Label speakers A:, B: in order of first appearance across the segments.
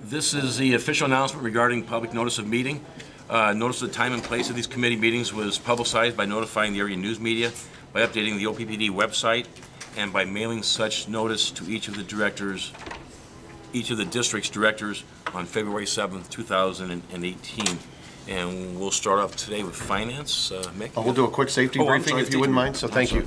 A: This is the official announcement regarding public notice of meeting. Notice of the time and place of these committee meetings was publicized by notifying the area news media, by updating the OPPD website, and by mailing such notice to each of the district's directors on February 7th, 2018. And we'll start off today with finance. Mick?
B: We'll do a quick safety briefing if you wouldn't mind. So thank you.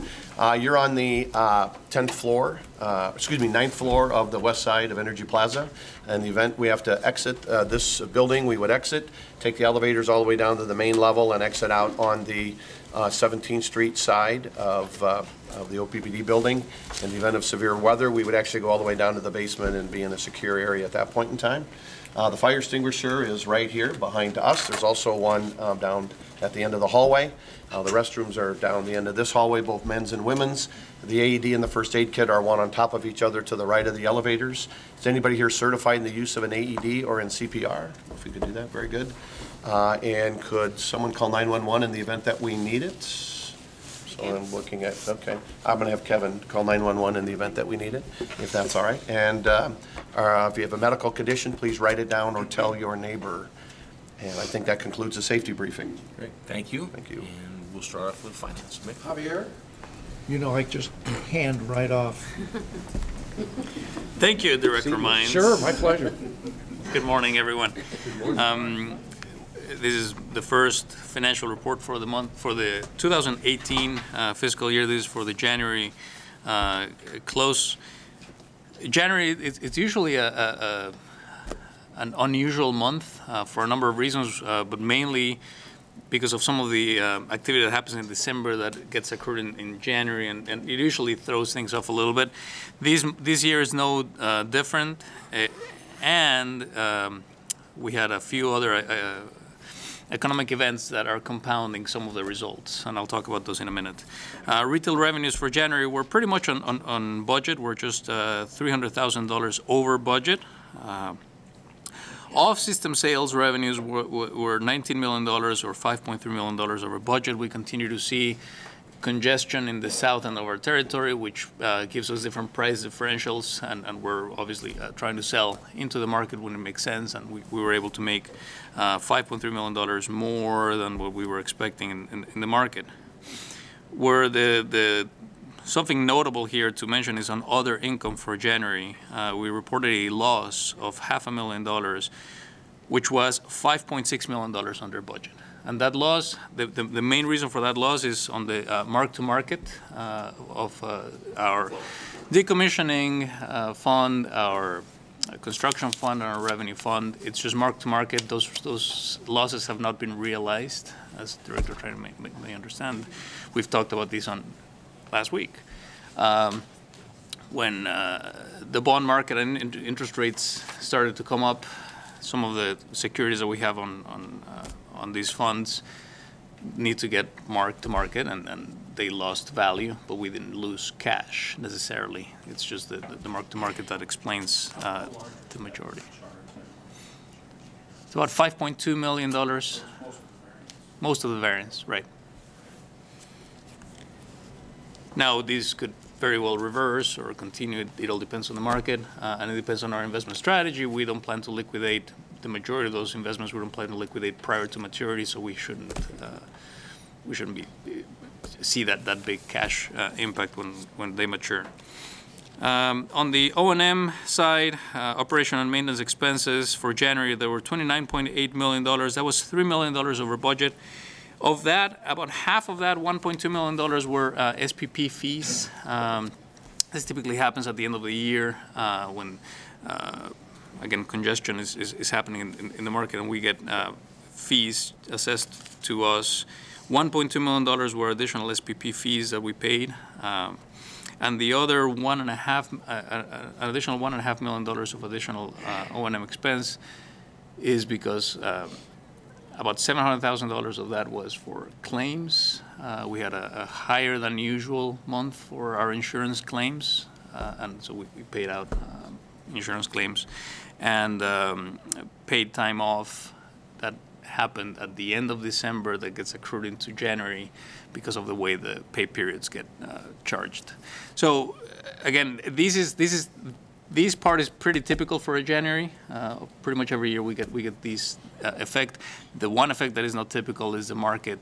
B: You're on the 10th floor, ninth floor of the west side of Energy Plaza. And the event, we have to exit this building. We would exit, take the elevators all the way down to the main level and exit out on the 17th Street side of the OPPD building. In the event of severe weather, we would actually go all the way down to the basement and be in a secure area at that point in time. The fire extinguisher is right here behind us. There's also one down at the end of the hallway. The restrooms are down the end of this hallway, both men's and women's. The AED and the first aid kit are one on top of each other to the right of the elevators. Is anybody here certified in the use of an AED or in CPR? If we could do that, very good. And could someone call 911 in the event that we need it? So I'm looking at, okay. I'm going to have Kevin call 911 in the event that we need it, if that's all right. And if you have a medical condition, please write it down or tell your neighbor. And I think that concludes the safety briefing.
A: Great, thank you.
B: Thank you.
A: And we'll start off with finance. Mick?
C: Javier?
D: You know, I just hand right off.
E: Thank you, Director Mines.
D: Sure, my pleasure.
E: Good morning, everyone. This is the first financial report for the month for the 2018 fiscal year. This is for the January close. January, it's usually an unusual month for a number of reasons, but mainly because of some of the activity that happens in December that gets accrued in January, and it usually throws things off a little bit. This year is no different, and we had a few other economic events that are compounding some of the results, and I'll talk about those in a minute. Retail revenues for January were pretty much on budget. We're just $300,000 over budget. Off-system sales revenues were $19 million or $5.3 million over budget. We continue to see congestion in the south end of our territory, which gives us different price differentials, and we're obviously trying to sell into the market when it makes sense, and we were able to make $5.3 million more than what we were expecting in the market. Where something notable here to mention is on other income for January. We reported a loss of $500,000, which was $5.6 million under budget. And that loss, the main reason for that loss is on the mark-to-market of our decommissioning fund, our construction fund, and our revenue fund. It's just mark-to-market. Those losses have not been realized, as the Director tried to make me understand. We've talked about this on last week. When the bond market and interest rates started to come up, some of the securities that we have on these funds need to get marked to market, and they lost value, but we didn't lose cash necessarily. It's just the mark to market that explains the majority. It's about $5.2 million, most of the variance, right? Now, these could very well reverse or continue. It all depends on the market, and it depends on our investment strategy. We don't plan to liquidate the majority of those investments. We don't plan to liquidate prior to maturity, so we shouldn't see that big cash impact when they mature. On the O&M side, operation and maintenance expenses for January, there were $29.8 million. That was $3 million over budget. Of that, about half of that, $1.2 million, were SPP fees. This typically happens at the end of the year when, again, congestion is happening in the market, and we get fees assessed to us. $1.2 million were additional SPP fees that we paid. And the other an additional $1.5 million of additional O&M expense is because about $700,000 of that was for claims. We had a higher than usual month for our insurance claims, and so we paid out insurance claims, and paid time off that happened at the end of December that gets accrued into January because of the way the pay periods get charged. So again, this is This part is pretty typical for a January. Pretty much every year we get these effect. The one effect that is not typical is the market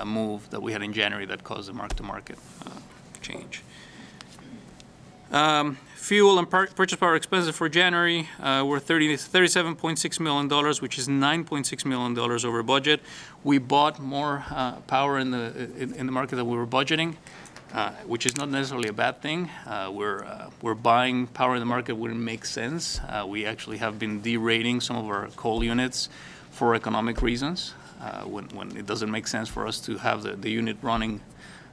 E: move that we had in January that caused the mark-to-market change. Fuel and purchase power expenses for January were $37.6 million, which is $9.6 million over budget. We bought more power in the market than we were budgeting. Which is not necessarily a bad thing. We're buying power in the market when it makes sense. We actually have been derating some of our coal units for economic reasons. When it doesn't make sense for us to have the unit running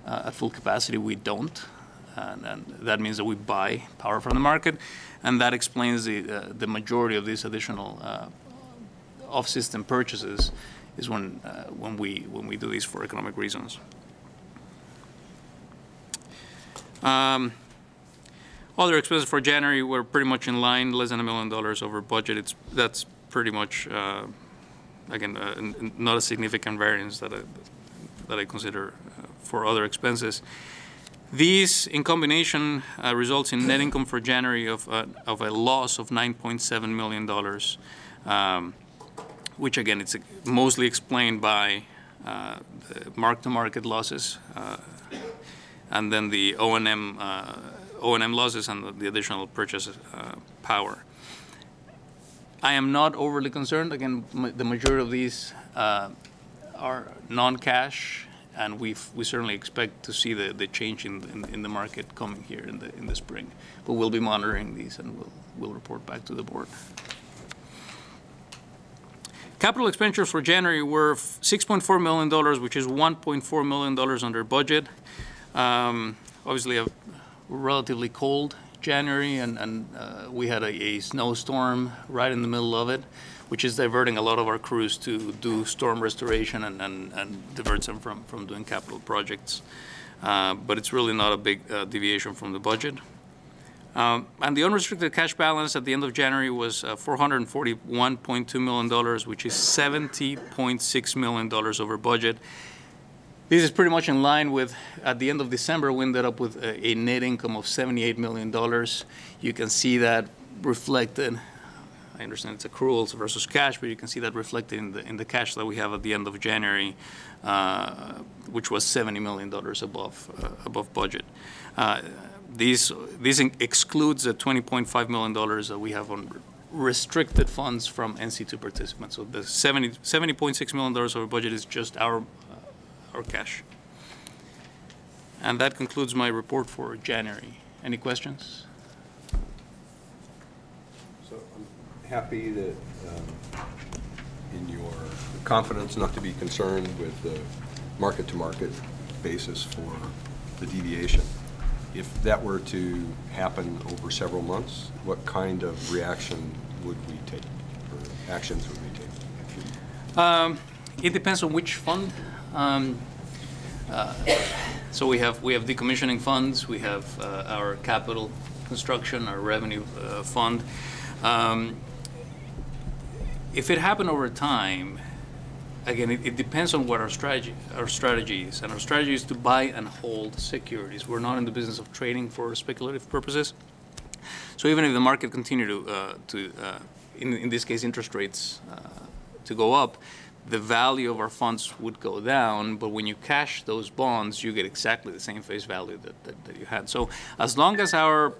E: at full capacity, we don't. And that means that we buy power from the market, and that explains the majority of these additional off-system purchases is when we do these for economic reasons. Other expenses for January were pretty much in line, less than $1 million over budget. That's pretty much, again, not a significant variance that I consider for other expenses. These, in combination, results in net income for January of a loss of $9.7 million, which again, it's mostly explained by the mark-to-market losses. And then the O&M losses and the additional purchase power. I am not overly concerned. Again, the majority of these are non-cash, and we certainly expect to see the change in the market coming here in the spring. But we'll be monitoring these, and we'll report back to the board. Capital expenditures for January were $6.4 million, which is $1.4 million under budget. Obviously a relatively cold January, and we had a snowstorm right in the middle of it, which is diverting a lot of our crews to do storm restoration and diverts them from doing capital projects. But it's really not a big deviation from the budget. And the unrestricted cash balance at the end of January was $441.2 million, which is $70.6 million over budget. This is pretty much in line with, at the end of December, we ended up with a net income of $78 million. You can see that reflected. I understand it's accruals versus cash, but you can see that reflected in the cash that we have at the end of January, which was $70 million above budget. This excludes the $20.5 million that we have on restricted funds from NC2 participants. So the $70.6 million over budget is just our cash. And that concludes my report for January. Any questions?
C: So I'm happy that in your confidence not to be concerned with the market-to-market basis for the deviation. If that were to happen over several months, what kind of reaction would we take, or actions would we take?
E: It depends on which fund. So we have decommissioning funds, we have our capital construction, our revenue fund. If it happened over time, again, it depends on what our strategy is, and our strategy is to buy and hold securities. We're not in the business of trading for speculative purposes. So even if the market continued to in this case, interest rates to go up, the value of our funds would go down, but when you cash those bonds, you get exactly the same face value that you had. So as long as our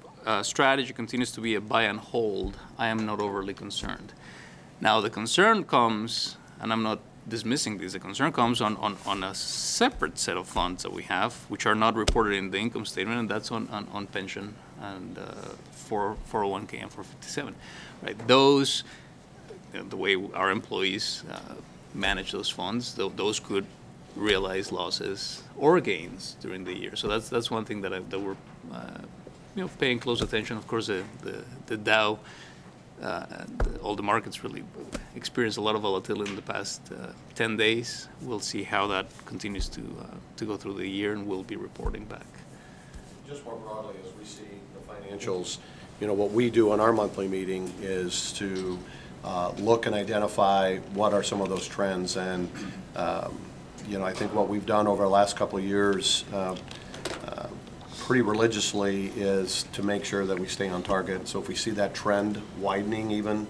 E: strategy continues to be a buy and hold, I am not overly concerned. Now the concern comes, and I'm not dismissing this, the concern comes on a separate set of funds that we have, which are not reported in the income statement, and that's on pension and 401k and 457, right? Those, the way our employees manage those funds, those could realize losses or gains during the year. So that's one thing that we're paying close attention. Of course, the Dow, all the markets really experienced a lot of volatility in the past 10 days. We'll see how that continues to go through the year, and we'll be reporting back.
B: Just more broadly, as we see the financials, what we do on our monthly meeting is to look and identify what are some of those trends, and I think what we've done over the last couple of years, pretty religiously is to make sure that we stay on target. So if we see that trend widening even,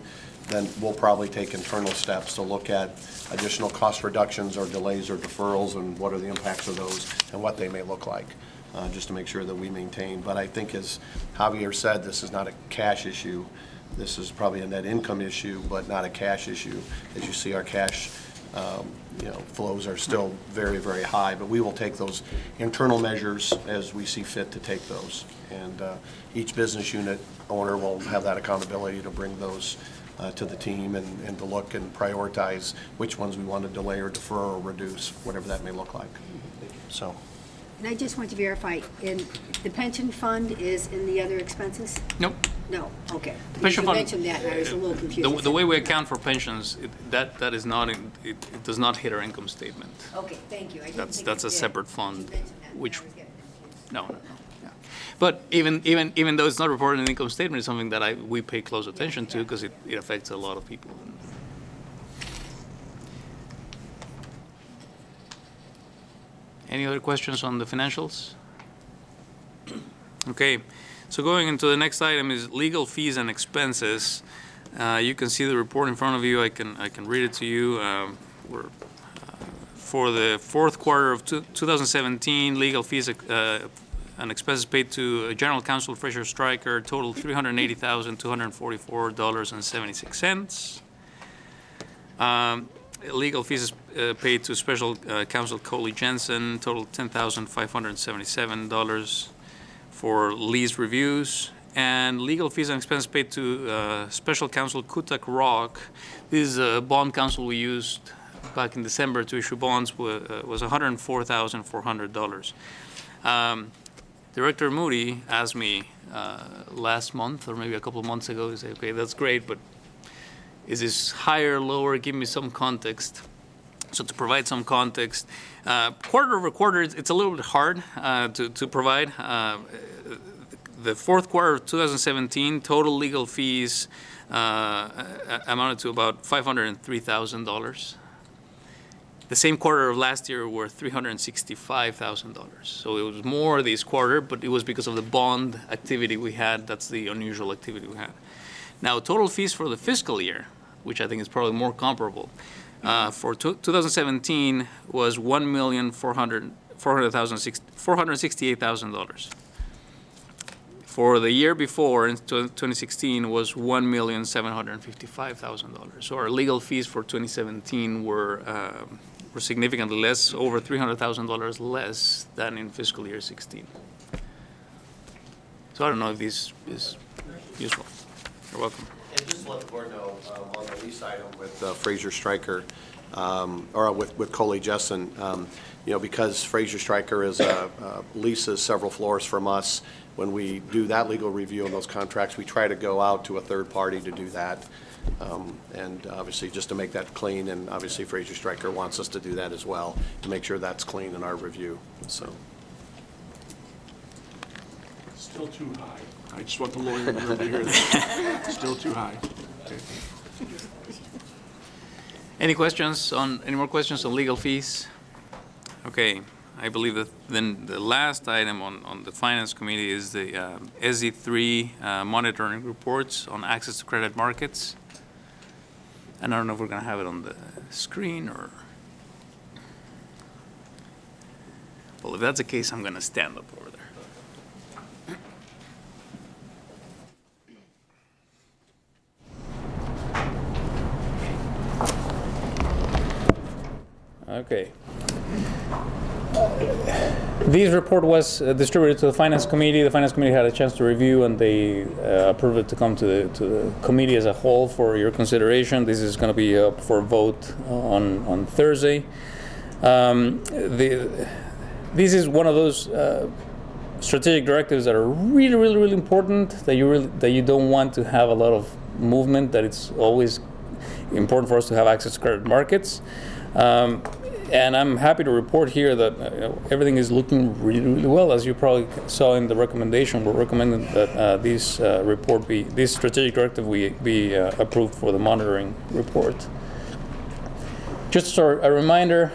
B: then we'll probably take internal steps to look at additional cost reductions or delays or deferrals and what are the impacts of those and what they may look like, just to make sure that we maintain. But I think, as Javier said, this is not a cash issue. This is probably a net income issue, but not a cash issue. As you see, our cash flows are still very, very high, but we will take those internal measures as we see fit to take those. And each business unit owner will have that accountability to bring those to the team and to look and prioritize which ones we want to delay or defer or reduce, whatever that may look like. So.
F: And I just want to verify, the pension fund is in the other expenses?
E: Nope.
F: No, okay.
E: The pension fund,
F: you mentioned that, and I was a little confused.
E: The way we account for pensions, that is not it does not hit our income statement.
F: Okay, thank you. I didn't think
E: That's
F: it
E: a
F: did.
E: separate fund,
F: You mentioned that, and
E: which
F: I was getting confused.
E: no. Yeah. But even though it's not reported in the income statement, it's something that we pay close attention to because it affects a lot of people. Any other questions on the financials? Okay, so going into the next item is legal fees and expenses. You can see the report in front of you. I can read it to you. For the fourth quarter of 2017, legal fees and expenses paid to General Counsel Fraser Stryker totaled $380,244.76. Legal fees paid to Special Counsel Coley Jensen totaled $10,577 for lease reviews. And legal fees and expenses paid to Special Counsel Kutak Rock. This is a bond counsel we used back in December to issue bonds, was $104,400. Director Moody asked me last month, or maybe a couple of months ago, to say, okay, that's great, but is this higher, lower? Give me some context. So to provide some context, quarter over quarter, it's a little bit hard to provide. The fourth quarter of 2017, total legal fees amounted to about $503,000. The same quarter of last year were $365,000. So it was more this quarter, but it was because of the bond activity we had. That's the unusual activity we had. Now, total fees for the fiscal year, which I think is probably more comparable, for 2017 was $468,000. For the year before, in 2016, was $1,755,000. So our legal fees for 2017 were significantly less, over $300,000 less than in fiscal year 16. So I don't know if this is useful. You're welcome.
B: And just to let the board know, on the lease item with Fraser Stryker, or with Coley Jessen, because Fraser Stryker leases several floors from us, when we do that legal review on those contracts, we try to go out to a third party to do that. And obviously, just to make that clean, and obviously Fraser Stryker wants us to do that as well, to make sure that's clean in our review. So.
G: Still too high. I just want the lawyer in the room to hear that. Still too high. Okay.
E: Any more questions on legal fees? Okay, I believe that then the last item on the Finance Committee is the SE3 monitoring reports on access to credit markets. And I don't know if we're going to have it on the screen or... Well, if that's the case, I'm going to stand up over there. Okay. This report was distributed to the Finance Committee. The Finance Committee had a chance to review, and they approved it to come to the committee as a whole for your consideration. This is going to be up for vote on Thursday. This is one of those strategic directives that are really, really, really important, that you don't want to have a lot of movement, that it's always important for us to have access to credit markets. And I'm happy to report here that everything is looking really, really well. As you probably saw in the recommendation, we're recommending that this strategic directive be approved for the monitoring report. Just a reminder,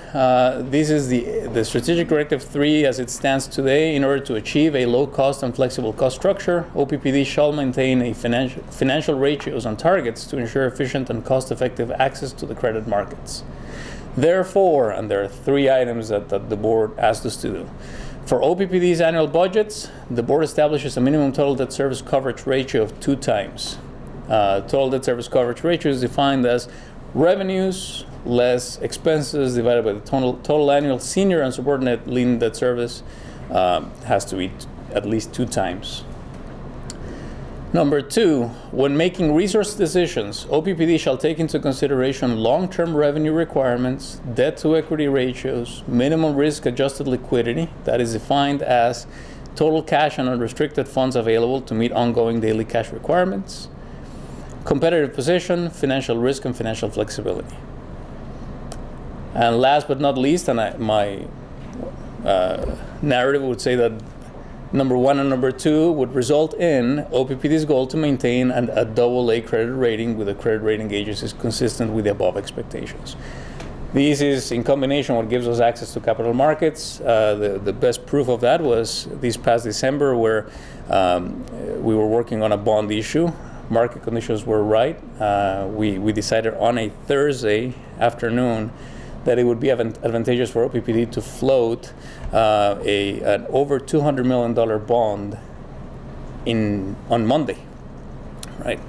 E: this is the Strategic Directive 3 as it stands today. In order to achieve a low-cost and flexible cost structure, OPPD shall maintain a financial ratios and targets to ensure efficient and cost-effective access to the credit markets. Therefore, and there are 3 items that the board asked us to do. For OPPD's annual budgets, the board establishes a minimum total debt service coverage ratio of 2 times. Total debt service coverage ratio is defined as revenues less expenses divided by the total annual senior and subordinate lien debt service has to be at least 2 times. Number 2, when making resource decisions, OPPD shall take into consideration long-term revenue requirements, debt-to-equity ratios, minimum risk-adjusted liquidity, that is defined as total cash and unrestricted funds available to meet ongoing daily cash requirements, competitive position, financial risk, and financial flexibility. And last but not least, and my narrative would say that number 1 and number 2 would result in OPPD's goal to maintain a AA credit rating with the credit rating agencies consistent with the above expectations. This is in combination what gives us access to capital markets. The best proof of that was this past December where we were working on a bond issue. Market conditions were right. We decided on a Thursday afternoon that it would be advantageous for OPPD to float an over $200 million bond on Monday, right?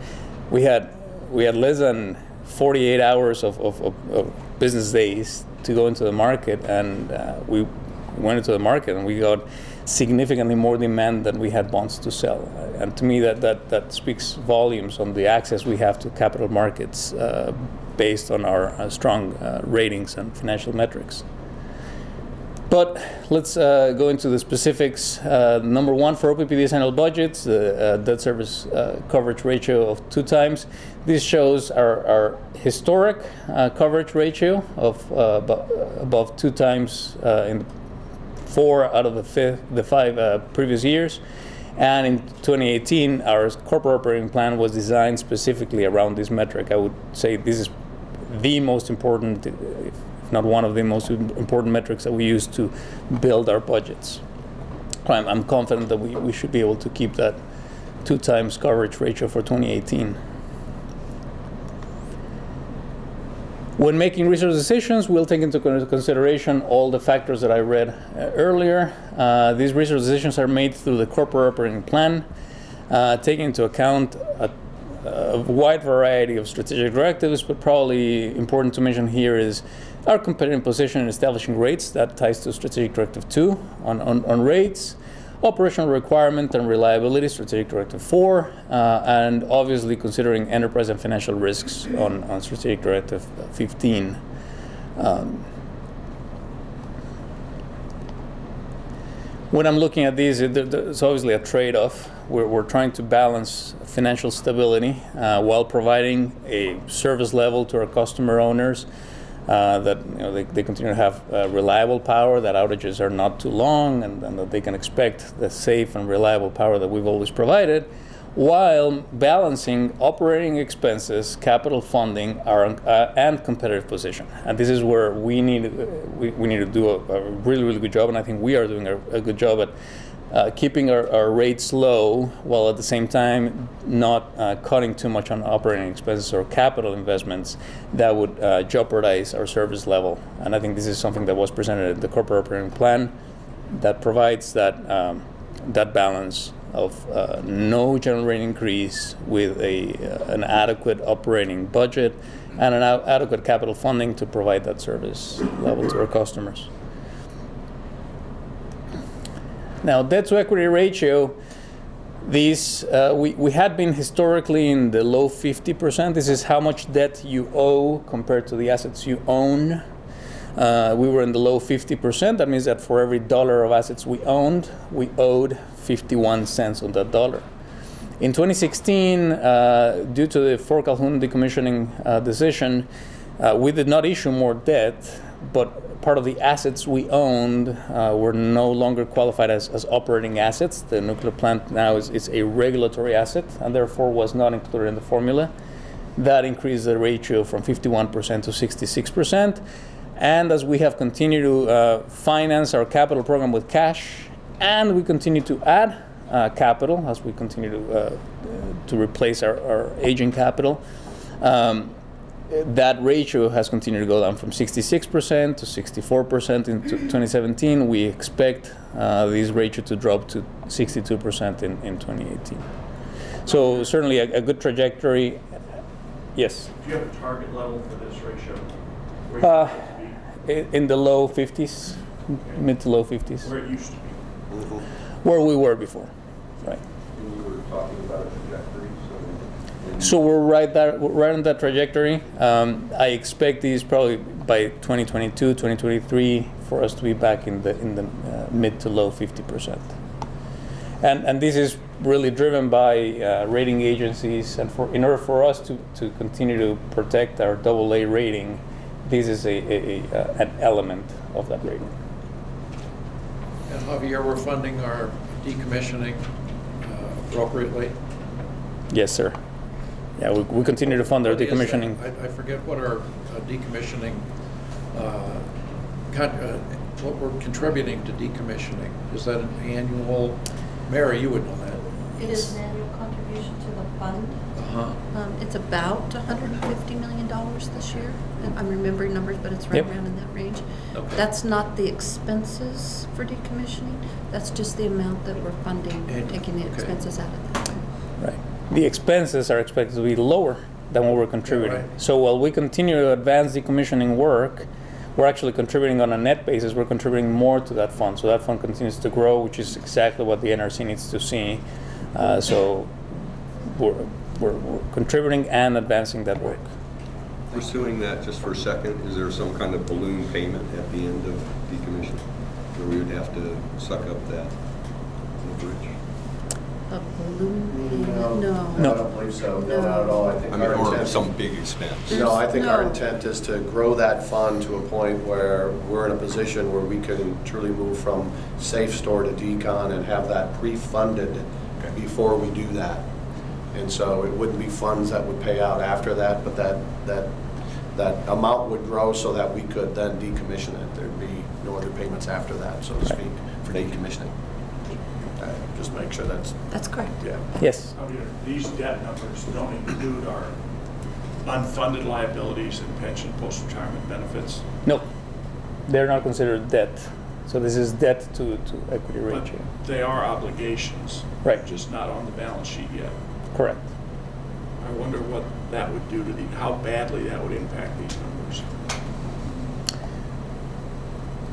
E: We had less than 48 hours of business days to go into the market, and we went into the market and we got significantly more demand than we had bonds to sell. And to me, that speaks volumes on the access we have to capital markets based on our strong ratings and financial metrics. But let's go into the specifics. Number 1, for OPPD's annual budgets, the debt service coverage ratio of 2 times. This shows our historic coverage ratio of above 2 times in 4 out of the 5 previous years. And in 2018, our corporate operating plan was designed specifically around this metric. I would say this is the most important, if not one of the most important metrics that we use to build our budgets. I'm confident that we should be able to keep that 2 times coverage ratio for 2018. When making resource decisions, we'll take into consideration all the factors that I read earlier. These resource decisions are made through the corporate operating plan, taking into account a wide variety of strategic directives, but probably important to mention here is our competitive position in establishing rates. That ties to Strategic Directive 2 on rates, operational requirement and reliability, Strategic Directive 4, and obviously considering enterprise and financial risks on Strategic Directive 15. When I'm looking at these, there's obviously a trade-off. We're trying to balance financial stability while providing a service level to our customer owners that they continue to have reliable power, that outages are not too long, and that they can expect the safe and reliable power that we've always provided, while balancing operating expenses, capital funding, and competitive position. And this is where we need to do a really good job, and I think we are doing a good job at keeping our rates low, while at the same time not cutting too much on operating expenses or capital investments that would jeopardize our service level. And I think this is something that was presented in the corporate operating plan that provides that balance of no general rate increase with an adequate operating budget and an adequate capital funding to provide that service level to our customers. Now, debt to equity ratio, these we had been historically in the low 50%. This is how much debt you owe compared to the assets you own. We were in the low 50%. That means that for every dollar of assets we owned, we owed 51 cents on that dollar. In 2016, due to the Fort Calhoun decommissioning decision, we did not issue more debt, but part of the assets we owned were no longer qualified as operating assets. The nuclear plant now is a regulatory asset and therefore was not included in the formula. That increased the ratio from 51% to 66%. And as we have continued to finance our capital program with cash, and we continue to add capital as we continue to replace our aging capital, that ratio has continued to go down from 66% to 64% in 2017. We expect this ratio to drop to 62% in 2018. So certainly a good trajectory. Yes?
G: Do you have a target level for this ratio? Where you want it to be?
E: In the low 50s, mid to low 50s.
G: Where it used to be?
E: Where we were before, right?
C: And you were talking about a trajectory,
E: So we're right on that trajectory. I expect these probably by 2022, 2023 for us to be back in the mid to low 50%. And this is really driven by rating agencies, and in order for us to continue to protect our AA rating, this is an element of that rating.
D: And Javier, we're funding our decommissioning appropriately?
E: Yes, sir. Yeah, we continue to fund our decommissioning.
D: I forget what our decommissioning, what we're contributing to decommissioning. Is that an annual? Mary, you would know that.
H: It is an annual contribution to the fund.
D: Uh-huh.
H: It's about $150 million this year. I'm remembering numbers, but it's right
E: Yep.
H: around in that range.
D: Okay.
H: That's not the expenses for decommissioning. That's just the amount that we're funding,
D: And-
H: taking the
D: okay.
H: expenses out of that.
E: Right. The expenses are expected to be lower than what we're contributing.
D: right.
E: So while we continue to advance decommissioning work, we're actually contributing on a net basis. We're contributing more to that fund. So that fund continues to grow, which is exactly what the NRC needs to see. So we're contributing and advancing that work.
C: Pursuing that just for a second, is there some kind of balloon payment at the end of decommission where we would have to suck up that bridge?
H: A balloon payment?
B: No,
H: No.
B: I don't believe so. No, not at all. I think
C: I mean,
B: our
C: or
B: intent.
C: some big expense?
B: No, I think our
H: No.
B: intent is to grow that fund to a point where we're in a position where we can truly move from safe store to decon and have that pre-funded before we do that. And so it wouldn't be funds that would pay out after that, but that amount would grow so that we could then decommission it. There'd be no other payments after that, so to speak, for decommissioning. Just make sure
H: That's correct.
B: yeah.
E: Yes.
G: Javier, these debt numbers don't include our unfunded liabilities and pension post-retirement benefits.
E: No, they're not considered debt. So this is debt to equity
G: But
E: ratio.
G: they are obligations.
E: Right.
G: Just not on the balance sheet yet.
E: Correct.
G: I wonder what that would do to how badly that would impact these numbers.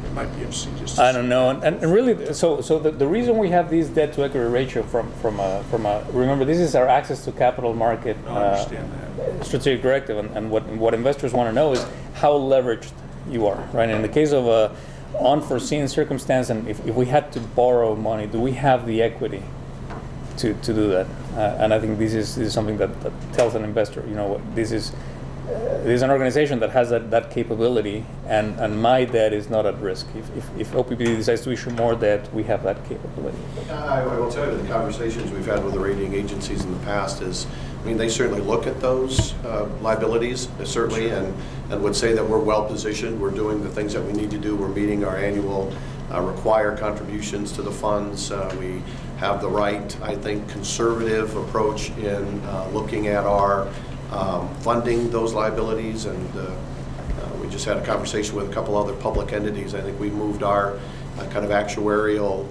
G: It might be interesting just to
E: I don't know, and really, so the reason we have this debt to equity ratio from a remember, this is our access to capital market
G: I understand that.
E: strategic directive, and what investors want to know is how leveraged you are, right? In the case of a unforeseen circumstance, and if we had to borrow money, do we have the equity to do that? And I think this is something that tells an investor, you know what, this is an organization that has that capability, and my debt is not at risk. If OPPD decides to issue more debt, we have that capability.
B: I will tell you, the conversations we've had with the rating agencies in the past is, I mean, they certainly look at those liabilities, certainly, and would say that we're well positioned. We're doing the things that we need to do. We're meeting our annual required contributions to the funds. We have the right, I think, conservative approach in looking at our funding those liabilities, and we just had a conversation with a couple other public entities. I think we moved our kind of actuarial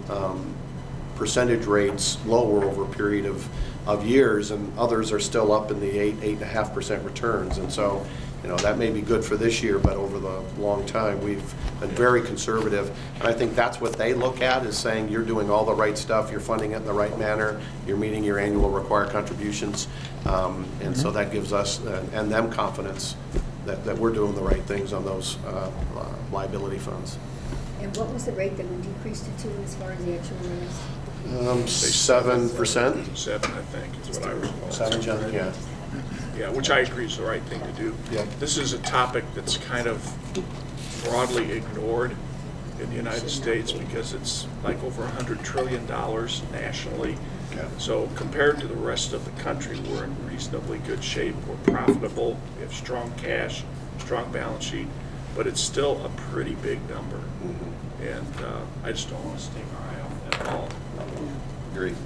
B: percentage rates lower over a period of years, and others are still up in the 8.5% returns. And so, you know, that may be good for this year, but over the long time, we've been very conservative. And I think that's what they look at, is saying you're doing all the right stuff, you're funding it in the right manner, you're meeting your annual required contributions. And so that gives us and them confidence that we're doing the right things on those liability funds.
F: And what was the rate that we decreased it to as far as the actual raise?
B: 7%?
G: 7, I think, is what I recall.
B: 7, John, yeah.
G: Yeah, which I agree is the right thing to do.
B: Yeah.
G: This is a topic that's kind of broadly ignored in the United States because it's like over $100 trillion nationally, So compared to the rest of the country, we're in reasonably good shape. We're profitable. We have strong cash, strong balance sheet, but it's still a pretty big number. And I just don't want to take our eye off that at all.
B: Agreed.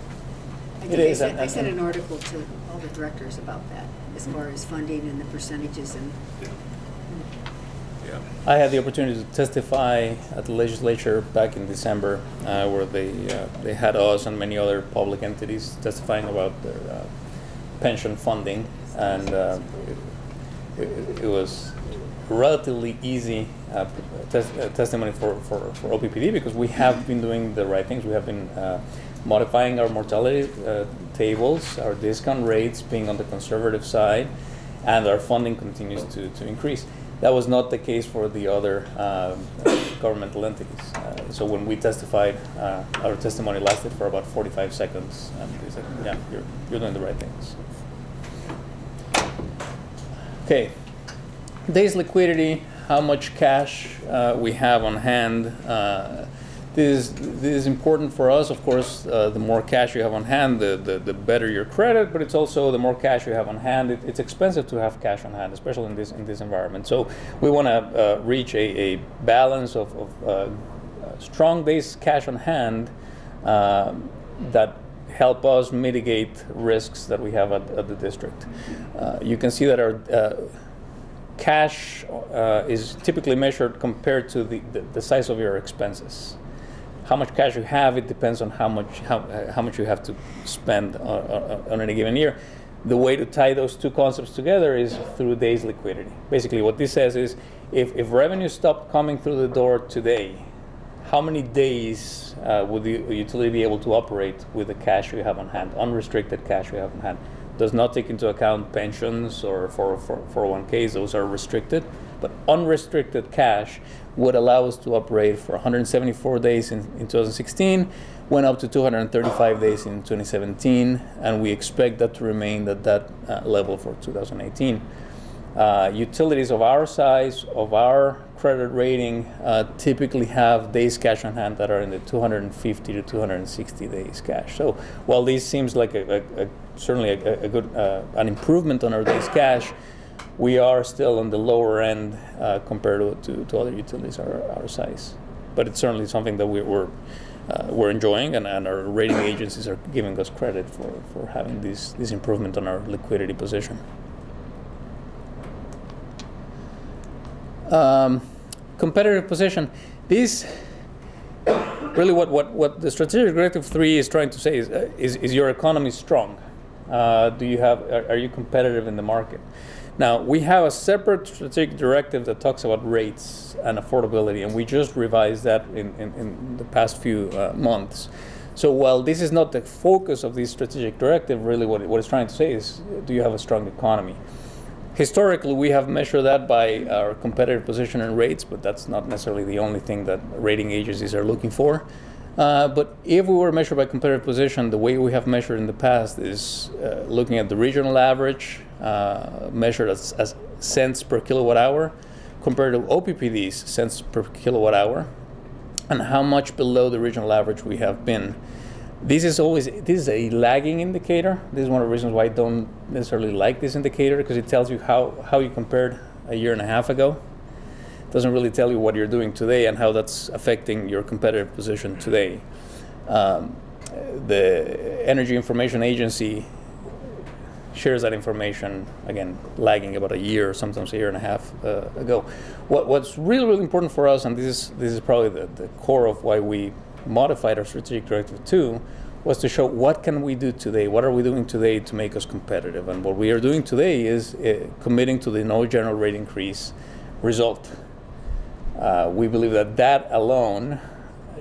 F: I sent an article to all the directors about that, as far as funding and the percentages and.
G: Yeah.
I: I had the opportunity to testify at the legislature back in December, where they had us and many other public entities testifying about their pension funding, and it was relatively easy testimony for OPPD, because we have been doing the right things. We have been modifying our mortality tables, our discount rates being on the conservative side, and our funding continues to increase. That was not the case for the other governmental entities. So when we testified, our testimony lasted for about 45 seconds, and they said, yeah, you're doing the right things. Okay, days liquidity, how much cash we have on hand. This is important for us. Of course, the more cash you have on hand, the better your credit, but it's also the more cash you have on hand. It's expensive to have cash on hand, especially in this environment. So we want to reach a balance of strong base cash on hand that help us mitigate risks that we have at the district. You can see that our cash is typically measured compared to the size of your expenses. How much cash you have, it depends on how much you have to spend on any given year. The way to tie those two concepts together is through days liquidity. Basically, what this says is, if revenue stopped coming through the door today, how many days would the utility be able to operate with the cash you have on hand, unrestricted cash you have on hand? Does not take into account pensions or 401ks, those are restricted. But unrestricted cash would allow us to operate for 174 days in 2016, went up to 235 days in 2017, and we expect that to remain at that level for 2018. Utilities of our size, of our credit rating, typically have days cash on hand that are in the 250 to 260 days cash. So while this seems like certainly a good an improvement on our days cash, we are still on the lower end compared to other utilities our size. But it's certainly something that we're enjoying, and our rating agencies are giving us credit for having this improvement on our liquidity position. Competitive position. This really what the strategic directive 3 is trying to say is your economy strong? Are you competitive in the market? Now, we have a separate strategic directive that talks about rates and affordability, and we just revised that in the past few months. So while this is not the focus of this strategic directive, really what it's trying to say is, do you have a strong economy? Historically, we have measured that by our competitive position and rates, but that's not necessarily the only thing that rating agencies are looking for. But if we were measured by competitive position, the way we have measured in the past is looking at the regional average, measured as cents per kilowatt hour, compared to OPPD's cents per kilowatt hour, and how much below the regional average we have been. This is a lagging indicator. This is one of the reasons why I don't necessarily like this indicator, because it tells you how you compared a year and a half ago. It doesn't really tell you what you're doing today and how that's affecting your competitive position today. The Energy Information Agency shares that information, again, lagging about a year or sometimes a year and a half ago. What's really, really important for us, and this is probably the core of why we modified our strategic directive 2, was to show what can we do today, what are we doing today to make us competitive. And what we are doing today is committing to the no general rate increase result. We believe that alone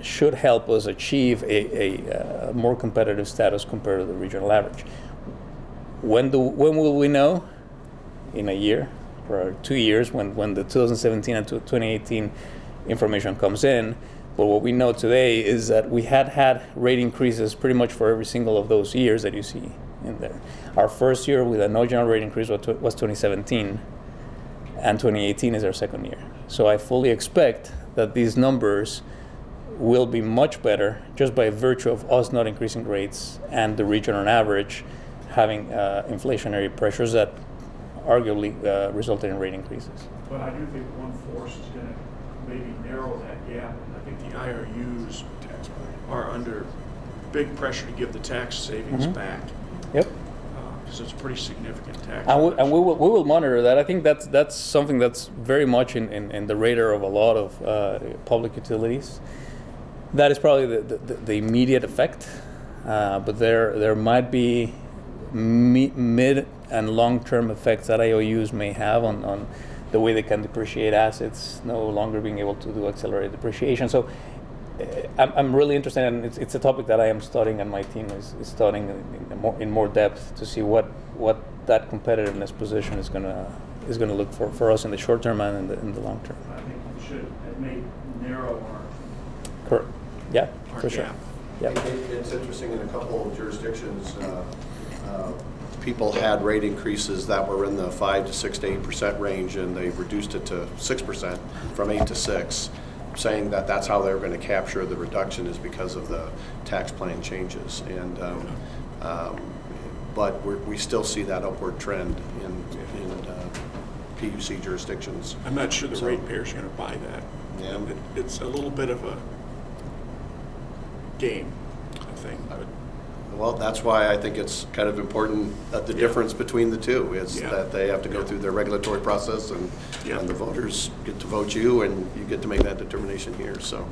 I: should help us achieve a more competitive status compared to the regional average. When will we know? In a year or 2 years, when the 2017 and 2018 information comes in. But what we know today is that we had rate increases pretty much for every single of those years that you see in there. Our first year with a no general rate increase was 2017, and 2018 is our second year. So I fully expect that these numbers will be much better just by virtue of us not increasing rates and the region on average having inflationary pressures that arguably resulted in rate increases.
G: But I do think one force is going to maybe narrow that gap. And I think the IRUs are under big pressure to give the tax savings back.
I: Yep.
G: Because it's a pretty significant tax.
I: And we will monitor that. I think that's something that's very much in the radar of a lot of public utilities. That is probably the immediate effect, but there might be mid and long-term effects that IOUs may have on the way they can depreciate assets, no longer being able to do accelerated depreciation. So I'm really interested, and it's a topic that I am studying, and my team is studying in more depth to see what that competitiveness position is gonna look for us in the short term and in the long term.
G: I think we should. It may narrow our.
I: Correct. Yeah, for sure. Yeah.
B: It's interesting, in a couple of jurisdictions, people had rate increases that were in the 5 to 6 to 8% range, and they reduced it to 6% from 8 to 6, saying that that's how they're going to capture the reduction is because of the tax plan changes. And but we still see that upward trend in PUC jurisdictions.
G: I'm not sure the ratepayers are going to buy that.
B: Yeah.
G: It's a little bit of a game, I think. But
B: well, that's why I think it's kind of important that the difference between the two is that they have to go through their regulatory process, and the voters get to vote you, and you get to make that determination here. So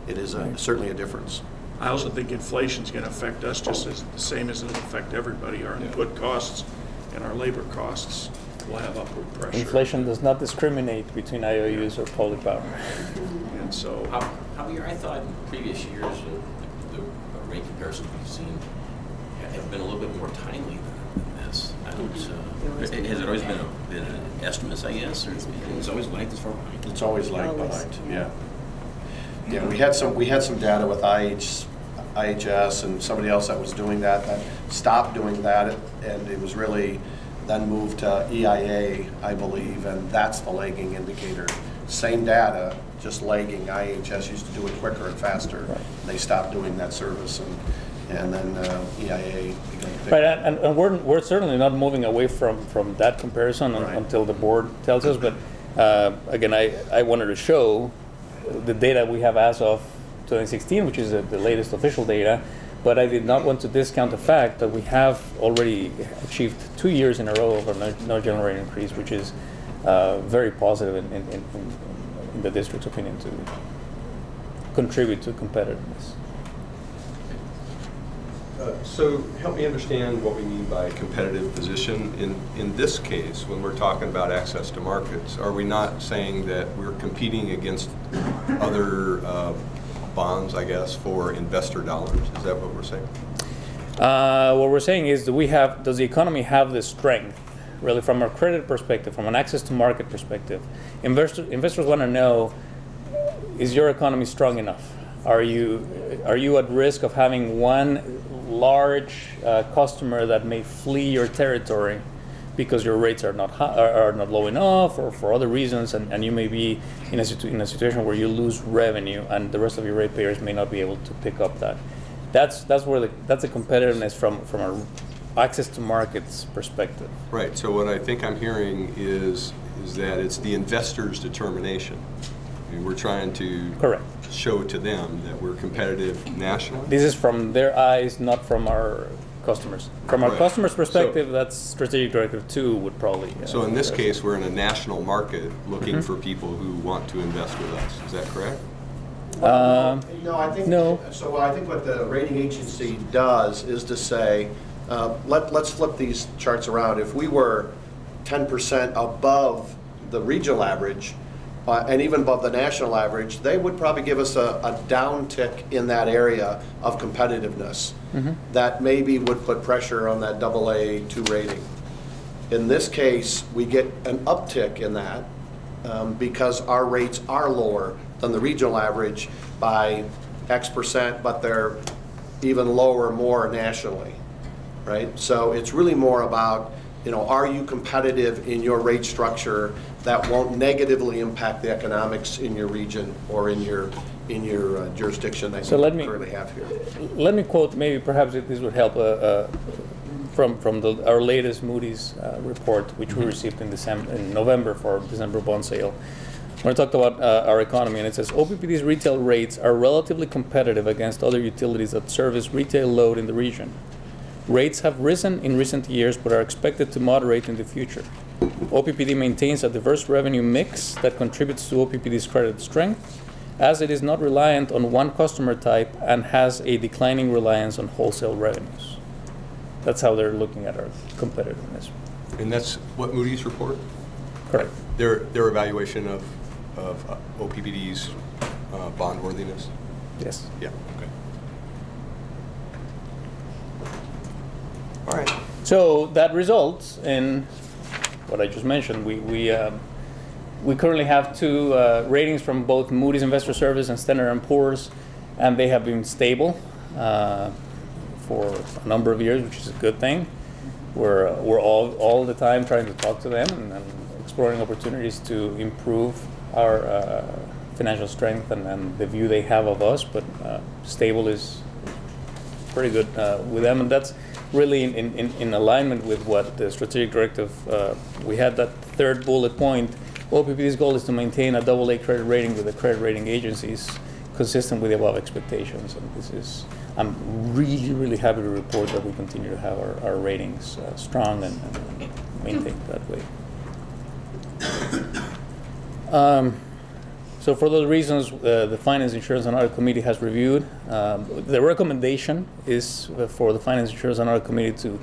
B: it is certainly a difference.
G: I also think inflation is going to affect us just as the same as it'll affect everybody. Our input costs and our labor costs will have upward pressure.
I: Inflation does not discriminate between IOUs or public power.
G: And so,
A: Javier, I thought in previous years the rate comparisons we've seen have been a little bit more timely than this. I don't. Has it always been estimates, I guess, or it's always lagged this far behind?
B: It's always lagged behind. Yeah. Yeah, we had some data with IHS and somebody else that was doing that stopped doing that, and it was really then moved to EIA, I believe, and that's the lagging indicator. Same data, just lagging. IHS used to do it quicker and faster. Right. They stopped doing that service, and then EIA began to pick
I: right, and we're certainly not moving away from that comparison until the board tells us. But again, I wanted to show the data we have as of 2016, which is the latest official data, but I did not want to discount the fact that we have already achieved 2 years in a row of a no general rate increase, which is very positive in the district's opinion to contribute to competitiveness.
C: So help me understand what we mean by competitive position. In this case, when we're talking about access to markets, are we not saying that we're competing against other bonds, I guess, for investor dollars? Is that what we're saying?
I: What we're saying is, does the economy have the strength, really, from a credit perspective, from an access to market perspective? Investors want to know, is your economy strong enough? Are you at risk of having one large customer that may flee your territory because your rates are not low enough, or for other reasons, and you may be in a situation where you lose revenue, and the rest of your ratepayers may not be able to pick up that. That's a competitiveness from a access to markets perspective.
C: Right. So what I think I'm hearing is that it's the investor's determination. I mean, we're trying to show to them that we're competitive nationally.
I: This is from their eyes, not from our customers. From our customers' perspective, that's Strategic Directive 2 would probably.
C: So in this case, we're in a national market looking for people who want to invest with us. Is that correct?
B: No, I think no. So I think what the rating agency does is to say, let's flip these charts around. If we were 10% above the regional average, and even above the national average, they would probably give us a downtick in that area of competitiveness that maybe would put pressure on that AA2 rating. In this case, we get an uptick in that because our rates are lower than the regional average by X%, but they're even lower more nationally, right? So it's really more about, are you competitive in your rate structure that won't negatively impact the economics in your region or in your in your jurisdiction, I
I: So
B: think we currently have here.
I: Let me quote, maybe perhaps this would help, from our latest Moody's report, which we received in November for our December bond sale. When I talked about our economy, and it says, OPPD's retail rates are relatively competitive against other utilities that service retail load in the region. Rates have risen in recent years, but are expected to moderate in the future. OPPD maintains a diverse revenue mix that contributes to OPPD's credit strength, as it is not reliant on one customer type and has a declining reliance on wholesale revenues. That's how they're looking at our competitiveness.
C: And that's what Moody's report?
I: Correct.
C: Their evaluation of OPPD's bondworthiness?
I: Yes.
C: Yeah, okay.
B: All right.
I: So that results in what I just mentioned. We currently have two ratings from both Moody's Investor Service and Standard & Poor's, and they have been stable for a number of years, which is a good thing. We're all the time trying to talk to them and exploring opportunities to improve our financial strength and the view they have of us, but stable is pretty good with them, and that's really in alignment with what the strategic directive, we had that third bullet point. OPPD's goal is to maintain a AA credit rating with the credit rating agencies consistent with the above expectations, and this is, I'm really happy to report that we continue to have our ratings strong and maintained that way. So for those reasons, the Finance, Insurance, and Audit Committee has reviewed. The recommendation is for the Finance, Insurance, and Audit Committee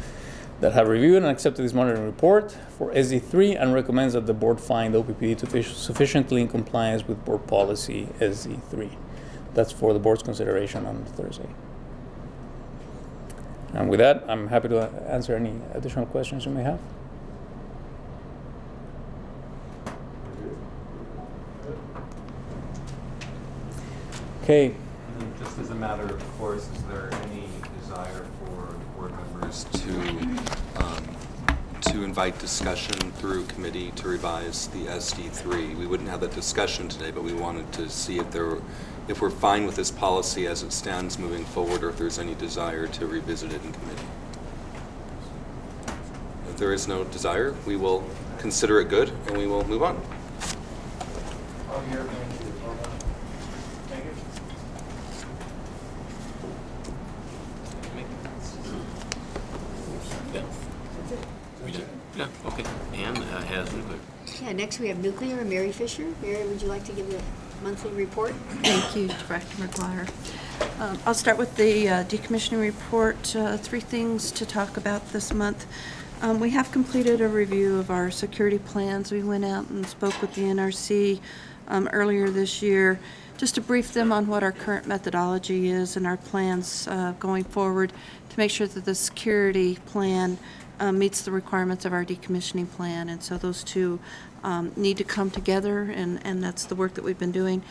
I: that have reviewed and accepted this monitoring report for SD3 and recommends that the board find OPPD to be sufficiently in compliance with board policy SD3. That's for the board's consideration on Thursday. And with that, I'm happy to answer any additional questions you may have. Okay.
J: And then just as a matter of course, is there any desire for board members to invite discussion through committee to revise the SD3? We wouldn't have that discussion today, but we wanted to see if we're fine with this policy as it stands moving forward, or if there's any desire to revisit it in committee. If there is no desire, we will consider it good and we will move on.
A: Yeah, okay. Ann has nuclear.
F: Yeah, next we have nuclear. Mary Fisher. Mary, would you like to give the monthly report?
H: Thank you, Director McGuire. I'll start with the decommissioning report. 3 things to talk about this month. We have completed a review of our security plans. We went out and spoke with the NRC earlier this year just to brief them on what our current methodology is and our plans going forward to make sure that the security plan meets the requirements of our decommissioning plan, and so those two need to come together, and that's the work that we've been doing.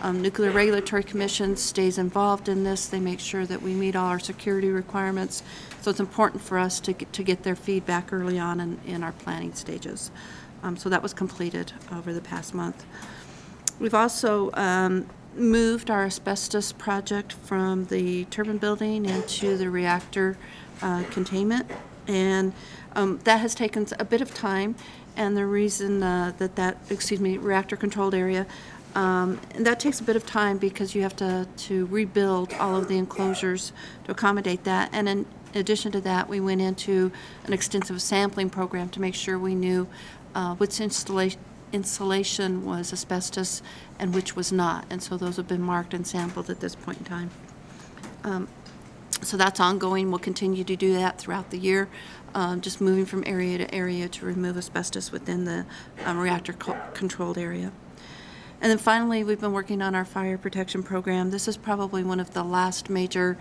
H: Nuclear Regulatory Commission stays involved in this. They make sure that we meet all our security requirements, so it's important for us to get their feedback early on in our planning stages. So that was completed over the past month. We've also moved our asbestos project from the turbine building into the reactor containment. And that has taken a bit of time, and the reason reactor controlled area, and that takes a bit of time because you have to rebuild all of the enclosures to accommodate that. And in addition to that, we went into an extensive sampling program to make sure we knew which insulation was asbestos and which was not. And so those have been marked and sampled at this point in time. So that's ongoing. We'll continue to do that throughout the year, just moving from area to area to remove asbestos within the reactor controlled area. And then finally, we've been working on our fire protection program. This is probably one of the last major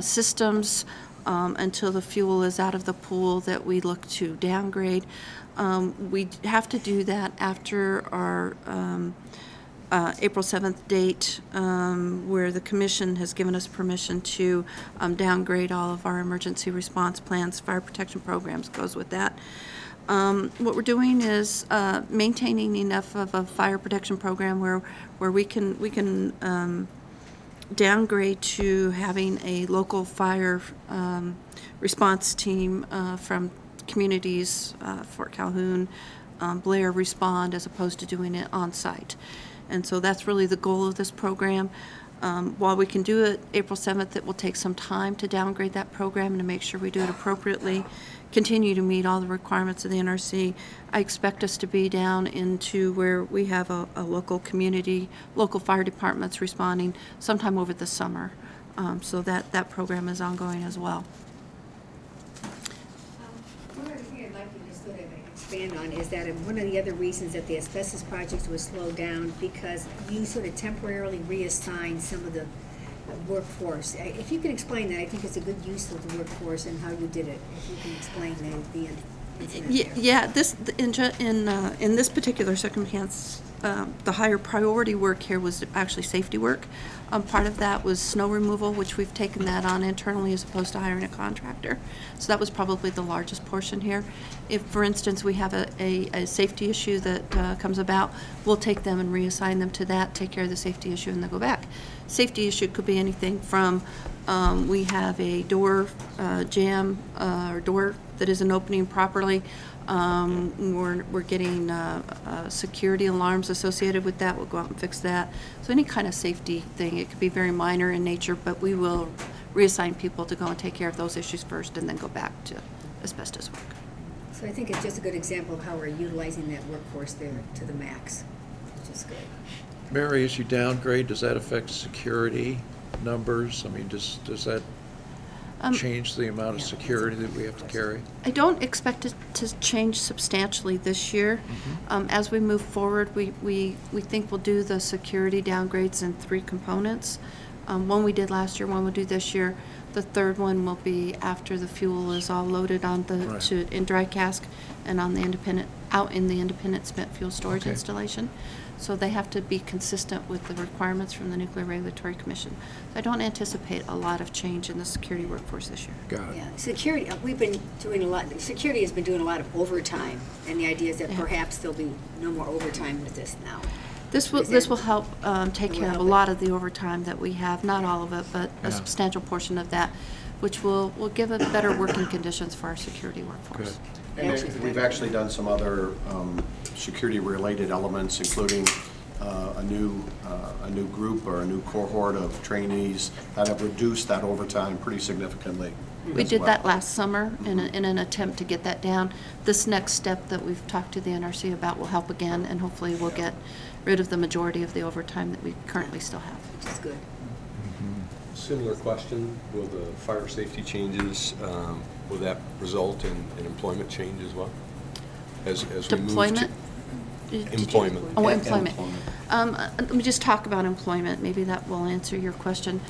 H: systems until the fuel is out of the pool that we look to downgrade. We have to do that after our April 7th date, where the Commission has given us permission to downgrade all of our emergency response plans. Fire protection programs goes with that. What we're doing is maintaining enough of a fire protection program where we can downgrade to having a local fire response team from communities, Fort Calhoun, Blair respond as opposed to doing it on site. And so that's really the goal of this program. While we can do it April 7th, it will take some time to downgrade that program and to make sure we do it appropriately, continue to meet all the requirements of the NRC. I expect us to be down into where we have a local community, local fire departments responding sometime over the summer. So that program is ongoing as well.
F: One other thing I'd like to just sort of expand on is that one of the other reasons that the asbestos projects was slowed down because you sort of temporarily reassigned some of the workforce. If you can explain that, I think it's a good use of the workforce and how you did it. If you can explain the incident there.
H: Yeah, in this particular circumstance, the higher priority work here was actually safety work. Part of that was snow removal, which we've taken that on internally as opposed to hiring a contractor. So that was probably the largest portion here. If, for instance, we have a safety issue that comes about, we'll take them and reassign them to that, take care of the safety issue, and then go back. Safety issue could be anything from we have a door jam or door that isn't opening properly. We're getting security alarms associated with that. We'll go out and fix that. So any kind of safety thing, it could be very minor in nature, but we will reassign people to go and take care of those issues first and then go back to asbestos work.
F: So I think it's just a good example of how we're utilizing that workforce there to the max, which is good.
D: Mary, as you downgrade, does that affect security numbers? I mean, does that change the amount of security that we have to carry?
H: I don't expect it to change substantially this year. As we move forward, we think we'll do the security downgrades in 3 components. One we did last year, one we'll do this year. The third one will be after the fuel is all loaded on the in dry cask and on the out in the independent spent fuel storage installation. So they have to be consistent with the requirements from the Nuclear Regulatory Commission. I don't anticipate a lot of change in the security workforce this year.
D: Got it.
F: Yeah, security, we've been doing a lot, security has been doing a lot of overtime, and the idea is that perhaps there'll be no more overtime with this now.
H: This will help take care of a lot of the overtime that we have, not all of it, but a substantial portion of that, which will give us better working conditions for our security workforce.
D: Good.
B: And we've actually done some other security-related elements, including a new group or a new cohort of trainees that have reduced that overtime pretty significantly.
H: We did that last summer in an attempt to get that down. This next step that we've talked to the NRC about will help again, and hopefully we'll get rid of the majority of the overtime that we currently still have.
F: Which is good.
C: Similar question, will the fire safety changes, will that result in employment change as well? As we
H: Deployment?
C: move to employment.
H: Oh, employment. Let me just talk about employment. Maybe that will answer your question.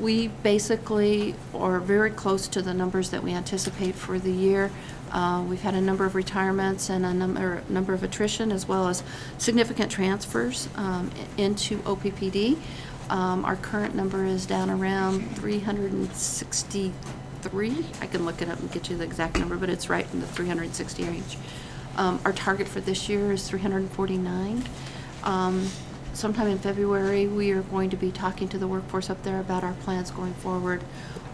H: We basically are very close to the numbers that we anticipate for the year. We've had a number of retirements and a number of attrition, as well as significant transfers into OPPD. Our current number is down around 363. I can look it up and get you the exact number, but it's right in the 360 range. Our target for this year is 349. Sometime in February, we are going to be talking to the workforce up there about our plans going forward,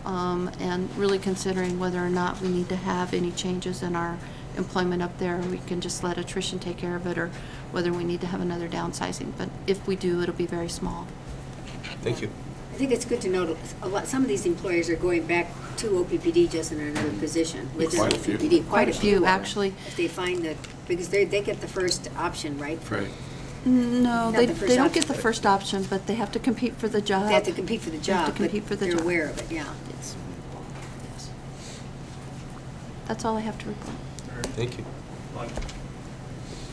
H: and really considering whether or not we need to have any changes in our employment up there. We can just let attrition take care of it, or whether we need to have another downsizing. But if we do, it'll be very small.
C: Thank you.
F: I think it's good to note some of these employers are going back to OPPD just in another position within OPPD.
H: Quite a few, actually.
F: If they find that, because they get the first option, right?
D: Right.
H: No, they don't get the first option, but they have to compete for the job.
F: They have to compete for the job,
H: They have to compete for the
F: they're
H: job.
F: aware of it, yeah.
H: Yes. That's all I have to report.
C: Thank you.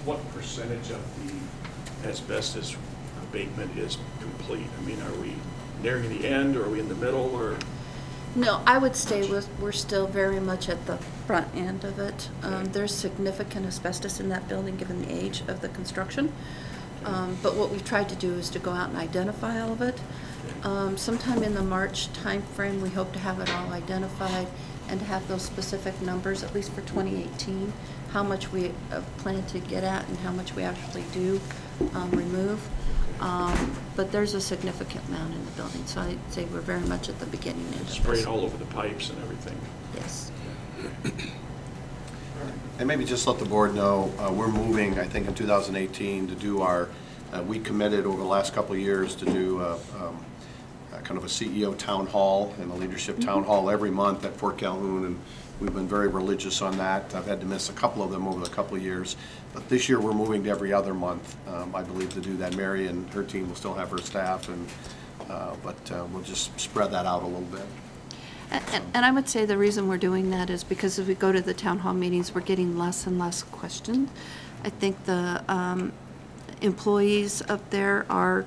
G: What percentage of the asbestos abatement is complete? I mean, are we nearing the end, or are we in the middle, or?
H: No, I would say we're still very much at the front end of it. There's significant asbestos in that building given the age of the construction. But what we've tried to do is to go out and identify all of it. Sometime in the March timeframe, we hope to have it all identified and to have those specific numbers, at least for 2018, how much we plan to get at and how much we actually do remove. But there's a significant amount in the building, so I'd say we're very much at the beginning end of this.
G: Sprayed all over the pipes and everything.
H: Yes.
B: And maybe just let the board know, we're moving, I think, in 2018 to do our, we committed over the last couple of years to do kind of a CEO town hall and a leadership town hall every month at Fort Calhoun, and we've been very religious on that. I've had to miss a couple of them over the couple of years, but this year we're moving to every other month, I believe, to do that. Mary and her team will still have her staff, and but we'll just spread that out a little bit.
H: And I would say the reason we're doing that is because as we go to the town hall meetings, we're getting less and less questions. I think the employees up there are,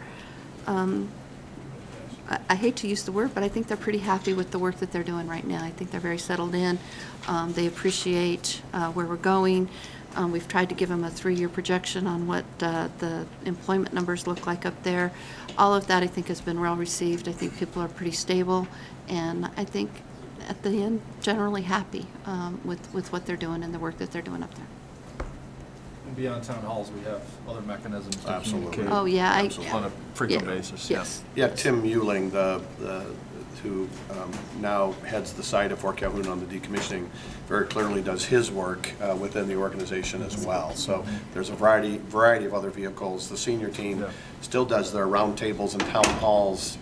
H: I hate to use the word, but I think they're pretty happy with the work that they're doing right now. I think they're very settled in. They appreciate where we're going. We've tried to give them a 3-year projection on what the employment numbers look like up there. All of that, I think, has been well received. I think people are pretty stable, and I think at the end, generally happy with what they're doing and the work that they're doing up there.
K: And beyond town halls, we have other mechanisms to
B: Absolutely.
K: communicate.
H: Oh, yeah.
K: On a frequent basis.
H: Yes.
B: Yeah, Tim Mueling, who now heads the site of Fort Calhoun on the decommissioning, very clearly does his work within the organization as well. So there's a variety of other vehicles. The senior team still does their roundtables and town halls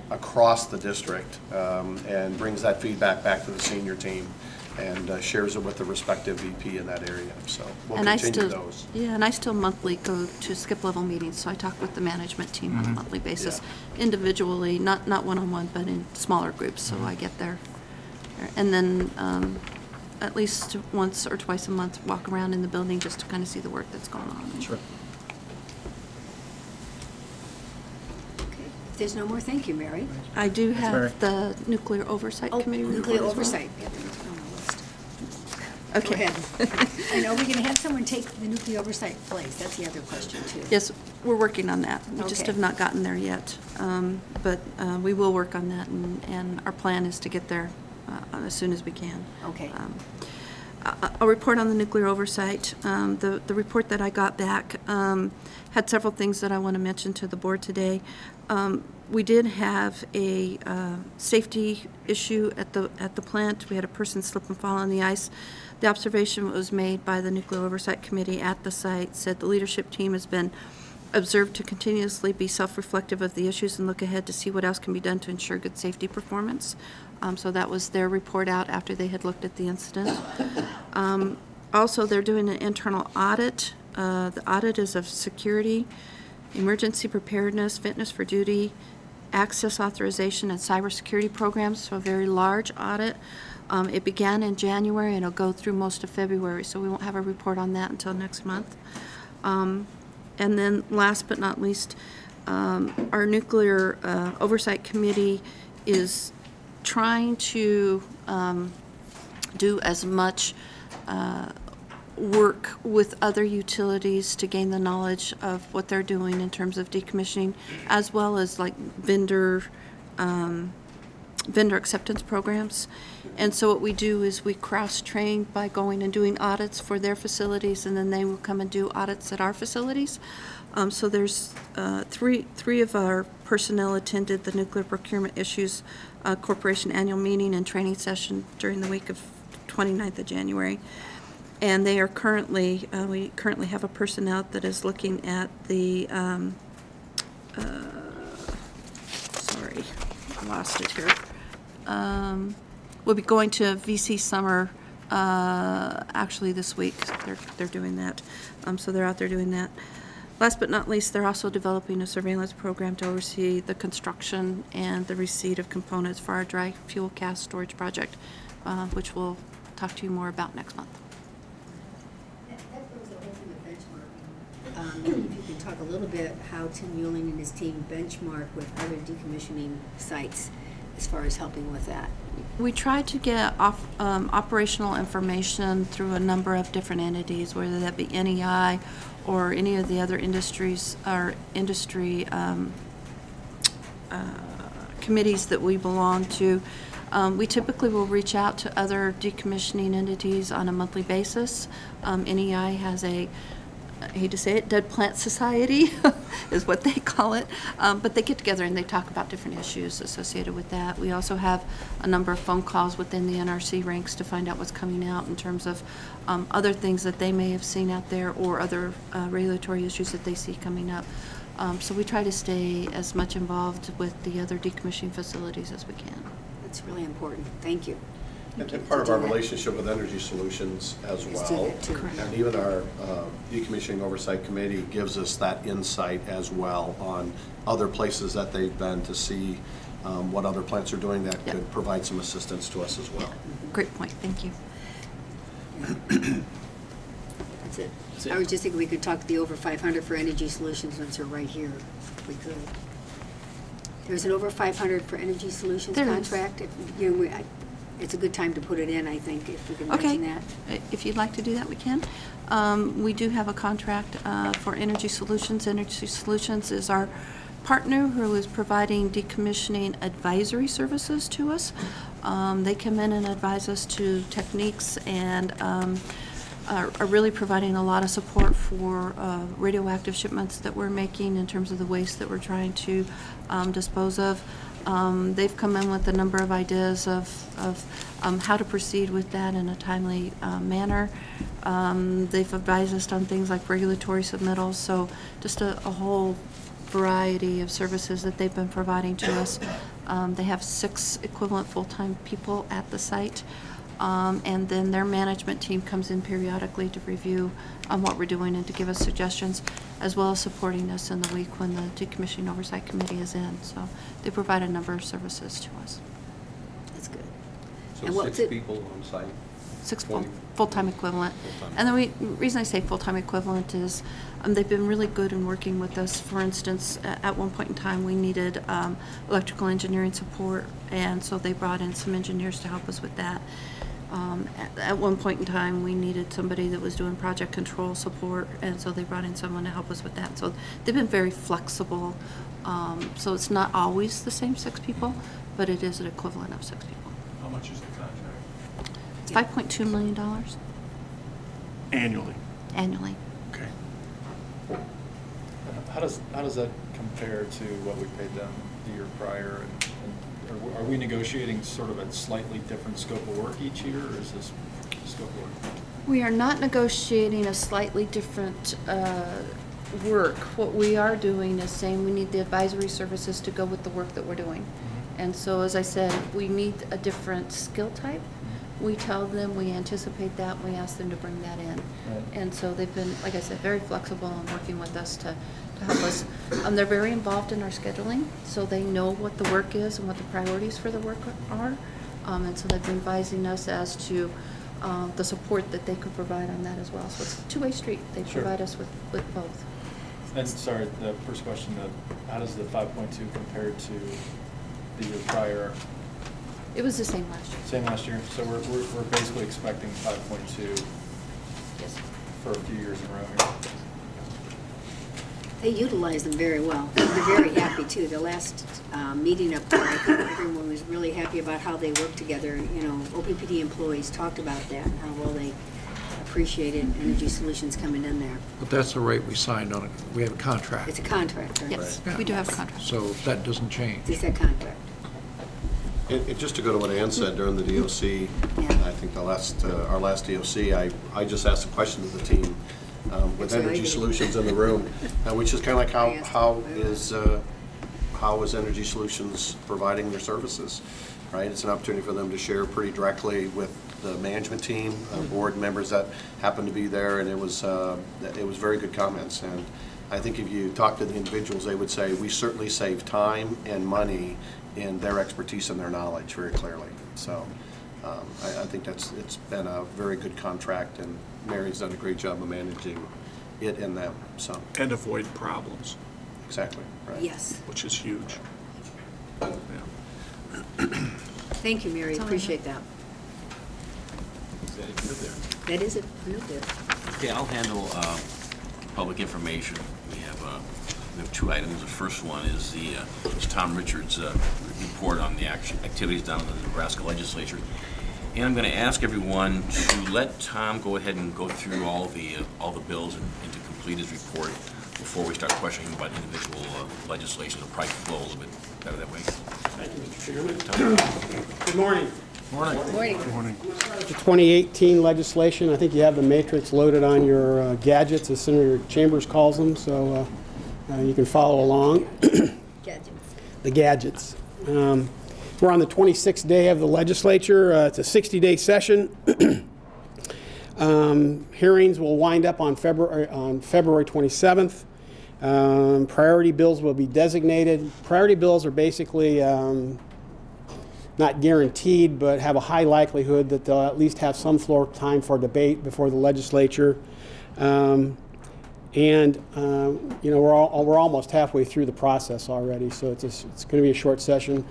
B: across the district and brings that feedback back to the senior team and shares it with the respective VP in that area. So we'll continue those.
H: Yeah, and I still monthly go to skip level meetings, so I talk with the management team on a monthly basis, individually, not one-on-one, but in smaller groups, so I get there. And then at least once or twice a month, walk around in the building just to kind of see the work that's going on.
K: Sure.
F: If there's no more, thank you, Mary.
H: I do have
K: Mary.
H: the Nuclear Oversight Committee report
F: Nuclear
H: as well.
F: oversight. Yeah, that's on the list.
H: Okay.
F: Go ahead. I know we're going to have someone take the nuclear oversight place. That's the other question, too.
H: Yes, we're working on that. We just
F: Okay.
H: have not gotten there yet. But we will work on that, and our plan is to get there as soon as we can.
F: Okay.
H: I'll report on the nuclear oversight. The report that I got back had several things that I want to mention to the board today. We did have a safety issue at the plant. We had a person slip and fall on the ice. The observation that was made by the Nuclear Oversight Committee at the site said the leadership team has been observed to continuously be self-reflective of the issues and look ahead to see what else can be done to ensure good safety performance. So that was their report out after they had looked at the incident. Also, they're doing an internal audit. The audit is of security, emergency preparedness, fitness for duty, access authorization, and cybersecurity programs, so a very large audit. It began in January and it'll go through most of February, so we won't have a report on that until next month. And then last but not least, our Nuclear Oversight Committee is trying to do as much work with other utilities to gain the knowledge of what they're doing in terms of decommissioning, as well as like vendor acceptance programs. And so what we do is we cross-train by going and doing audits for their facilities, and then they will come and do audits at our facilities. So there's three of our personnel attended the Nuclear Procurement Issues Corporation annual meeting and training session during the week of 29th of January. And they are currently, we currently have a person out that is looking at the, sorry, I lost it here. We'll be going to VC Summer actually this week. They're doing that. So they're out there doing that. Last but not least, they're also developing a surveillance program to oversee the construction and the receipt of components for our dry fuel cask storage project, which we'll talk to you more about next month.
F: That goes the whole thing of benchmarking. If you can talk a little bit how Tim Mueling and his team benchmark with other decommissioning sites as far as helping with that.
H: We try to get operational information through a number of different entities, whether that be NEI or any of the other industries or industry committees that we belong to. We typically will reach out to other decommissioning entities on a monthly basis. NEI has a, I hate to say it, Dead Plant Society is what they call it. But they get together and they talk about different issues associated with that. We also have a number of phone calls within the NRC ranks to find out what's coming out in terms of other things that they may have seen out there or other regulatory issues that they see coming up. So we try to stay as much involved with the other decommissioning facilities as we can.
F: That's really important. Thank you.
B: And part of our relationship with Energy Solutions as well. And even our Decommissioning Oversight Committee gives us that insight as well on other places that they've been to see what other plants are doing that could provide some assistance to us as well.
H: Great point. Thank you.
F: That's it. I was just thinking we could talk to the over 500 for Energy Solutions once we're right here, if we could. There's an over 500 for Energy Solutions contract. If, you know, it's a good time to put it in, I think, if we can mention that.
H: If you'd like to do that, we can. We do have a contract for Energy Solutions. Energy Solutions is our partner who is providing decommissioning advisory services to us. They come in and advise us to techniques and are really providing a lot of support for radioactive shipments that we're making in terms of the waste that we're trying to dispose of. They've come in with a number of ideas of how to proceed with that in a timely manner. They've advised us on things like regulatory submittals, so just a whole variety of services that they've been providing to us. They have 6 equivalent full-time people at the site. And then their management team comes in periodically to review what we're doing and to give us suggestions, as well as supporting us in the week when the Decommissioning Oversight Committee is in. So they provide a number of services to us.
F: That's good.
C: So
F: and
C: 6 people on site?
H: 6 full-time equivalent. And the reason I say full-time equivalent is they've been really good in working with us. For instance, at one point in time we needed electrical engineering support, and so they brought in some engineers to help us with that. At one point in time we needed somebody that was doing project control support, and so they brought in someone to help us with that. So they've been very flexible. So it's not always the same 6 people, but it is an equivalent of 6 people.
G: How much is the contract?
H: It's $5.2 million.
G: Annually?
H: Annually.
G: Okay.
K: How does that compare to what we paid them the year prior? And are we negotiating sort of a slightly different scope of work each year, or is this scope of work?
H: We are not negotiating a slightly different work. What we are doing is saying we need the advisory services to go with the work that we're doing. Mm-hmm. And so, as I said, if we need a different skill type, we tell them, we anticipate that, we ask them to bring that in. Right. And so they've been, like I said, very flexible in working with us to help us. They're very involved in our scheduling, so they know what the work is and what the priorities for the work are. And so they've been advising us as to the support that they could provide on that as well. So it's a two-way street. They provide us with both.
K: And sorry, the first question, how does the 5.2 compare to the year prior?
H: It was the same last year.
K: Same last year. So we're basically expecting 5.2 for a few years in a row here.
F: They utilize them very well. They're very happy too. The last meeting up there, I think everyone was really happy about how they work together. You know, OPPD employees talked about that and how well they appreciated Energy Solutions coming in there.
D: But that's the rate we signed on it. We have a contract.
F: It's a contract, right?
H: Yes,
D: right.
H: We do have a contract.
D: So that doesn't change.
F: It's a contract.
B: Just to go to what Ann said during the DOC, I think our last DOC, I just asked a question to the team with Energy Solutions in the room, which is kind of like how is Energy Solutions providing their services, right? It's an opportunity for them to share pretty directly with the management team, board members that happen to be there, and it was very good comments. And I think if you talk to the individuals, they would say we certainly save time and money in their expertise and their knowledge very clearly. So I think it's been a very good contract, and Mary's done a great job of managing it and them. So
G: and avoid problems.
B: Exactly. Right.
F: Yes.
G: Which is huge. Yeah.
F: Thank you, Mary. Appreciate that.
A: Is that good there?
F: That is it. Real good.
A: Okay, I'll handle public information. We have We have two items. The first one is is Tom Richards' report on the activities done in the Nebraska legislature. And I'm going to ask everyone to let Tom go ahead and go through all the bills and to complete his report before we start questioning him about individual legislation. It'll probably flow a little bit better that way.
L: Thank you, Mr. Chairman. Good morning.
F: Morning.
L: Good morning. The 2018 legislation, I think you have the matrix loaded on your gadgets, as Senator Chambers calls them, so you can follow along.
F: Gadgets.
L: The gadgets. We're on the 26th day of the legislature. It's a 60-day session. Hearings will wind up on February 27th. Priority bills will be designated. Priority bills are basically not guaranteed, but have a high likelihood that they'll at least have some floor time for debate before the legislature. You know, we're almost halfway through the process already, so it's going to be a short session.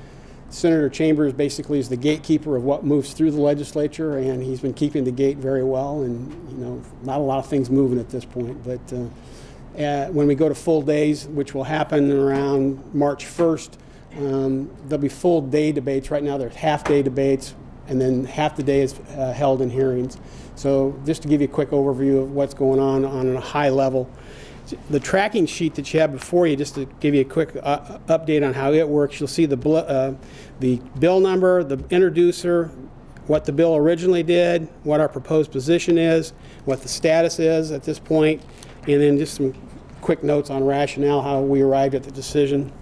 L: Senator Chambers basically is the gatekeeper of what moves through the legislature, and he's been keeping the gate very well. And you know, not a lot of things moving at this point, but when we go to full days, which will happen around March 1st, there'll be full day debates. Right now there's half-day debates, and then half the day is held in hearings. So just to give you a quick overview of what's going on a high level, the tracking sheet that you have before you, just to give you a quick update on how it works, you'll see the bill number, the introducer, what the bill originally did, what our proposed position is, what the status is at this point, and then just some quick notes on rationale, how we arrived at the decision.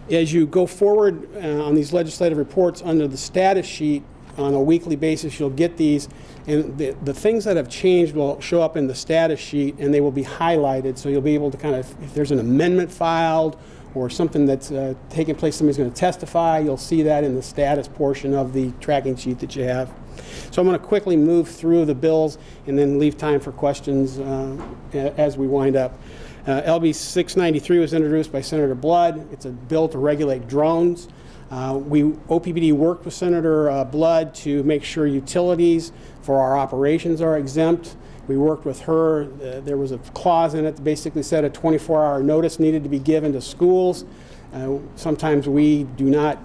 L: As you go forward on these legislative reports under the status sheet on a weekly basis, you'll get these, and the things that have changed will show up in the status sheet, and they will be highlighted, so you'll be able to kind of, if there's an amendment filed or something that's taking place, somebody's going to testify, you'll see that in the status portion of the tracking sheet that you have. So I'm going to quickly move through the bills and then leave time for questions as we wind up. LB 693 was introduced by Senator Blood. It's a bill to regulate drones. OPPD worked with Senator Blood to make sure utilities for our operations are exempt. We worked with her. There was a clause in it that basically said a 24-hour notice needed to be given to schools. Sometimes we do not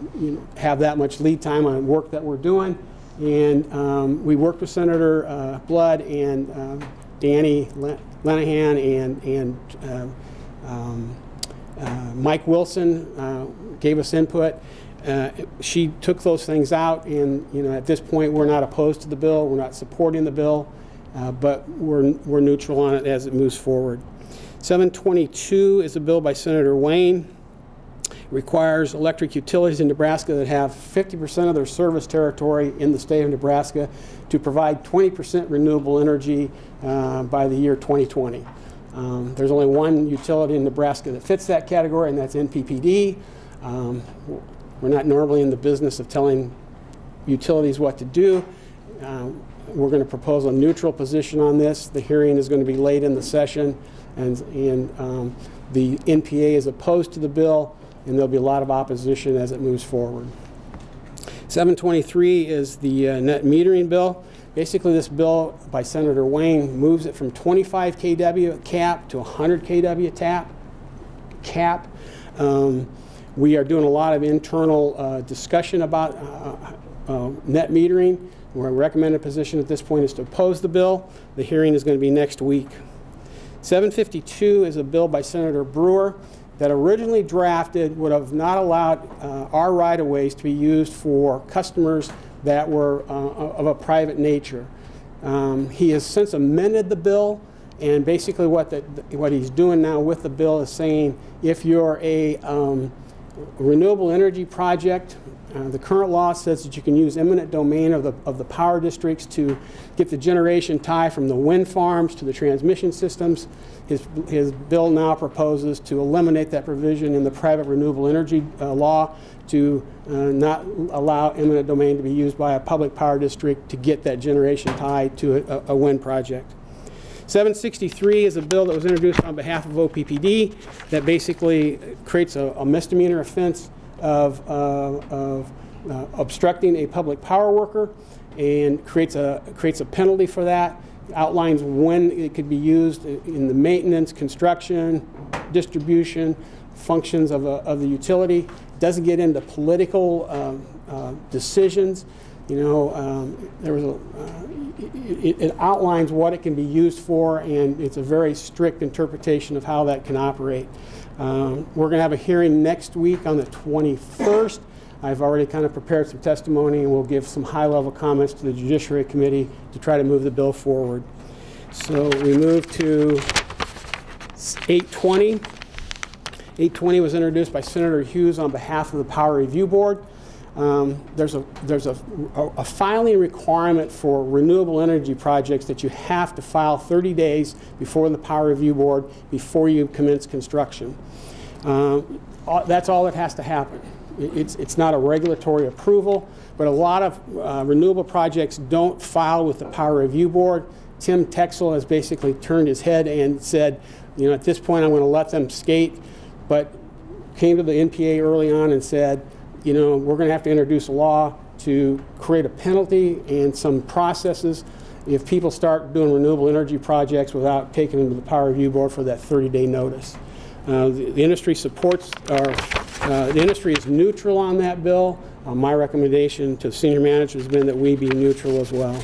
L: have that much lead time on work that we're doing. And we worked with Senator Blood and Danny Lenahan and Mike Wilson gave us input. She took those things out, and at this point we're not opposed to the bill, we're not supporting the bill, but we're neutral on it as it moves forward. 722 is a bill by Senator Wayne. Requires electric utilities in Nebraska that have 50% of their service territory in the state of Nebraska to provide 20% renewable energy by the year 2020. There's only one utility in Nebraska that fits that category, and that's NPPD. We're not normally in the business of telling utilities what to do. We're going to propose a neutral position on this. The hearing is going to be late in the session, and the NPA is opposed to the bill, and there'll be a lot of opposition as it moves forward. 723 is the net metering bill. Basically, this bill by Senator Wayne moves it from 25 kW cap to 100 kW cap. We are doing a lot of internal discussion about net metering. Our recommended position at this point is to oppose the bill. The hearing is going to be next week. 752 is a bill by Senator Brewer that originally drafted would have not allowed our right-of-ways to be used for customers that were of a private nature. He has since amended the bill, and basically what he's doing now with the bill is saying if you're a renewable energy project, the current law says that you can use eminent domain of the power districts to get the generation tie from the wind farms to the transmission systems. His bill now proposes to eliminate that provision in the private renewable energy law to not allow eminent domain to be used by a public power district to get that generation tie to a wind project. 763 is a bill that was introduced on behalf of OPPD that basically creates a misdemeanor offense of obstructing a public power worker and creates a penalty for that. Outlines when it could be used in the maintenance, construction, distribution, functions of the utility. Doesn't get into political decisions. You know, it outlines what it can be used for, and it's a very strict interpretation of how that can operate. We're going to have a hearing next week on the 21st. I've already kind of prepared some testimony, and we'll give some high-level comments to the Judiciary Committee to try to move the bill forward. So we move to 820. 820 was introduced by Senator Hughes on behalf of the Power Review Board. There's a filing requirement for renewable energy projects that you have to file 30 days before the Power Review Board before you commence construction. That's all that has to happen. It's not a regulatory approval, but a lot of renewable projects don't file with the Power Review Board. Tim Texel has basically turned his head and said, you know, at this point I'm going to let them skate, but came to the NPA early on and said, you know, we're going to have to introduce a law to create a penalty and some processes if people start doing renewable energy projects without taking them to the Power Review Board for that 30-day notice. The industry supports, the industry is neutral on that bill. My recommendation to senior management has been that we be neutral as well.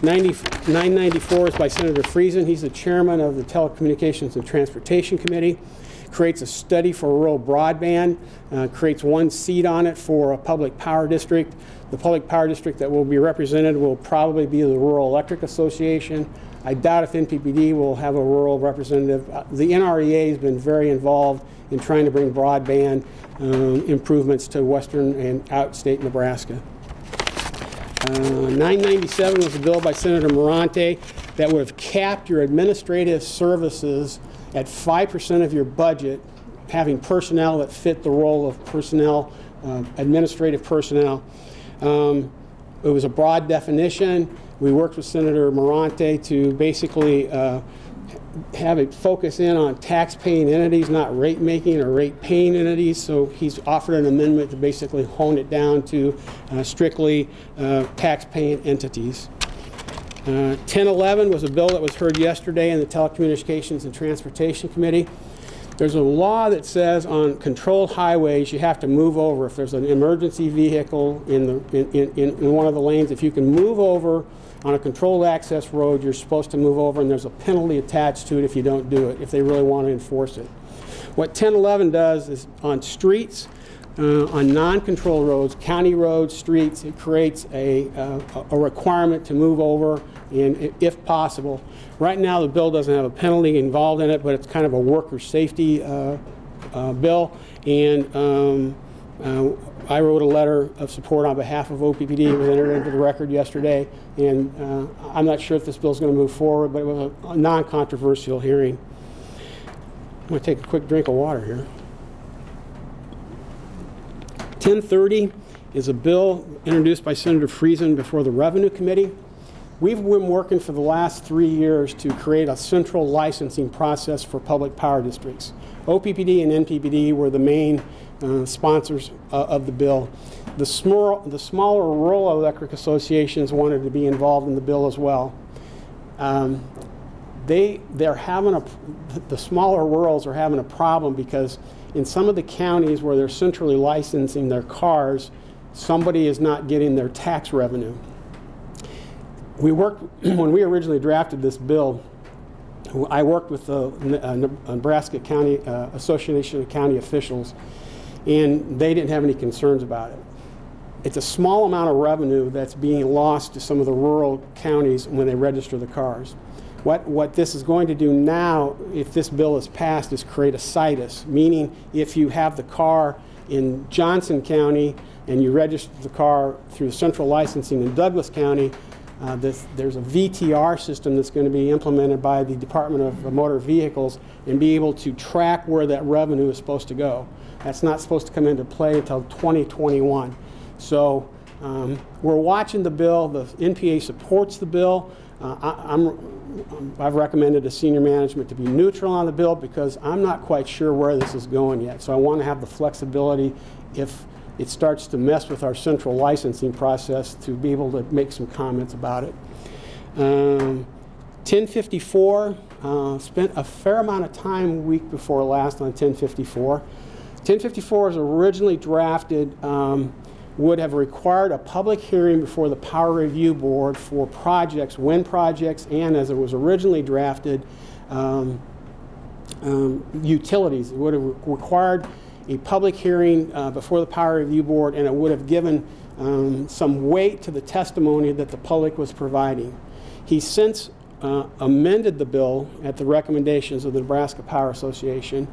L: 994 is by Senator Friesen. He's the chairman of the Telecommunications and Transportation Committee. Creates a study for rural broadband, creates one seat on it for a public power district. The public power district that will be represented will probably be the Rural Electric Association. I doubt if NPPD will have a rural representative. The NREA has been very involved in trying to bring broadband improvements to western and outstate Nebraska. 997 was a bill by Senator Morante that would have capped your administrative services at 5% of your budget, having personnel that fit the role of personnel, administrative personnel. It was a broad definition. We worked with Senator Morante to basically have it focus in on tax-paying entities, not rate-making or rate-paying entities. So he's offered an amendment to basically hone it down to strictly tax-paying entities. 1011 was a bill that was heard yesterday in the Telecommunications and Transportation Committee. There's a law that says on controlled highways you have to move over. If there's an emergency vehicle in one of the lanes, if you can move over on a controlled access road, you're supposed to move over, and there's a penalty attached to it if you don't do it, if they really want to enforce it. What 1011 does is on streets, on non-controlled roads, county roads, streets, it creates a requirement to move over, and if possible. Right now the bill doesn't have a penalty involved in it, but it's kind of a worker safety bill, and I wrote a letter of support on behalf of OPPD. It was entered into the record yesterday, and I'm not sure if this bill is going to move forward, but it was a non-controversial hearing. I'm going to take a quick drink of water here. 1030 is a bill introduced by Senator Friesen before the Revenue Committee. We've been working for the last 3 years to create a central licensing process for public power districts. OPPD and NPPD were the main sponsors of the bill. The smaller rural electric associations wanted to be involved in the bill as well. The smaller rurals are having a problem because in some of the counties where they're centrally licensing their cars, somebody is not getting their tax revenue. We worked, when we originally drafted this bill, I worked with the Nebraska County Association of County Officials, and they didn't have any concerns about it. It's a small amount of revenue that's being lost to some of the rural counties when they register the cars. What this is going to do now, if this bill is passed, is create a situs, meaning if you have the car in Johnson County and you register the car through central licensing in Douglas County, there's a VTR system that's going to be implemented by the Department of Motor Vehicles and be able to track where that revenue is supposed to go. That's not supposed to come into play until 2021. So we're watching the bill. The NPA supports the bill. I've recommended to senior management to be neutral on the bill because I'm not quite sure where this is going yet. So I want to have the flexibility if it starts to mess with our central licensing process to be able to make some comments about it. 1054, spent a fair amount of time week before last on 1054. 1054 was originally drafted, would have required a public hearing before the Power Review Board for projects, wind projects, and as it was originally drafted, utilities. It would have required a public hearing before the Power Review Board, and it would have given some weight to the testimony that the public was providing. He's since amended the bill at the recommendations of the Nebraska Power Association,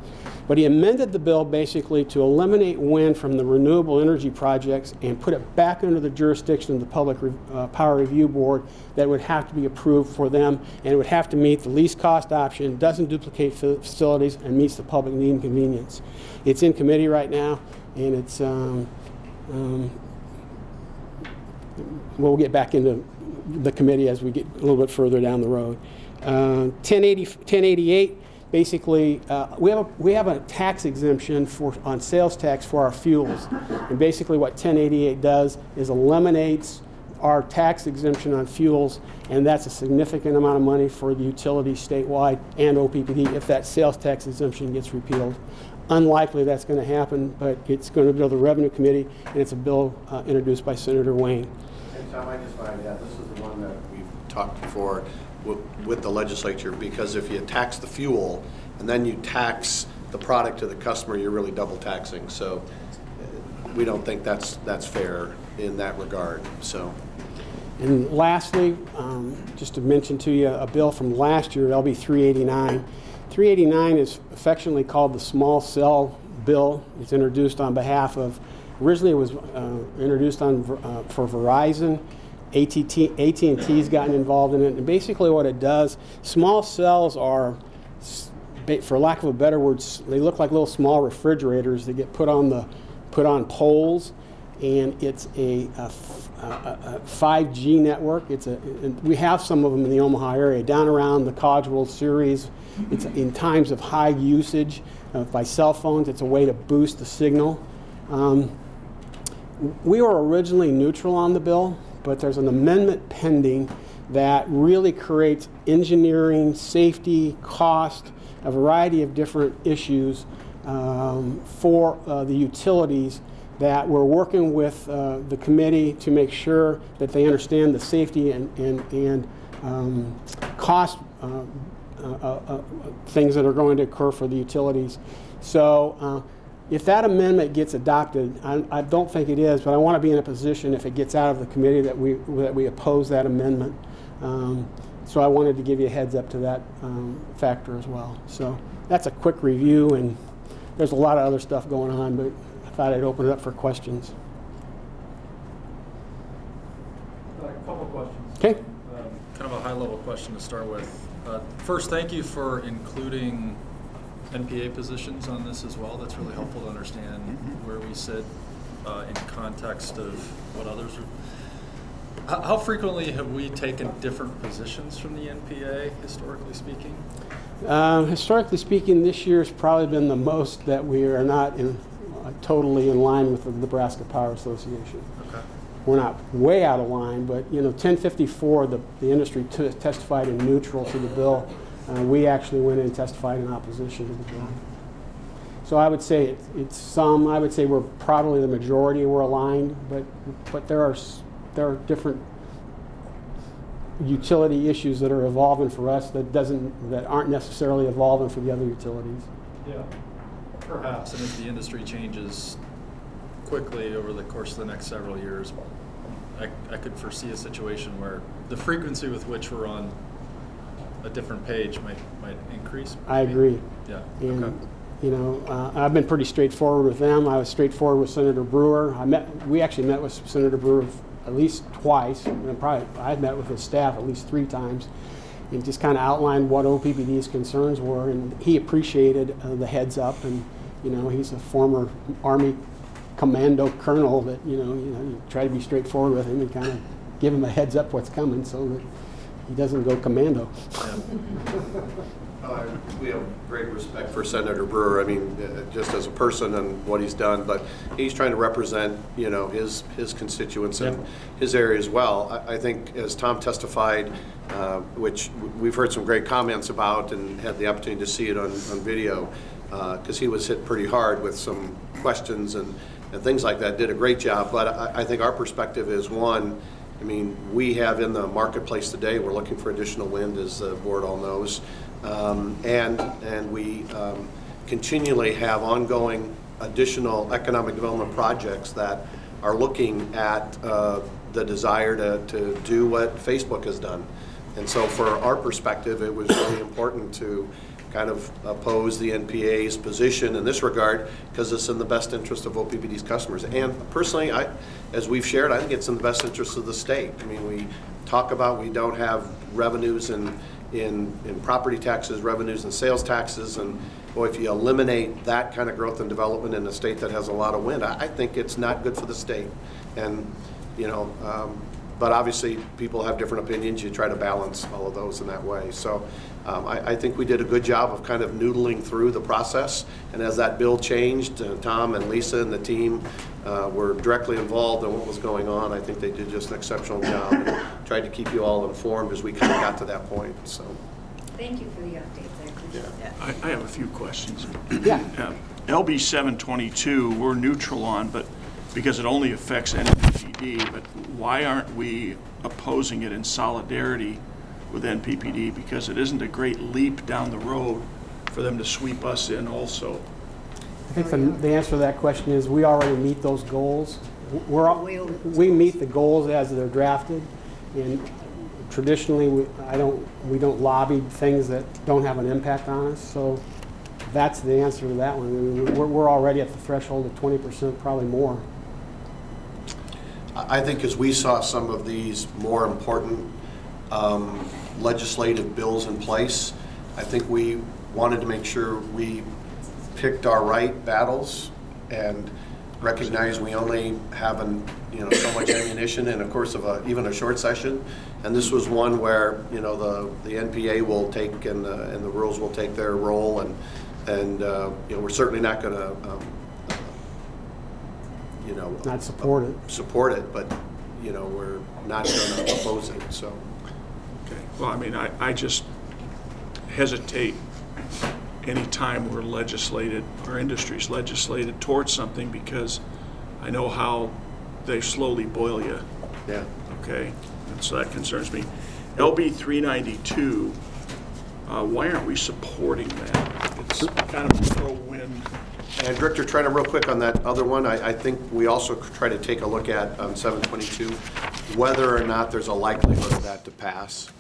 L: but he amended the bill basically to eliminate wind from the renewable energy projects and put it back under the jurisdiction of the Public Power Review Board that would have to be approved for them, and it would have to meet the least cost option, doesn't duplicate facilities, and meets the public need and convenience. It's in committee right now, and it's we'll get back into the committee as we get a little bit further down the road. 1088, basically, we have a tax exemption on sales tax for our fuels. And basically what 1088 does is eliminates our tax exemption on fuels, and that's a significant amount of money for the utilities statewide and OPPD if that sales tax exemption gets repealed. Unlikely that's going to happen, but it's going to go to the Revenue Committee, and it's a bill introduced by Senator Wayne.
B: And Tom, I just wanted to add, this is the one that we've talked before with the legislature, because if you tax the fuel and then you tax the product to the customer, you're really double taxing. So we don't think that's fair in that regard. So.
L: And lastly, just to mention to you a bill from last year, LB 389. 389 is affectionately called the Small Cell Bill. It's introduced on behalf of, originally it was introduced on for Verizon. AT&T's gotten involved in it, and basically what it does, small cells are, for lack of a better word, they look like little small refrigerators that get put on poles, and it's a 5G network. We have some of them in the Omaha area, down around the Codge World Series. It's in times of high usage by cell phones. It's a way to boost the signal. We were originally neutral on the bill, but there's an amendment pending that really creates engineering, safety, cost, a variety of different issues for the utilities that we're working with the committee to make sure that they understand the safety and cost things that are going to occur for the utilities. So if that amendment gets adopted, I don't think it is, but I want to be in a position if it gets out of the committee that we oppose that amendment. So I wanted to give you a heads up to that factor as well. So that's a quick review, and there's a lot of other stuff going on, but I thought I'd open it up for questions.
K: A couple questions.
L: Okay.
K: Kind of a high-level question to start with. First, thank you for including NPA positions on this as well. That's really helpful to understand where we sit in context of what others are. How frequently have we taken different positions from the NPA, historically speaking?
L: Historically speaking, this year's probably been the most that we are not totally in line with the Nebraska Power Association. Okay. We're not way out of line, but 1054, the industry testified in neutral to the bill. We actually went in and testified in opposition to the bill. So I would say it's some. I would say we're probably the majority. We're aligned, but there are different utility issues that are evolving for us that aren't necessarily evolving for the other utilities.
K: Yeah, perhaps. And if the industry changes quickly over the course of the next several years, I could foresee a situation where the frequency with which we're on a different page might increase. Maybe.
L: I agree.
K: Yeah.
L: And,
K: okay.
L: I've been pretty straightforward with them. I was straightforward with Senator Brewer. We actually met with Senator Brewer at least twice, and I met with his staff at least 3 times, and just kind of outlined what OPPD's concerns were, and he appreciated the heads up, and he's a former Army commando colonel that you try to be straightforward with him and kind of give him a heads up what's coming so that he doesn't go commando.
B: We have great respect for Senator Brewer. I mean, just as a person and what he's done, but he's trying to represent, you know, his constituents in his area as well. I think, as Tom testified, which we've heard some great comments about and had the opportunity to see it on video, because he was hit pretty hard with some questions and things like that. Did a great job, but I think our perspective is, one, I mean, we have in the marketplace today, we're looking for additional wind, as the board all knows. And we continually have ongoing additional economic development projects that are looking at the desire to do what Facebook has done. And so for our perspective, it was really important to kind of oppose the NPA's position in this regard, because it's in the best interest of OPPD's customers. And personally, as we've shared, I think it's in the best interest of the state. I mean, we talk about we don't have revenues in property taxes, revenues and sales taxes, and boy, if you eliminate that kind of growth and development in a state that has a lot of wind, I think it's not good for the state. And, you know, but obviously people have different opinions. You try to balance all of those in that way. So I think we did a good job of kind of noodling through the process. And as that bill changed, Tom and Lisa and the team were directly involved in what was going on. I think they did just an exceptional job and tried to keep you all informed as we kind of got to that point. So,
F: thank you for the updates. I appreciate that.
G: I have a few questions.
L: Yeah.
G: LB 722, we're neutral on, but because it only affects NPPD, but why aren't we opposing it in solidarity with NPPD? Because it isn't a great leap down the road for them to sweep us in also.
L: I think the answer to that question is we already meet those goals. We meet the goals as they're drafted, and traditionally we don't lobby things that don't have an impact on us. So that's the answer to that one. I mean, we're already at the threshold of 20%, probably more.
B: I think as we saw some of these more important legislative bills in place, I think we wanted to make sure we picked our right battles and recognize we only have so much ammunition in the course of even a short session. And this was one where, you know, the NPA will take and the rules will take their role, and you know, we're certainly not going to
L: not support it, but you know, we're not going to oppose it. So
G: okay, well, I mean, I just hesitate any time we're legislated, our industry's legislated towards something, because I know how they slowly boil you.
B: Yeah.
G: Okay, and so that concerns me. LB 392, why aren't we supporting that? It's kind of a pro-wind.
B: And Director Trenna, real quick on that other one, I think we also try to take a look at 722, whether or not there's a likelihood of that to pass.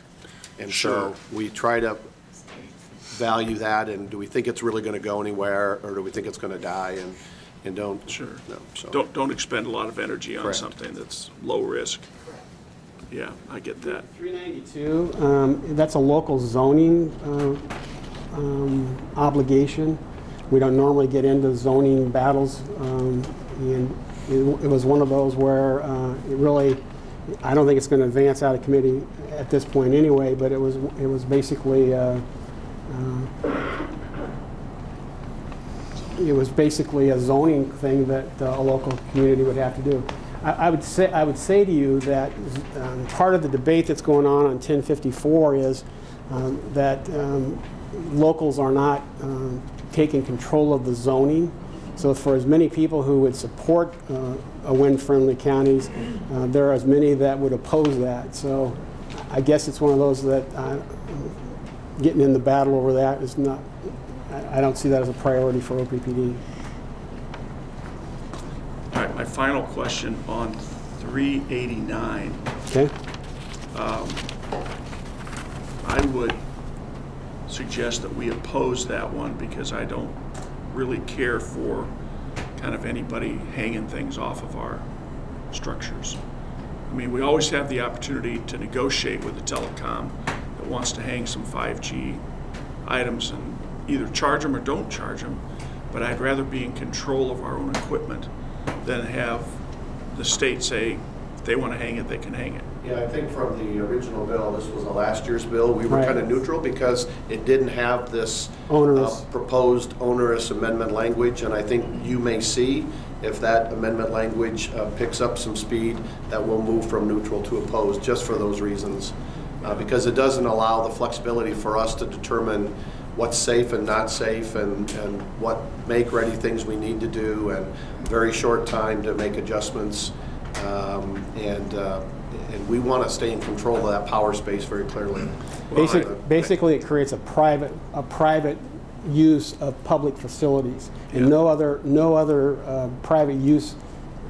B: And so we try to value that, and do we think it's really going to go anywhere, or do we think it's going to die, and don't.
G: Sure.
B: No, so.
G: Don't expend a lot of energy on something that's low risk. Yeah, I get that.
L: 392, that's a local zoning obligation. We don't normally get into zoning battles, and it was one of those where it really, I don't think it's going to advance out of committee at this point anyway, but it was basically a zoning thing that a local community would have to do. I would say to you that part of the debate that's going on 1054 is that locals are not taking control of the zoning. So for as many people who would support wind-friendly counties, there are as many that would oppose that. So I guess it's one of those that getting in the battle over that is not, I don't see that as a priority for OPPD.
G: All right, my final question on 389.
L: Okay.
G: I would suggest that we oppose that one, because I don't really care for kind of anybody hanging things off of our structures. I mean, we always have the opportunity to negotiate with the telecom that wants to hang some 5G items and either charge them or don't charge them, but I'd rather be in control of our own equipment than have the state say if they want to hang it, they can hang it.
B: Yeah, I think from the original bill, this was a last year's bill, we were
L: Right.
B: kind of neutral because it didn't have this
L: Onerous.
B: proposed onerous amendment language, and I think you may see if that amendment language picks up some speed, that will move from neutral to opposed, just for those reasons. Because it doesn't allow the flexibility for us to determine what's safe and not safe, and what make-ready things we need to do, and very short time to make adjustments. And we want to stay in control of that power space very clearly.
L: Basically, it creates a private use of public facilities, and no other private use,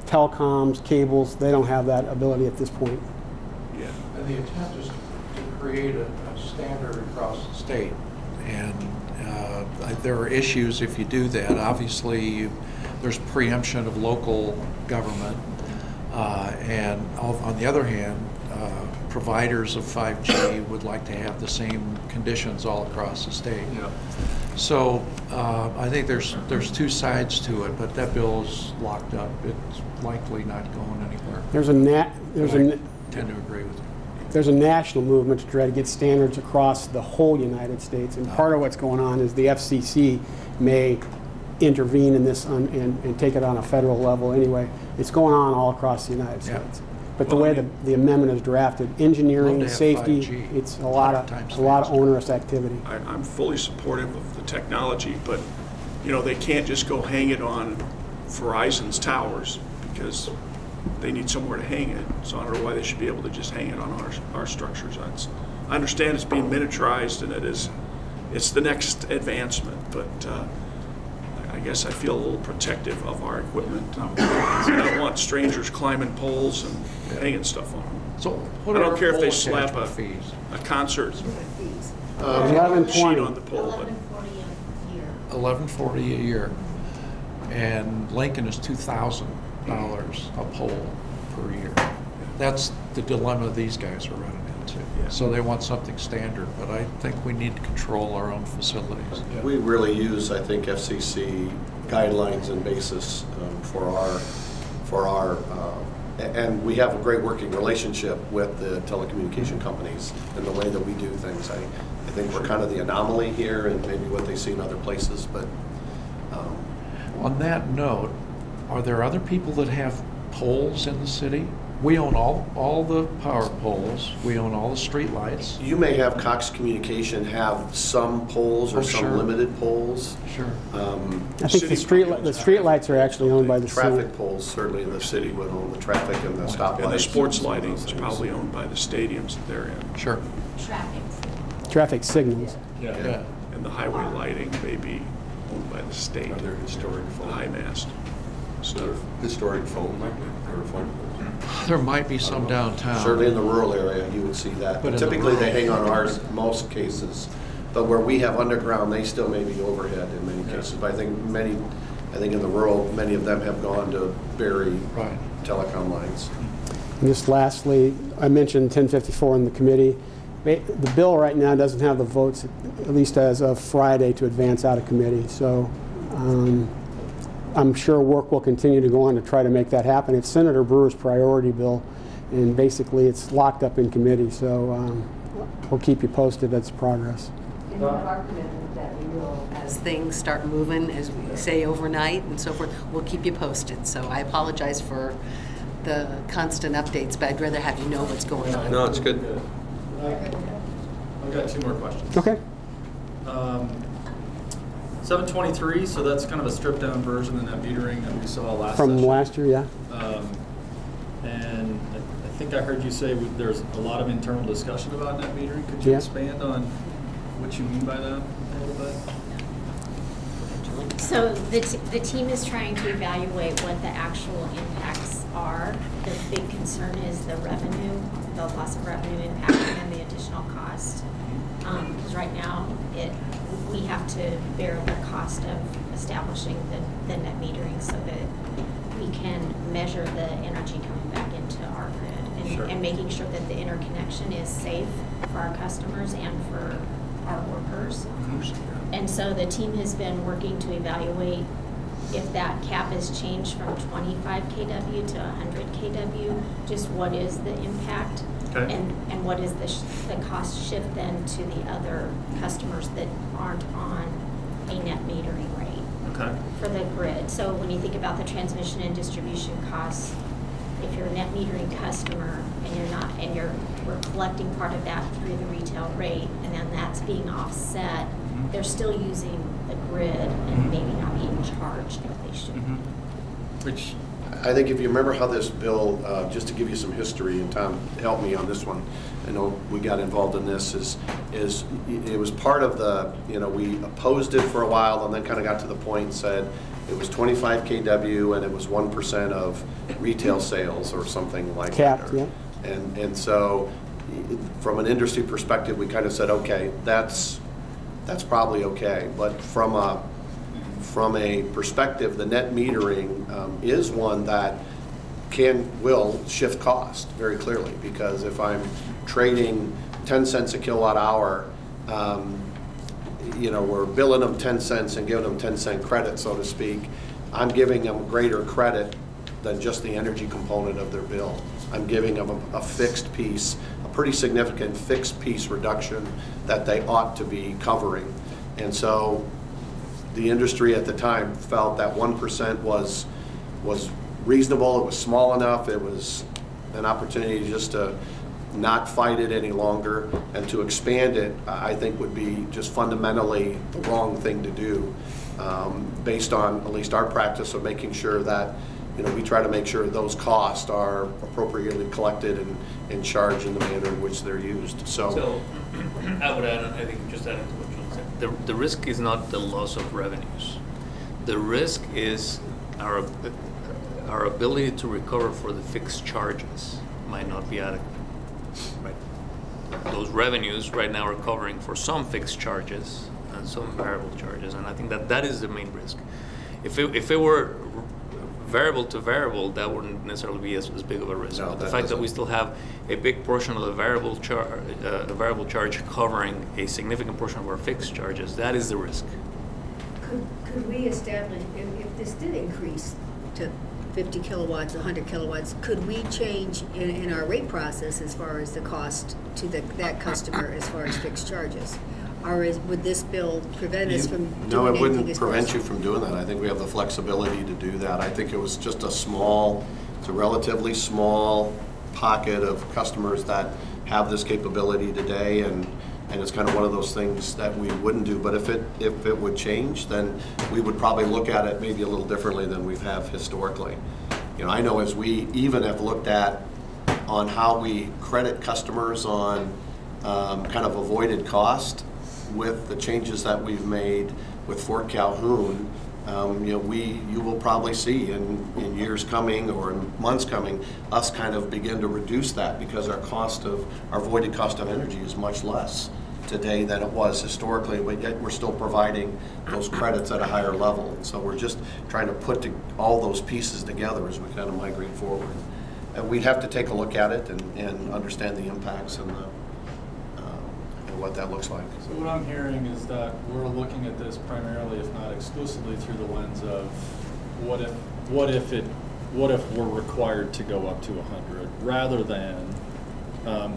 L: telecoms, cables, they don't have that ability at this point.
G: Yeah.
D: And the intent is to create a standard across the state. And there are issues if you do that. Obviously, there's preemption of local government. And on the other hand, providers of 5G would like to have the same conditions all across the state.
K: Yeah.
D: So I think there's two sides to it, but that bill is locked up. It's likely not going anywhere. I tend to agree with you.
L: There's a national movement to try to get standards across the whole United States, and part of what's going on is the FCC may intervene in this and take it on a federal level anyway. It's going on all across the United States. But the way the amendment is drafted, engineering, safety,
D: 5G,
L: it's a lot of onerous activity.
G: I'm fully supportive of the technology, but they can't just go hang it on Verizon's towers because they need somewhere to hang it. So I don't know why they should be able to just hang it on our structures. I understand it's being miniaturized and it's the next advancement, but I guess I feel a little protective of our equipment. I don't want strangers climbing poles and hanging stuff on them.
D: So
G: I don't care if they slap a concert sheet
L: 1120
G: on the pole. But
D: $1140 a year, and Lincoln is $2,000 a pole per year. That's the dilemma these guys are running into.
G: Yeah.
D: So they want something standard, but I think we need to control our own facilities.
B: We really use, I think, FCC guidelines and basis for our and we have a great working relationship with the telecommunication companies in the way that we do things. I think we're kind of the anomaly here and maybe what they see in other places, but
D: On that note, are there other people that have poles in the city? We own all the power poles. We own all the street lights.
B: you may have Cox Communication have some poles or some
D: sure.
B: limited poles.
D: Sure.
L: I think the street lights are actually owned by the city.
B: Traffic poles, certainly the city would own the traffic and the stoplights.
G: And the sports lighting is probably owned by the stadiums that they're in.
D: Sure.
L: Traffic signals.
D: Yeah.
G: And the highway lighting may be owned by the state.
C: Are there historic
G: The
C: phone?
G: high mast stuff.
C: Historic phone, or phone?
D: There might be some downtown.
B: Certainly in the rural area, you would see that.
D: But in the
B: Typically, they
D: rural-
B: hang on ours most cases. But where we have underground, they still may be overhead in many cases. But I think in the rural, many of them have gone to bury
D: Right.
B: telecom lines.
L: And just lastly, I mentioned 1054 in the committee. The bill right now doesn't have the votes, at least as of Friday, to advance out of committee. So I'm sure work will continue to go on to try to make that happen. It's Senator Brewer's priority bill, and basically it's locked up in committee. So we'll keep you posted as progress.
M: And we are committed that we will, as things start moving, as we say overnight and so forth, we'll keep you posted. So I apologize for the constant updates, but I'd rather have you know what's going on.
C: No, it's good.
K: I've got two more questions.
L: Okay.
K: 723, so that's kind of a stripped-down version of net metering that we saw last
L: From
K: session.
L: last year, yeah.
K: And I think I heard you say there's a lot of internal discussion about net metering. Could you
L: Yeah.
K: expand on what you mean by that a little bit?
N: So the team is trying to evaluate what the actual impacts are. The big concern is the revenue, the loss of revenue impact, and the additional cost. Because right now, we have to bear the cost of establishing the net metering so that we can measure the energy coming back into our grid and making sure that the interconnection is safe for our customers and for our workers. And so the team has been working to evaluate if that cap is changed from 25 kW to 100 kW, just what is the impact?
K: Okay.
N: And what is the cost shift then to the other customers that aren't on a net metering rate?
K: Okay.
N: For the grid. So when you think about the transmission and distribution costs, if you're a net metering customer and you're not, and we're collecting part of that through the retail rate, and then that's being offset, they're still using the grid and maybe not being charged what they should.
K: Which
B: I think if you remember how this bill, just to give you some history, and Tom helped me on this one, I know we got involved in this, is it was part of the, we opposed it for a while and then kind of got to the point and said it was 25 kW and it was 1% of retail sales or something like
L: Capped,
B: that.
L: yeah.
B: And so from an industry perspective, we kind of said, okay, that's probably okay. But from a perspective, the net metering is one that will shift cost very clearly, because if I'm trading 10 cents a kilowatt hour, we're billing them 10 cents and giving them 10-cent credit, so to speak. I'm giving them greater credit than just the energy component of their bill. I'm giving them a fixed piece, a pretty significant fixed piece reduction that they ought to be covering. And so the industry at the time felt that 1% was reasonable, it was small enough, it was an opportunity just to not fight it any longer, and to expand it, I think, would be just fundamentally the wrong thing to do, based on at least our practice of making sure that we try to make sure those costs are appropriately collected and charged in the manner in which they're used.
I: So I would add, I think just adding to what John said, the risk is not the loss of revenues. The risk is our ability to recover for the fixed charges might not be adequate. Right. Those revenues right now are covering for some fixed charges and some variable charges, and I think that is the main risk. If it were variable to variable, that wouldn't necessarily be as big of a risk.
B: No,
I: but the fact that we still have a big portion of the variable charge covering a significant portion of our fixed charges, that is the risk.
F: Could we establish, if this did increase to 50 kilowatts, 100 kilowatts, could we change in our rate process as far as the cost to that customer as far as fixed charges? Or would this bill prevent us from doing anything?
B: No, it wouldn't prevent you from doing that. I think we have the flexibility to do that. I think it was just it's a relatively small pocket of customers that have this capability today, and it's kind of one of those things that we wouldn't do. But if it would change, then we would probably look at it maybe a little differently than we have historically. I know as we even have looked at on how we credit customers on kind of avoided cost with the changes that we've made with Fort Calhoun, you will probably see in years coming or in months coming us kind of begin to reduce that, because our avoided cost of energy is much less today than it was historically, but yet we're still providing those credits at a higher level. And so we're just trying to put all those pieces together as we kind of migrate forward. And we'd have to take a look at it and understand the impacts and what that looks like.
K: So what I'm hearing is that we're looking at this primarily, if not exclusively, through the lens of what if we're required to go up to 100, rather than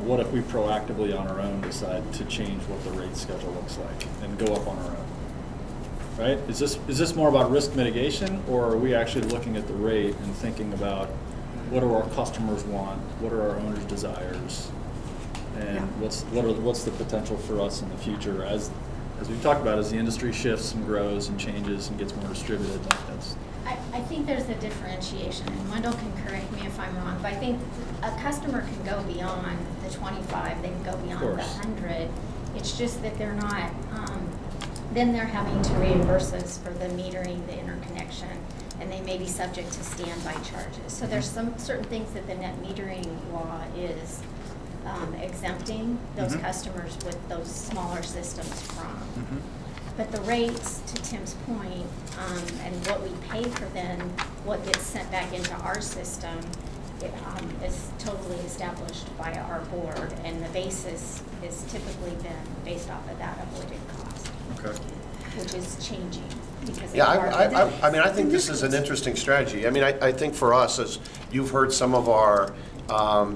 K: what if we proactively on our own decide to change what the rate schedule looks like and go up on our own, right? Is this more about risk mitigation, or are we actually looking at the rate and thinking about what do our customers want, what are our owners' desires, and what's the potential for us in the future as we've talked about, as the industry shifts and grows and changes and gets more distributed?
N: I think there's a differentiation, and Wendell can correct me if I'm wrong, but I think a customer can go beyond the 25, they can go beyond the 100. It's just that they're not, then they're having to reimburse us for the metering, the interconnection, and they may be subject to standby charges. So there's some certain things that the net metering law is exempting those customers with those smaller systems from. But the rates, to Tim's point, and what we pay for them, what gets sent back into our system, is totally established by our board, and the basis has typically been based off of that avoided cost.
K: Okay.
N: Which is changing. Because
B: I think this is an interesting strategy. I mean, I think for us, as you've heard some of our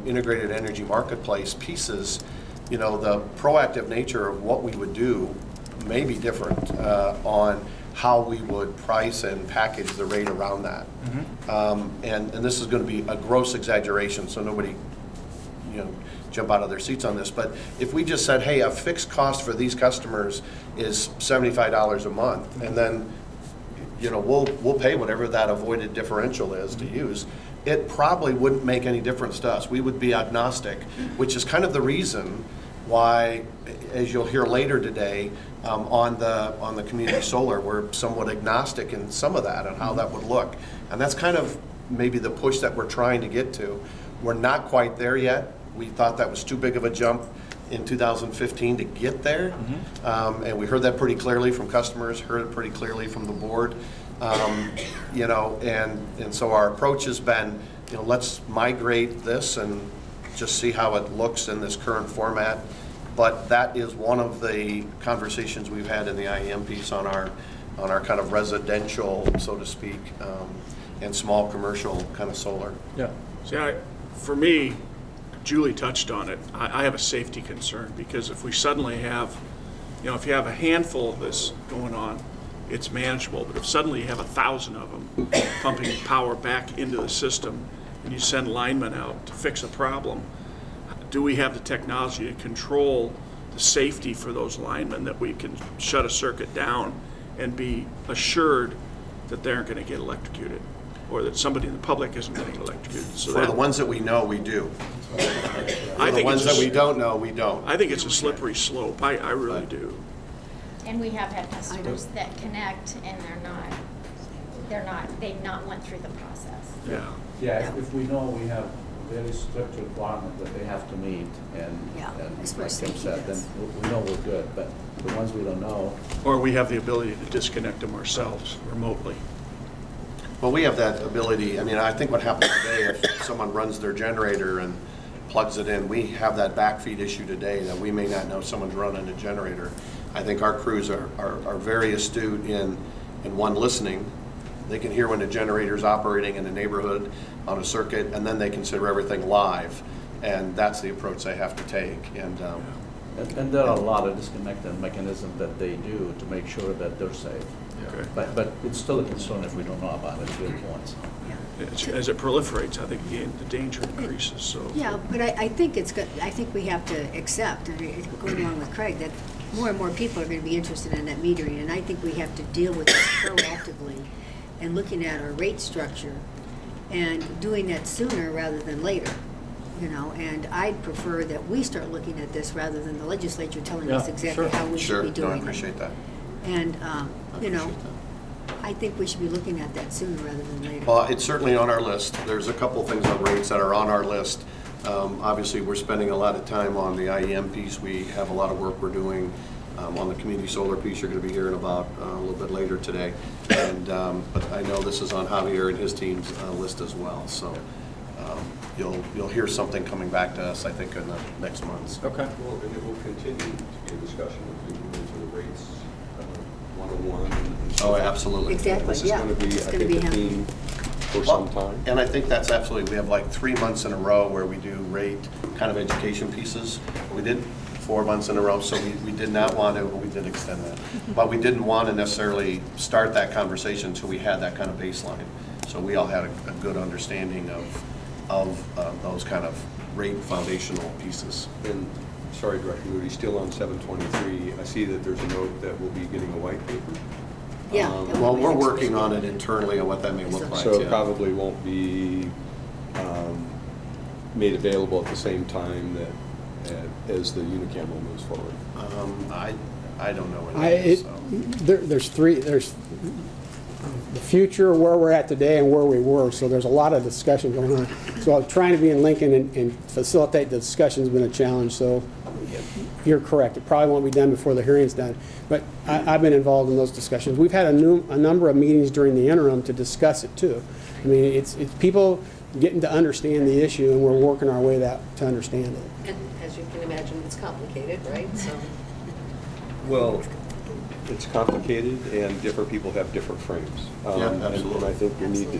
B: integrated energy marketplace pieces, you know, the proactive nature of what we would do may be different on how we would price and package the rate around that. And this is going to be a gross exaggeration, so nobody, you know, jump out of their seats on this. But if we just said, hey, a fixed cost for these customers is $75 a month, and then, you know, we'll pay whatever that avoided differential is to use, it probably wouldn't make any difference to us. We would be agnostic, which is kind of the reason why, as you'll hear later today, on the community solar, we're somewhat agnostic in some of that and how that would look. And that's kind of maybe the push that we're trying to get to. We're not quite there yet. We thought that was too big of a jump in 2015 to get there. And we heard that pretty clearly from customers, heard it pretty clearly from the board. You know, and so our approach has been, you know, let's migrate this and just see how it looks in this current format. But that is one of the conversations we've had in the IEM piece on our kind of residential, so to speak, and small commercial kind of solar.
K: Yeah.
G: See, for me, Julie touched on it. I have a safety concern, because if we suddenly have, you know, if you have a handful of this going on, it's manageable. But if suddenly you have 1,000 of them pumping power back into the system, and you send linemen out to fix a problem, do we have the technology to control the safety for those linemen, that we can shut a circuit down and be assured that they aren't going to get electrocuted, or that somebody in the public isn't getting electrocuted? So
B: for the ones that we know, we do.
G: I think
B: the ones that we don't know, we don't.
G: I think it's a slippery slope. I really do.
N: And we have had customers that connect and they've not went through the process.
G: Yeah.
O: Yeah, if we know we have very strict requirement that they have to meet, and like Tim said, then we know we're good. But the ones we don't know,
G: or we have the ability to disconnect them ourselves remotely.
B: Well, we have that ability. I mean, I think what happens today, if someone runs their generator and plugs it in, we have that backfeed issue today that we may not know someone's running a generator. I think our crews are very astute in one, listening. They can hear when a generator's operating in a neighborhood on a circuit, and then they consider everything live, and that's the approach they have to take. And
O: there are a lot of disconnected mechanisms that they do to make sure that they're safe.
G: Okay.
O: But it's still a concern if we don't know about it to your points.
G: As it proliferates, I think the danger increases. So
F: yeah, but I think it's good. I think we have to accept, going along with Craig, that more and more people are going to be interested in that metering, and I think we have to deal with this proactively and looking at our rate structure and doing that sooner rather than later. You know, and I'd prefer that we start looking at this rather than the legislature telling us exactly how we should be doing it.
B: I appreciate that.
F: And you know, I think we should be looking at that sooner rather than later.
B: Well, it's certainly on our list. There's a couple things on rates that are on our list. Obviously, we're spending a lot of time on the IEM piece. We have a lot of work we're doing on the community solar piece. You're going to be hearing about a little bit later today. And but I know this is on Javier and his team's list as well. So you'll hear something coming back to us, I think, in the next months.
K: Okay.
C: Well, and it will continue to be a discussion as we move into the rates 101.
B: Oh, absolutely.
F: Exactly.
C: This is going to be, I think, a theme for some time.
B: And I think that's absolutely, we have like 3 months in a row where we do rate kind of education pieces. We did 4 months in a row, so we did not want to, we did extend that, but we didn't want to necessarily start that conversation until we had that kind of baseline. So we all had a good understanding of those kind of rate foundational pieces.
C: And sorry, Director Moody, still on 723, I see that there's a note that we'll be getting a white paper.
F: Yeah.
B: Well, we're working on it internally on what that may look like.
C: So it probably won't be made available at the same time that as the unicameral moves forward.
B: I don't know what it is.
L: There's the future, where we're at today, and where we were. So there's a lot of discussion going on. So trying to be in Lincoln and facilitate the discussion has been a challenge. So you're correct. It probably won't be done before the hearing's done. But I've been involved in those discussions. We've had a number of meetings during the interim to discuss it too. I mean, it's people getting to understand the issue, and we're working our way to understand it.
M: And as you can imagine, it's complicated, right? So.
C: Well, it's complicated, and different people have different frames.
B: Yeah, absolutely.
C: And I think we need to,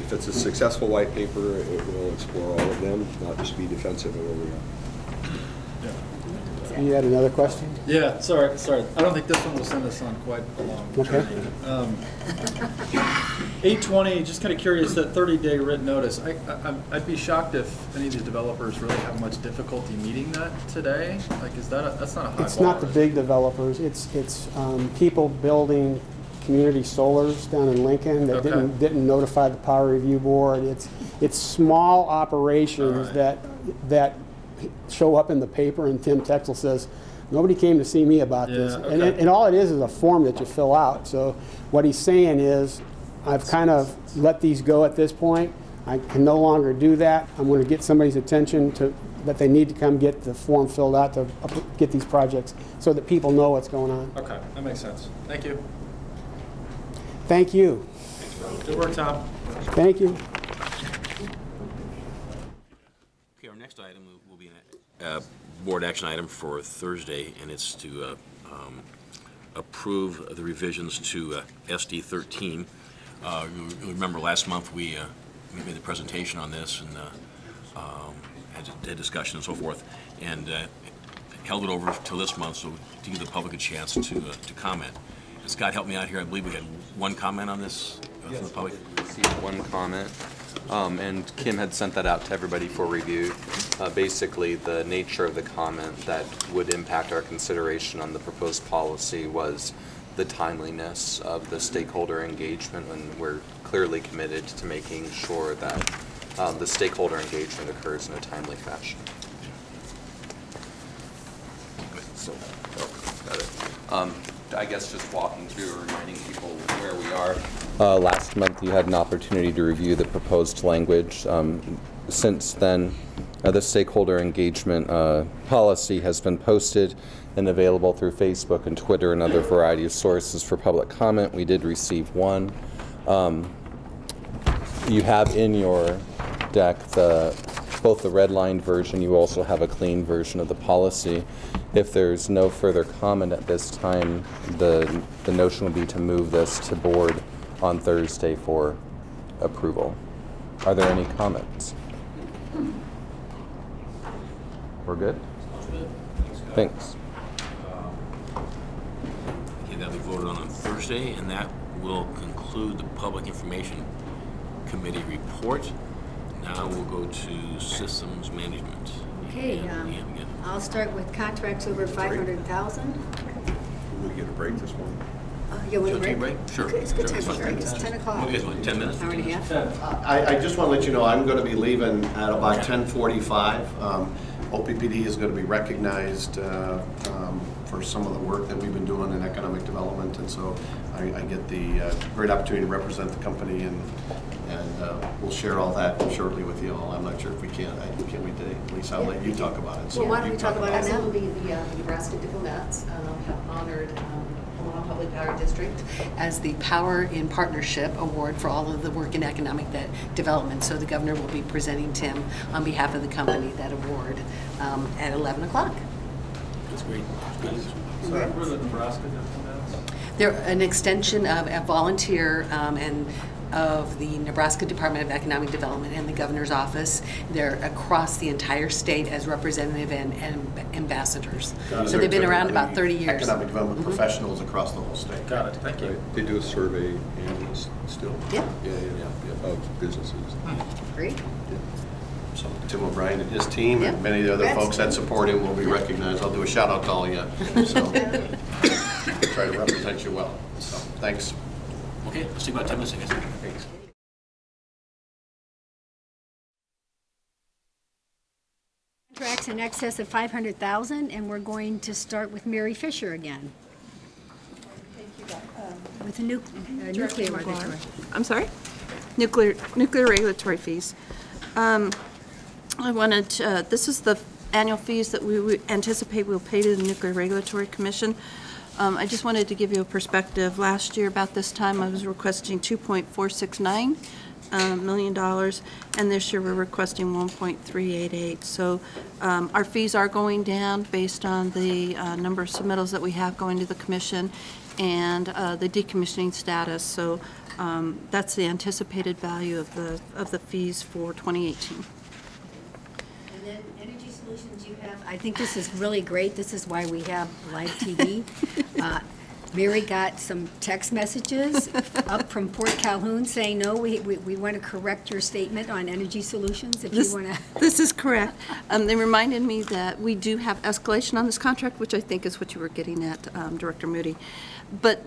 C: if it's a successful white paper, it will explore all of them, not just be defensive of where we are.
L: You had another question?
K: Yeah, sorry. I don't think this one will send us on quite a long journey. 820, just kind of curious, that 30-day written notice. I'd be shocked if any of these developers really have much difficulty meeting that today. Like, that's not a high bar.
L: It's not the big developers. It's people building community solars down in Lincoln that didn't notify the Power Review Board. It's small operations that show up in the paper, and Tim Texel says, nobody came to see me about this. And all it is a form that you fill out. So what he's saying is, I've kind of let these go at this point. I can no longer do that. I'm going to get somebody's attention that they need to come get the form filled out to get these projects so that people know what's going on.
K: Okay, that makes sense. Thank you.
L: Thank you.
K: Good work, Tom.
L: Thank you.
A: Okay, our next item will be a board action item for Thursday, and it's to approve the revisions to SD 13. You remember last month we made the presentation on this and had a discussion and so forth, and held it over till this month so to give the public a chance to comment. And Scott, help me out here. I believe we had one comment on this from the public.
J: We received one comment, and Kim had sent that out to everybody for review. Basically, the nature of the comment that would impact our consideration on the proposed policy was the timeliness of the stakeholder engagement, and we're clearly committed to making sure that the stakeholder engagement occurs in a timely fashion. So, got it. I guess just walking through or reminding people where we are. Last month you had an opportunity to review the proposed language. Since then, the stakeholder engagement policy has been posted and available through Facebook and Twitter and other variety of sources for public comment. We did receive one. You have in your deck both the redlined version. You also have a clean version of the policy. If there's no further comment at this time, the notion would be to move this to board on Thursday for approval. Are there any comments? We're good? Thanks.
A: Okay, that'll be voted on Thursday, and that will conclude the Public Information Committee report. Now we'll go to Systems Management.
F: Okay, I'll start with contracts over 500,000.
C: Will we get a break this morning?
F: Yeah, we'll
A: Take a
F: break.
A: break? Sure.
F: Okay, it's a good time
A: Sure.
F: for break. It's 10 o'clock.
A: Okay, so 10 minutes?
F: Hour and a half.
B: I just want to let you know I'm going to be leaving at about 10:45. OPPD is going to be recognized for some of the work that we've been doing in economic development, and so I get the great opportunity to represent the company, and we'll share all that shortly with you all. I'm not sure if we can. Can we, Lisa? I'll let you talk about it.
F: Well, why don't we talk about it now?
M: Absolutely, the Nebraska diplomats have honored Omaha Public Power District as the Power in Partnership Award for all of the work in economic development. So the governor will be presenting Tim on behalf of the company that award at 11 o'clock.
A: That's great.
K: So who are the Nebraska diplomats?
M: They're an extension of a volunteer and of the Nebraska Department of Economic Development and the governor's office. They're across the entire state as representative and ambassadors. So they've been around about 30 years.
B: Economic development professionals across the whole state.
K: Got it. Thank you.
C: Right. They do a survey annually still?
M: Yeah.
C: Yeah, of businesses.
F: Great.
B: So Tim O'Brien and his team and many of the other
F: Congrats,
B: folks that support him will be recognized. I'll do a shout out to all of you. So try to represent you well. So thanks.
A: Okay, let's see about 10 minutes, I guess.
B: Thanks.
F: Contracts in excess of 500,000, and we're going to start with Mary Fisher again. With the nuclear regulatory.
H: I'm sorry? Nuclear regulatory fees. I wanted to, this is the annual fees that we anticipate we'll pay to the Nuclear Regulatory Commission. I just wanted to give you a perspective. Last year, about this time, I was requesting $2.469 million, and this year we're requesting 1.388. So our fees are going down based on the number of submittals that we have going to the commission and the decommissioning status. So That's the anticipated value of the fees for 2018.
F: And then Energy Solutions, you have, I think this is really great. This is why we have live TV. Mary got some text messages up from Fort Calhoun saying, no, we want to correct your statement on Energy Solutions, if you want to.
H: This is correct. They reminded me that we do have escalation on this contract, which I think is what you were getting at, Director Moody. But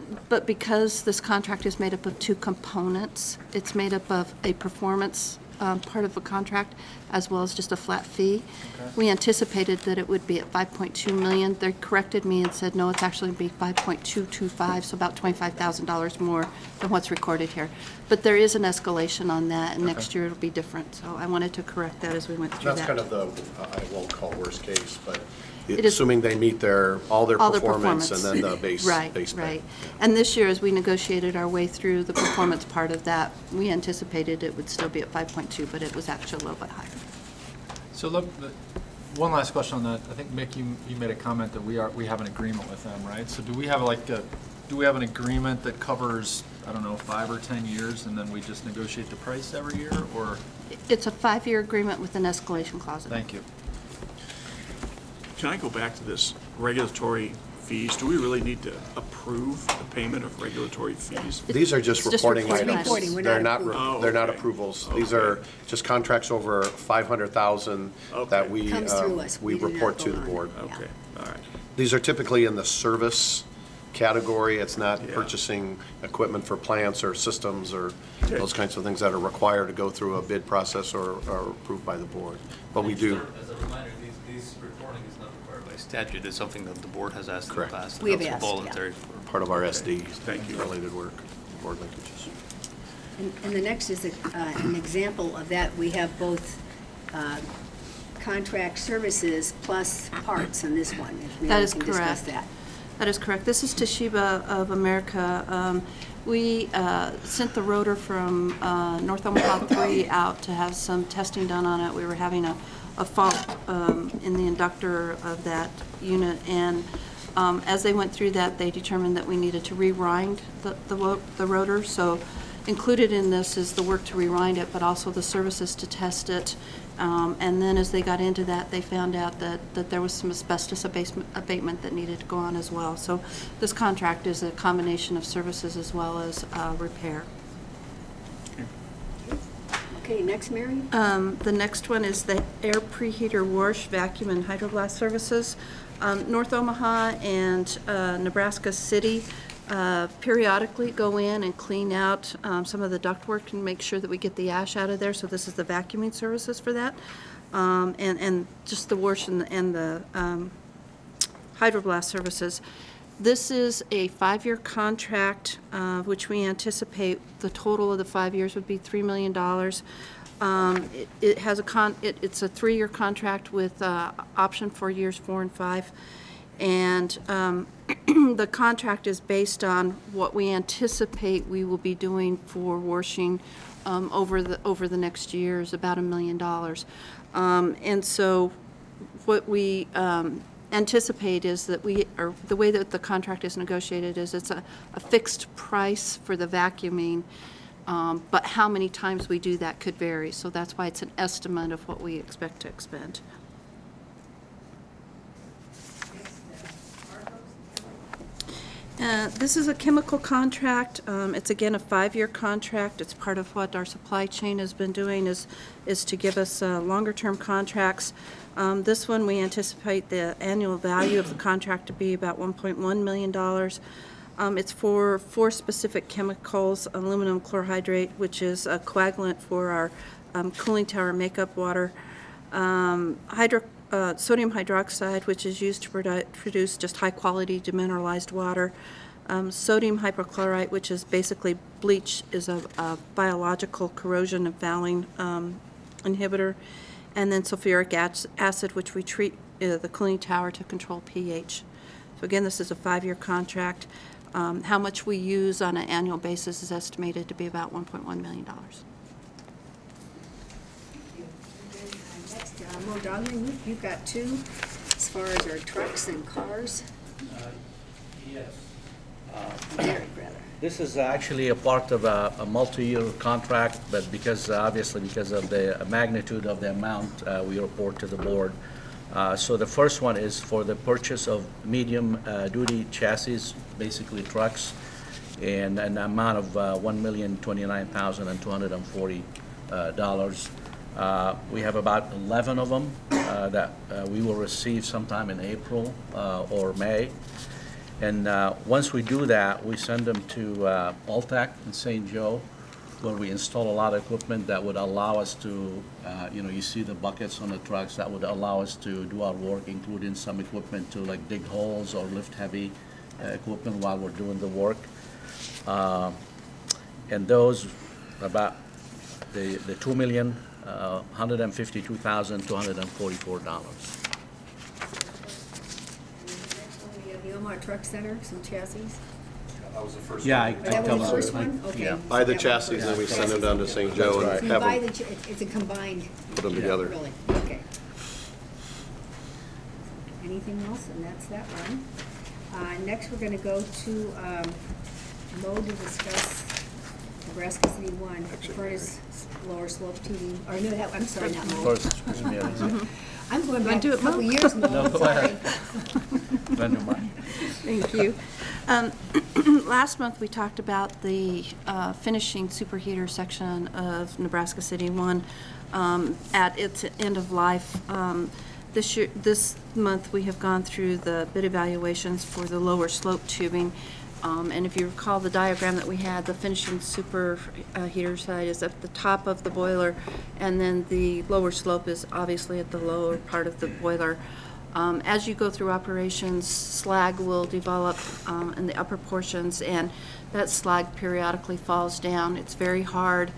H: because this contract is made up of two components, it's made up of a performance part of a contract as well as just a flat fee. Okay. We anticipated that it would be at $5.2 million. They corrected me and said, no, it's actually going to be $5.225, so about $25,000 more than what's recorded here. But there is an escalation on that, and next year it'll be different. So I wanted to correct that as we went through that.
B: That's kind of the, I won't call worst case, but assuming they meet all their performance and then the base base pay.
H: Right. And this year, as we negotiated our way through the performance part of that, we anticipated it would still be at 5.2, but it was actually a little bit higher.
K: So look, one last question on that. I think Mick, you made a comment that we have an agreement with them, right? So do we have an agreement that covers, I don't know, 5 or 10 years, and then we just negotiate the price every year, or?
H: It's a 5-year agreement with an escalation clause.
K: Thank you.
G: Can I go back to this regulatory fees? Do we really need to approve the payment of regulatory fees?
B: These are just reporting items. They're not
G: okay.
B: approvals.
G: Okay.
B: These are just contracts over $500,000 that we report to the board.
G: Okay, all right.
B: These are typically in the service category. It's not purchasing equipment for plants or systems or those kinds of things that are required to go through a bid process or approved by the board. But we do.
E: As a reminder, these reporting is not required by statute. It's something that the board has asked
B: Correct.
E: in the past.
F: We have
E: that's
F: asked,
E: voluntary.
B: Part of our SD related work, board linkages.
F: And the next is an example of that. We have both contract services plus parts in this one. If
H: That is
F: can
H: correct.
F: Discuss that.
H: That is correct. This is Toshiba of America. We sent the rotor from North Omaha 3 out to have some testing done on it. We were having a fault in the inductor of that unit, and as they went through that, they determined that we needed to re-rind the rotor. So included in this is the work to re-rind it, but also the services to test it. And then as they got into that, they found out that there was some asbestos abatement that needed to go on as well. So this contract is a combination of services as well as repair.
F: Okay, next, Mary.
H: The next one is the air preheater wash, vacuum, and hydroblast services. North Omaha and Nebraska City periodically go in and clean out some of the ductwork and make sure that we get the ash out of there. So this is the vacuuming services for that, and just the wash and the hydroblast services. This is a 5-year contract, which we anticipate the total of the 5 years would be $3 million. It has it's a 3-year contract with option for years 4 and 5, and the contract is based on what we anticipate we will be doing for washing over the next year is about $1 million, and so what we anticipate is that the way that the contract is negotiated is it's a fixed price for the vacuuming, but how many times we do that could vary. So that's why it's an estimate of what we expect to expend. This is a chemical contract. It's again a 5-year contract. It's part of what our supply chain has been doing is to give us longer term contracts. This one we anticipate the annual value of the contract to be about $1.1 million. It's for 4 specific chemicals: aluminum chlorhydrate, which is a coagulant for our cooling tower makeup water, sodium hydroxide, which is used to produce just high quality demineralized water, sodium hypochlorite, which is basically bleach, is a biological corrosion and fouling inhibitor, and then sulfuric acid, which we treat the cooling tower to control pH. So again, this is a 5-year contract. How much we use on an annual basis is estimated to be about $1.1 million.
F: Next, Mo Donnelly, you've got 2 as far as our trucks and cars.
O: Yes. This is actually a part of a multi-year contract, but obviously because of the magnitude of the amount we report to the board. So the first one is for the purchase of medium-duty chassis, basically trucks, and an amount of $1,029,240. We have about 11 of them that we will receive sometime in April or May. And once we do that, we send them to Altec in St. Joe, where we install a lot of equipment that would allow us to, you see the buckets on the trucks, that would allow us to do our work, including some equipment to like dig holes or lift heavy equipment while we're doing the work. And those, about the $2,152,244.
F: The Omaha Truck Center, some chassis?
B: That was the first
O: Yeah,
B: one.
F: That was the first one? Okay.
O: Yeah.
B: Buy the chassis, then we send them down to St. Joe
F: So
B: and
F: you
B: have
F: buy
B: them
F: it's a combined,
B: put them together.
F: really, okay. Anything else? And that's that one. Next, we're gonna go to, Mo to discuss Nebraska City 1, furnace lower slope TV, or no, that, I'm sorry, not Mo.
O: First,
F: I'm going
H: Wanna
F: back
H: do
F: a
H: it, Mo?
F: couple years, Mo,
O: No, go
F: sorry.
O: ahead.
H: Thank you. Last month, we talked about the finishing superheater section of Nebraska City 1 at its end of life. This month, we have gone through the bid evaluations for the lower slope tubing. And if you recall the diagram that we had, the finishing superheater side is at the top of the boiler, and then the lower slope is obviously at the lower part of the boiler. As you go through operations, slag will develop in the upper portions, and that slag periodically falls down. It's very hard.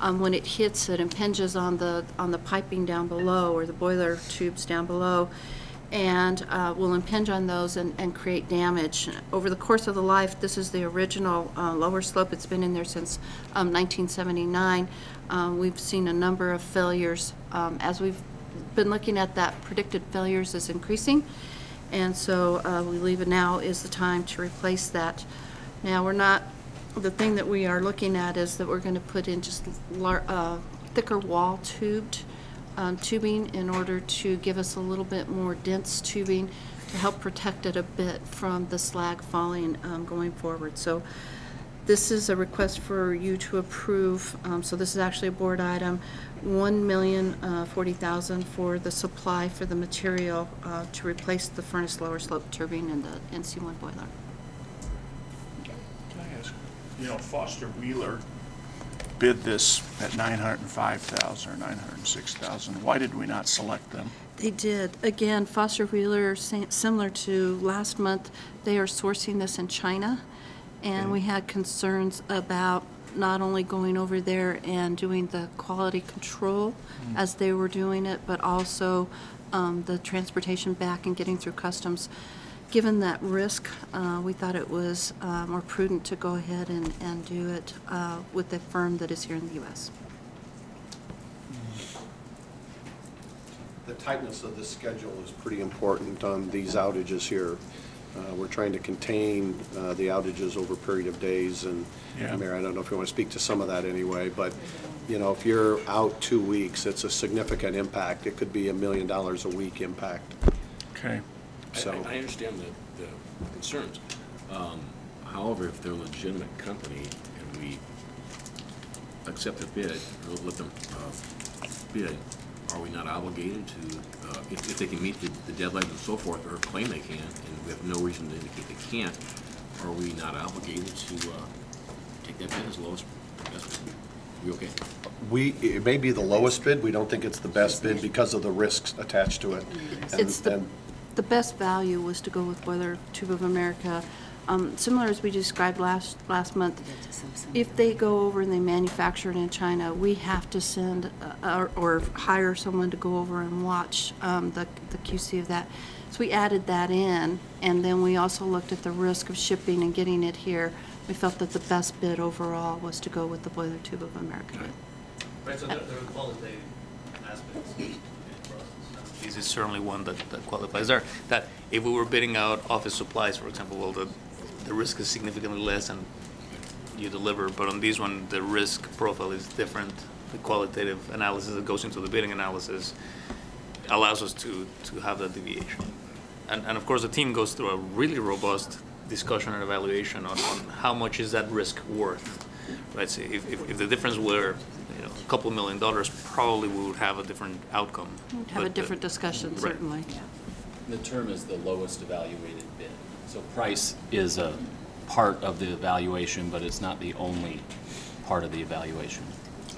H: When it hits, it impinges on the piping down below, or the boiler tubes down below, and will impinge on those and create damage. Over the course of the life, this is the original lower slope. It's been in there since 1979. We've seen a number of failures. As we've been looking at that, predicted failures is increasing, and so we believe now is the time to replace that. Now, the thing that we are looking at is that we're going to put in just thicker wall tubing in order to give us a little bit more dense tubing to help protect it a bit from the slag falling going forward. So this is a request for you to approve. So this is actually a board item, $1,040,000 for the supply for the material to replace the furnace lower slope turbine and the NC1 boiler.
G: Can I ask, Foster Wheeler bid this at $905,000 or $906,000. Why did we not select them?
H: They did. Again, Foster Wheeler, similar to last month, they are sourcing this in China, and we had concerns about not only going over there and doing the quality control as they were doing it, but also the transportation back and getting through customs. Given that risk, we thought it was more prudent to go ahead and do it with a firm that is here in the U.S.
B: The tightness of the schedule is pretty important on these outages here. We're trying to contain the outages over a period of days, and Mayor, I don't know if you want to speak to some of that anyway, but if you're out 2 weeks, it's a significant impact. It could be $1 million a week impact.
G: Okay.
B: So
A: I understand the concerns. However, if they're a legitimate company and we accept the bid, or let them bid, are we not obligated to, if they can meet the deadlines and so forth, or claim they can, and we have no reason to indicate they can't, are we not obligated to take that bid as low as best? We okay?
B: it may be the lowest bid. We don't think it's the best bid because of the risks attached to it.
H: The best value was to go with Boiler Tube of America. Similar as we described last month, if they go over and they manufacture it in China, we have to send or hire someone to go over and watch the QC of that. So we added that in, and then we also looked at the risk of shipping and getting it here. We felt that the best bid overall was to go with the Boiler Tube of America.
E: Right, so there are qualitative aspects. This is certainly one that qualifies there. That if we were bidding out office supplies, for example, well, the risk is significantly less and you deliver. But on this one, the risk profile is different. The qualitative analysis that goes into the bidding analysis allows us to have that deviation. And of course, the team goes through a really robust discussion and evaluation on how much is that risk worth, right? So if the difference were a couple $1 million, probably we would have a different outcome.
H: We'd have a different discussion, certainly.
P: Yeah. The term is the lowest evaluated bid. So price is a part of the evaluation, but it's not the only part of the evaluation.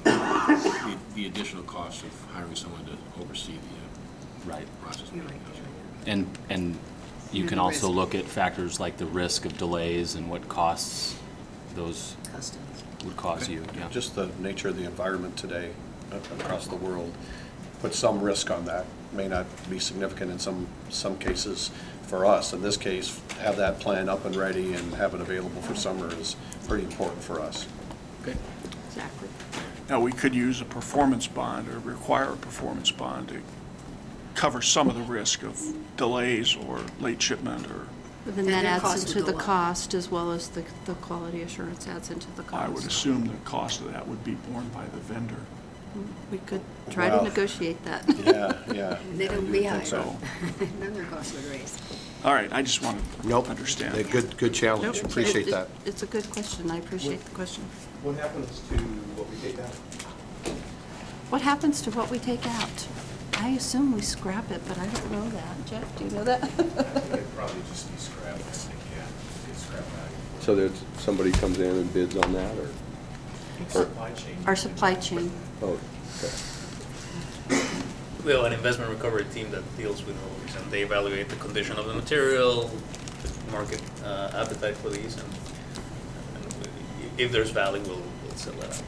A: The additional cost of hiring someone to oversee the process.
P: And you can also look at factors like the risk of delays and what costs those would cause you. Yeah.
B: Just the nature of the environment today across the world puts some risk on that. May not be significant in some cases for us. In this case, have that plan up and ready and have it available for summer is pretty important for us.
P: Okay.
H: Exactly.
G: Now, we could use a performance bond or require a performance bond to cover some of the risk of delays or late shipment or.
H: But then that adds into the cost as well as the quality assurance adds into the cost.
G: I would assume the cost of that would be borne by the vendor.
H: We could try to negotiate that.
B: Yeah.
F: They don't rehire.
G: So.
F: None of their costs would raise.
G: All right, I just want to understand.
B: Good challenge.
H: Nope.
B: Appreciate that.
H: It's a good question. I appreciate the question.
C: What happens to what we take out?
H: What happens to what we take out? I assume we scrap it, but I don't know that. Jeff, do you know that?
Q: I think it'd probably just be scrap. Get scrap value.
C: So there's somebody comes in and bids on that, or
Q: Supply chain.
H: Our supply chain.
C: oh, okay.
E: We have an investment recovery team that deals with all these, and they evaluate the condition of the material, the market appetite for these, and if there's value, we'll sell that out.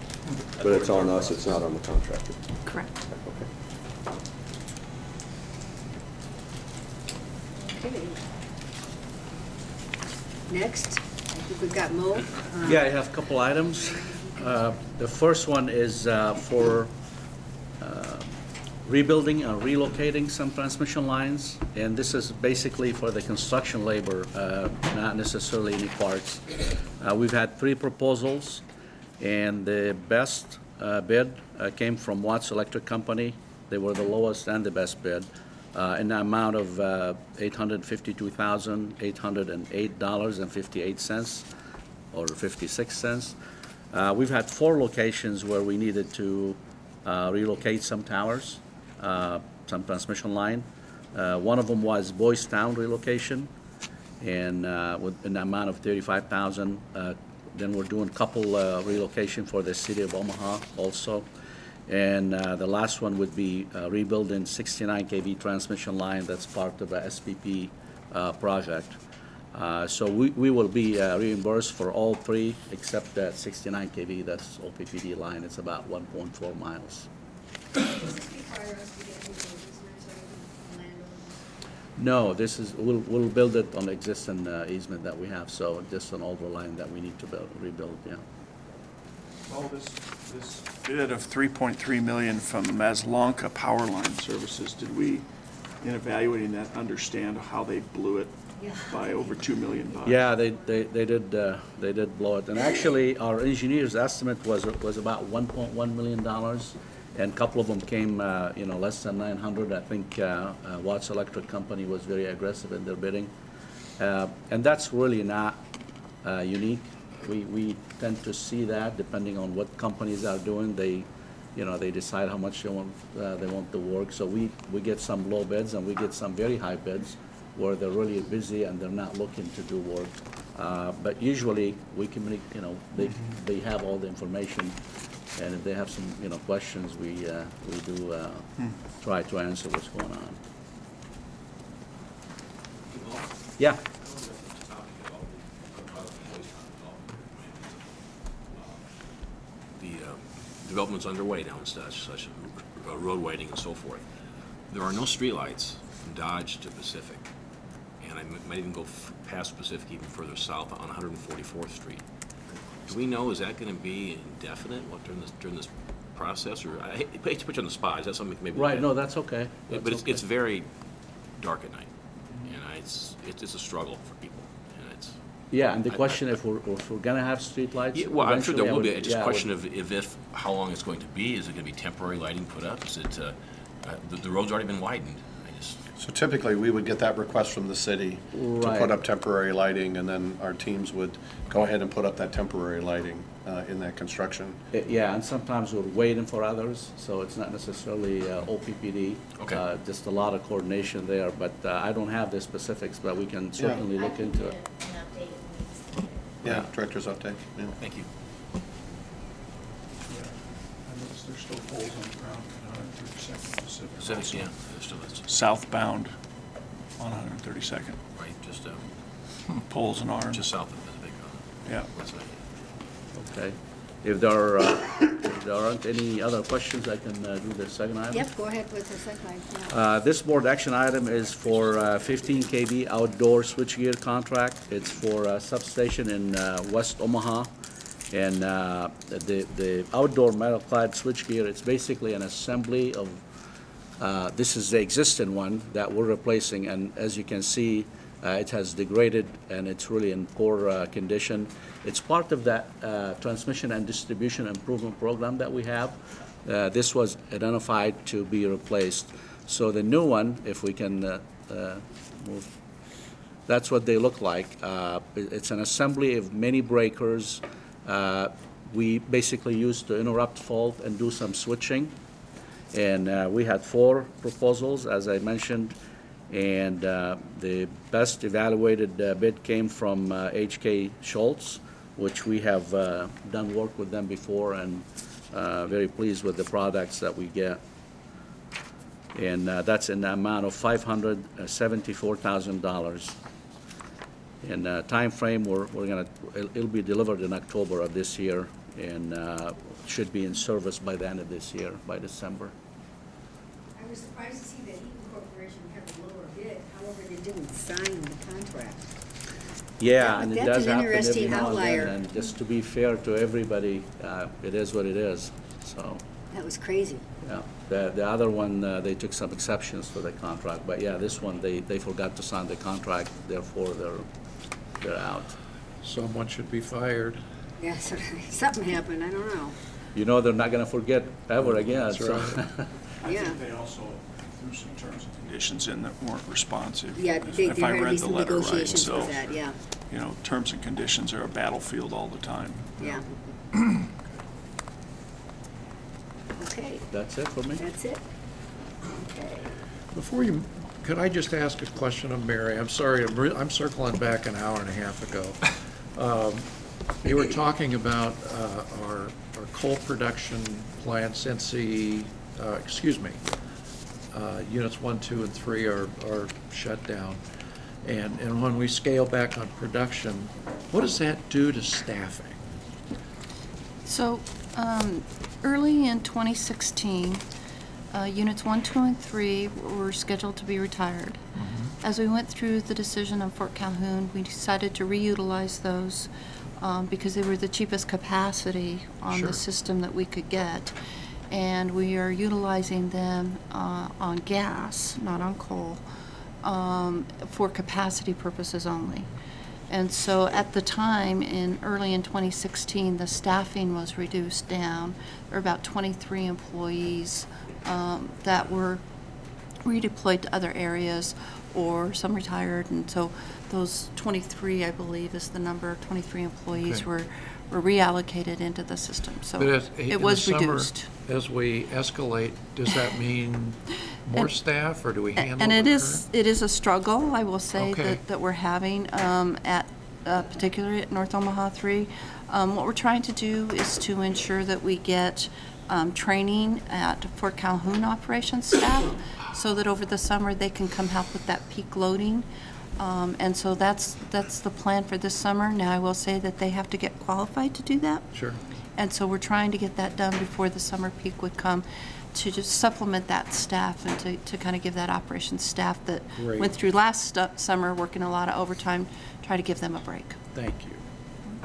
C: But it's on us. It's not on the contractor.
H: Correct.
F: Okay. Next, I think we've got Mo.
O: Yeah, I have a couple items. The first one is for rebuilding and relocating some transmission lines, and this is basically for the construction labor, not necessarily any parts. We've had 3 proposals, and the best bid came from Watts Electric Company. They were the lowest and the best bid, in the amount of $852,808.58 or 56 cents. We've had 4 locations where we needed to relocate some towers, some transmission line. One of them was Boys Town relocation, and with an amount of $35,000. Then we're doing a couple relocation for the city of Omaha also. And the last one would be rebuilding 69 kV transmission line that's part of a SPP project. So we will be reimbursed for all 3 except that 69 kV, that's OPPD line. It's about 1.4 miles.
F: Does this require us to get into easements or anything from landowners?
O: No, this is, we'll build it on the existing easement that we have, so just an older line that we need to rebuild, yeah.
G: Well, this bid of $3.3 million from Maslanka Power Line Services, did we, in evaluating that, understand how they blew it by over $2 million?
O: Yeah, they did blow it. And actually, our engineer's estimate was about $1.1 million, and a couple of them came, less than 900. I think Watts Electric Company was very aggressive in their bidding, and that's really not unique. We tend to see that depending on what companies are doing. They decide how much they want the work. So we get some low bids and we get some very high bids where they're really busy and they're not looking to do work. But usually we can, they have all the information, and if they have some questions, we do try to answer what's going on. Yeah.
A: Development's underway now and such road widening and so forth. There are no streetlights from Dodge to Pacific, and I might even go past Pacific even further south on 144th Street. Do we know, is that going to be indefinite during this process, or I hate to put you on the spot? Is that something maybe?
O: Right. No, that's okay.
A: But it's very dark at night, and it's a struggle for people, and
O: Yeah, and the question if we're gonna have streetlights.
A: Yeah, well, I'm sure there will be.
O: eventually,
A: It's just a
O: I
A: question
O: would-
A: of if, how long it's going to be. Is it going to be temporary lighting put up? Is it, the road's already been widened.
B: So typically, we would get that request from the city to
O: Right.
B: put up temporary lighting, and then our teams would go ahead and put up that temporary lighting in that construction.
O: Yeah, and sometimes we're waiting for others, so it's not necessarily OPPD.
A: Okay.
O: Just a lot of coordination there, but I don't have the specifics, but we can certainly look into it.
B: Yeah, director's update. Yeah.
A: Thank you.
G: I noticed there's still poles on the ground on 132nd Pacific.
A: Pacific, yeah, there still is.
G: Southbound on 132nd.
A: Right, just,
G: Poles and arms.
A: just south of Pacific.
G: Yeah.
A: West side.
O: Okay. If there aren't any other questions, I can do the second item.
F: Yep, go ahead with the second item.
O: This board action item is for 15 kV outdoor switchgear contract. It's for a substation in West Omaha. And the outdoor metal clad switchgear, it's basically an assembly of, this is the existing one that we're replacing. And as you can see, it has degraded and it's really in poor condition. It's part of that transmission and distribution improvement program that we have. This was identified to be replaced. So the new one, if we can move, that's what they look like. It's an assembly of many breakers. We basically used to interrupt fault and do some switching. And we had 4 proposals, as I mentioned. And the best evaluated bid came from H.K. Schultz, which we have done work with them before and very pleased with the products that we get. And that's in the amount of $574,000. And time frame, it'll be delivered in October of this year and should be in service by the end of this year, by December.
F: I was surprised to see that Eaton Corporation had a lower bid, however, they didn't sign the contract.
O: Yeah, and it
F: That's
O: does
F: an
O: happen every
F: interesting
O: now and
F: outlier.
O: then. And just to be fair to everybody, it is what it is, so.
F: That was crazy.
O: Yeah, the other one, they took some exceptions to the contract, but yeah, this one, they forgot to sign the contract, therefore they're out.
D: Someone should be fired.
F: Yeah, something happened, I don't know.
O: You know, they're not gonna forget ever again,
D: That's
O: so.
D: right.
G: I
F: Yeah.
G: think they also threw some terms and conditions in that weren't responsive.
F: Yeah,
G: if
F: there
G: I
F: had to
G: read
F: be
G: the
F: some
G: letter right.
F: negotiations
G: So,
F: with that, yeah,
G: you know, terms and conditions are a battlefield all the time.
F: yeah. Okay,
O: That's it for me.
F: that's it. Okay.
D: Before you, could I just ask a question of Mary? I'm sorry, I'm circling back an hour and a half ago. You were talking about our coal production plant, Cincy, units 1, 2, and 3 are shut down. And when we scale back on production, what does that do to staffing?
H: So, early in 2016, units 1, 2, and 3 were scheduled to be retired. As we went through the decision on Fort Calhoun, we decided to reutilize those because they were the cheapest capacity on
D: Sure.
H: the system that we could get. And we are utilizing them on gas, not on coal, for capacity purposes only. And so at the time, early in 2016, the staffing was reduced down. There were about 23 employees that were redeployed to other areas, or some retired, and so those 23, I believe, is the number. 23 employees
D: Okay.
H: were reallocated into the system. So
D: But
H: it
D: in
H: was
D: the summer,
H: reduced.
D: As we escalate, does that mean more staff, or do we handle
H: And
D: the
H: it is a struggle, I will say,
D: Okay.
H: that we're having particularly at North Omaha 3. What we're trying to do is to ensure that we get training at Fort Calhoun operations staff so that over the summer they can come help with that peak loading. And so that's the plan for this summer. Now, I will say that they have to get qualified to do that.
D: Sure.
H: And so we're trying to get that done before the summer peak would come, to just supplement that staff and to kind of give that operations staff that
D: Great.
H: went through last summer working a lot of overtime, try to give them a break.
D: Thank you.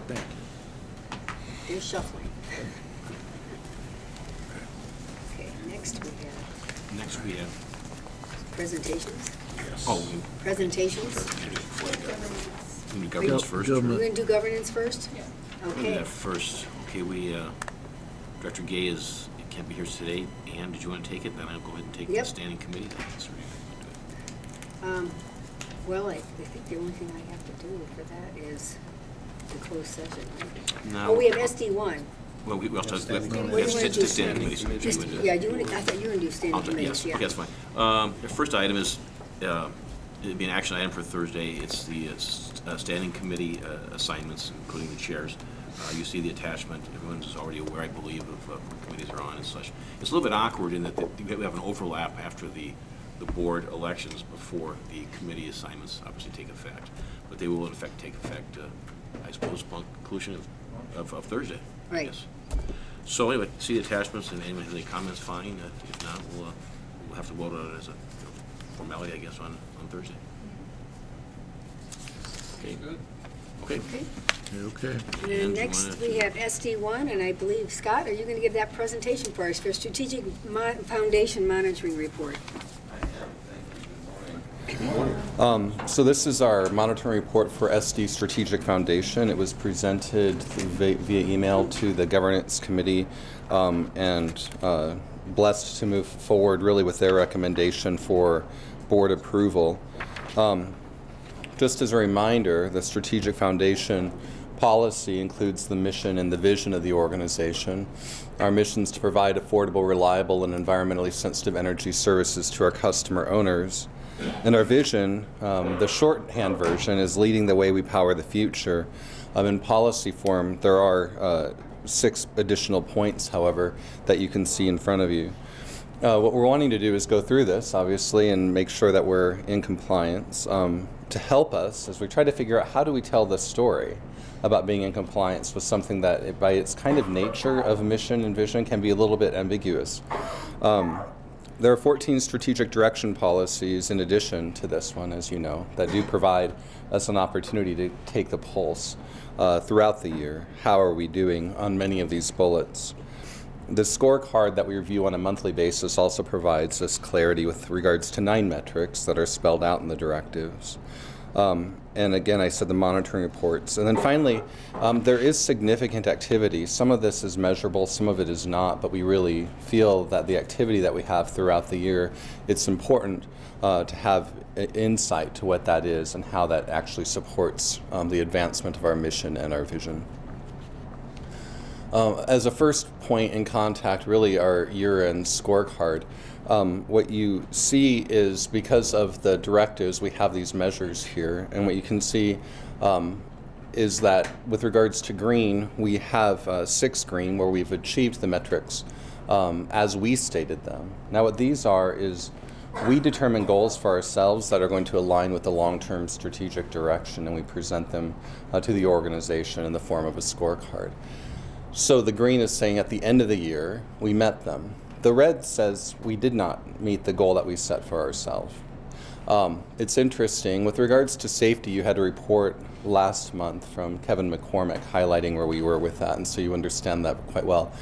D: Thank you.
F: They're shuffling. Okay, next we have
A: Next we have,
F: presentations.
A: oh,
F: Presentations.
A: We do governance first.
F: We're going to do governance first?
N: Yeah.
A: We'll do
F: Okay.
A: that first. Okay, Director Gay can't be here today. Ann, did you want to take it? Then I'll go ahead and take the standing committee.
F: Well, I think the only thing I have to do for that is the closed session, right?
A: No.
F: Oh, we have SD1.
A: Well, we also have
F: What do you want to do?
A: standing committees.
F: Yeah, I thought you were going to do standing
A: Yes,
F: committees, yeah.
A: okay, that's fine. The first item is, it'd be an action item for Thursday. It's the standing committee assignments, including the chairs. You see the attachment. Everyone's already aware, I believe, of what committees are on and such. It's a little bit awkward in that we have an overlap after the board elections before the committee assignments obviously take effect. But they will, in fact, take effect, I suppose, upon conclusion of Thursday.
F: Right.
A: Yes. So anyway, see the attachments, and anyone has any comments, fine. If not, we'll have to vote on it as a formality, I guess, on Thursday. Okay. Good. Okay.
F: Okay. And next we have SD1, and I believe, Scott, are you going to give that presentation for us for Strategic Foundation Monitoring Report?
J: So this is our monitoring report for SD Strategic Foundation. It was presented via email to the Governance Committee and blessed to move forward really with their recommendation for board approval. Just as a reminder, the Strategic Foundation policy includes the mission and the vision of the organization. Our mission is to provide affordable, reliable, and environmentally sensitive energy services to our customer owners. And our vision, the shorthand version, is leading the way we power the future. In policy form, there are 6 additional points, however, that you can see in front of you. What we're wanting to do is go through this, obviously, and make sure that we're in compliance. To help us, as we try to figure out how do we tell this story about being in compliance with something that, by its kind of nature of mission and vision, can be a little bit ambiguous. There are 14 strategic direction policies in addition to this one, as you know, that do provide us an opportunity to take the pulse throughout the year. How are we doing on many of these bullets? The scorecard that we review on a monthly basis also provides us clarity with regards to 9 metrics that are spelled out in the directives. And again, I said the monitoring reports. And then finally, there is significant activity. Some of this is measurable, some of it is not, but we really feel that the activity that we have throughout the year, it's important to have insight to what that is and how that actually supports the advancement of our mission and our vision. As a first point in contact, really our year-end scorecard. What you see is, because of the directives, we have these measures here, and what you can see is that with regards to green, we have 6 green where we've achieved the metrics as we stated them. Now what these are is we determine goals for ourselves that are going to align with the long-term strategic direction, and we present them to the organization in the form of a scorecard. So the green is saying at the end of the year, we met them. The red says we did not meet the goal that we set for ourselves. It's interesting, with regards to safety, you had a report last month from Kevin McCormick highlighting where we were with that, and so you understand that quite well.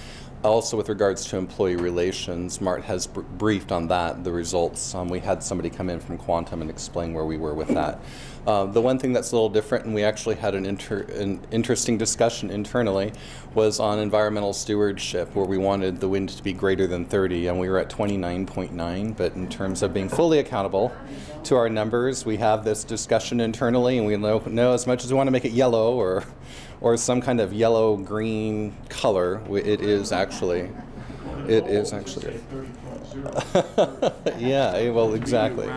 J: Also, with regards to employee relations, Mart has briefed on that, the results. We had somebody come in from Quantum and explain where we were with that. The one thing that's a little different, and we actually had an interesting discussion internally, was on environmental stewardship, where we wanted the wind to be greater than 30, and we were at 29.9, but in terms of being fully accountable to our numbers, we have this discussion internally, and we know as much as we want to make it yellow or some kind of yellow-green color, it is actually. Yeah, well, exactly.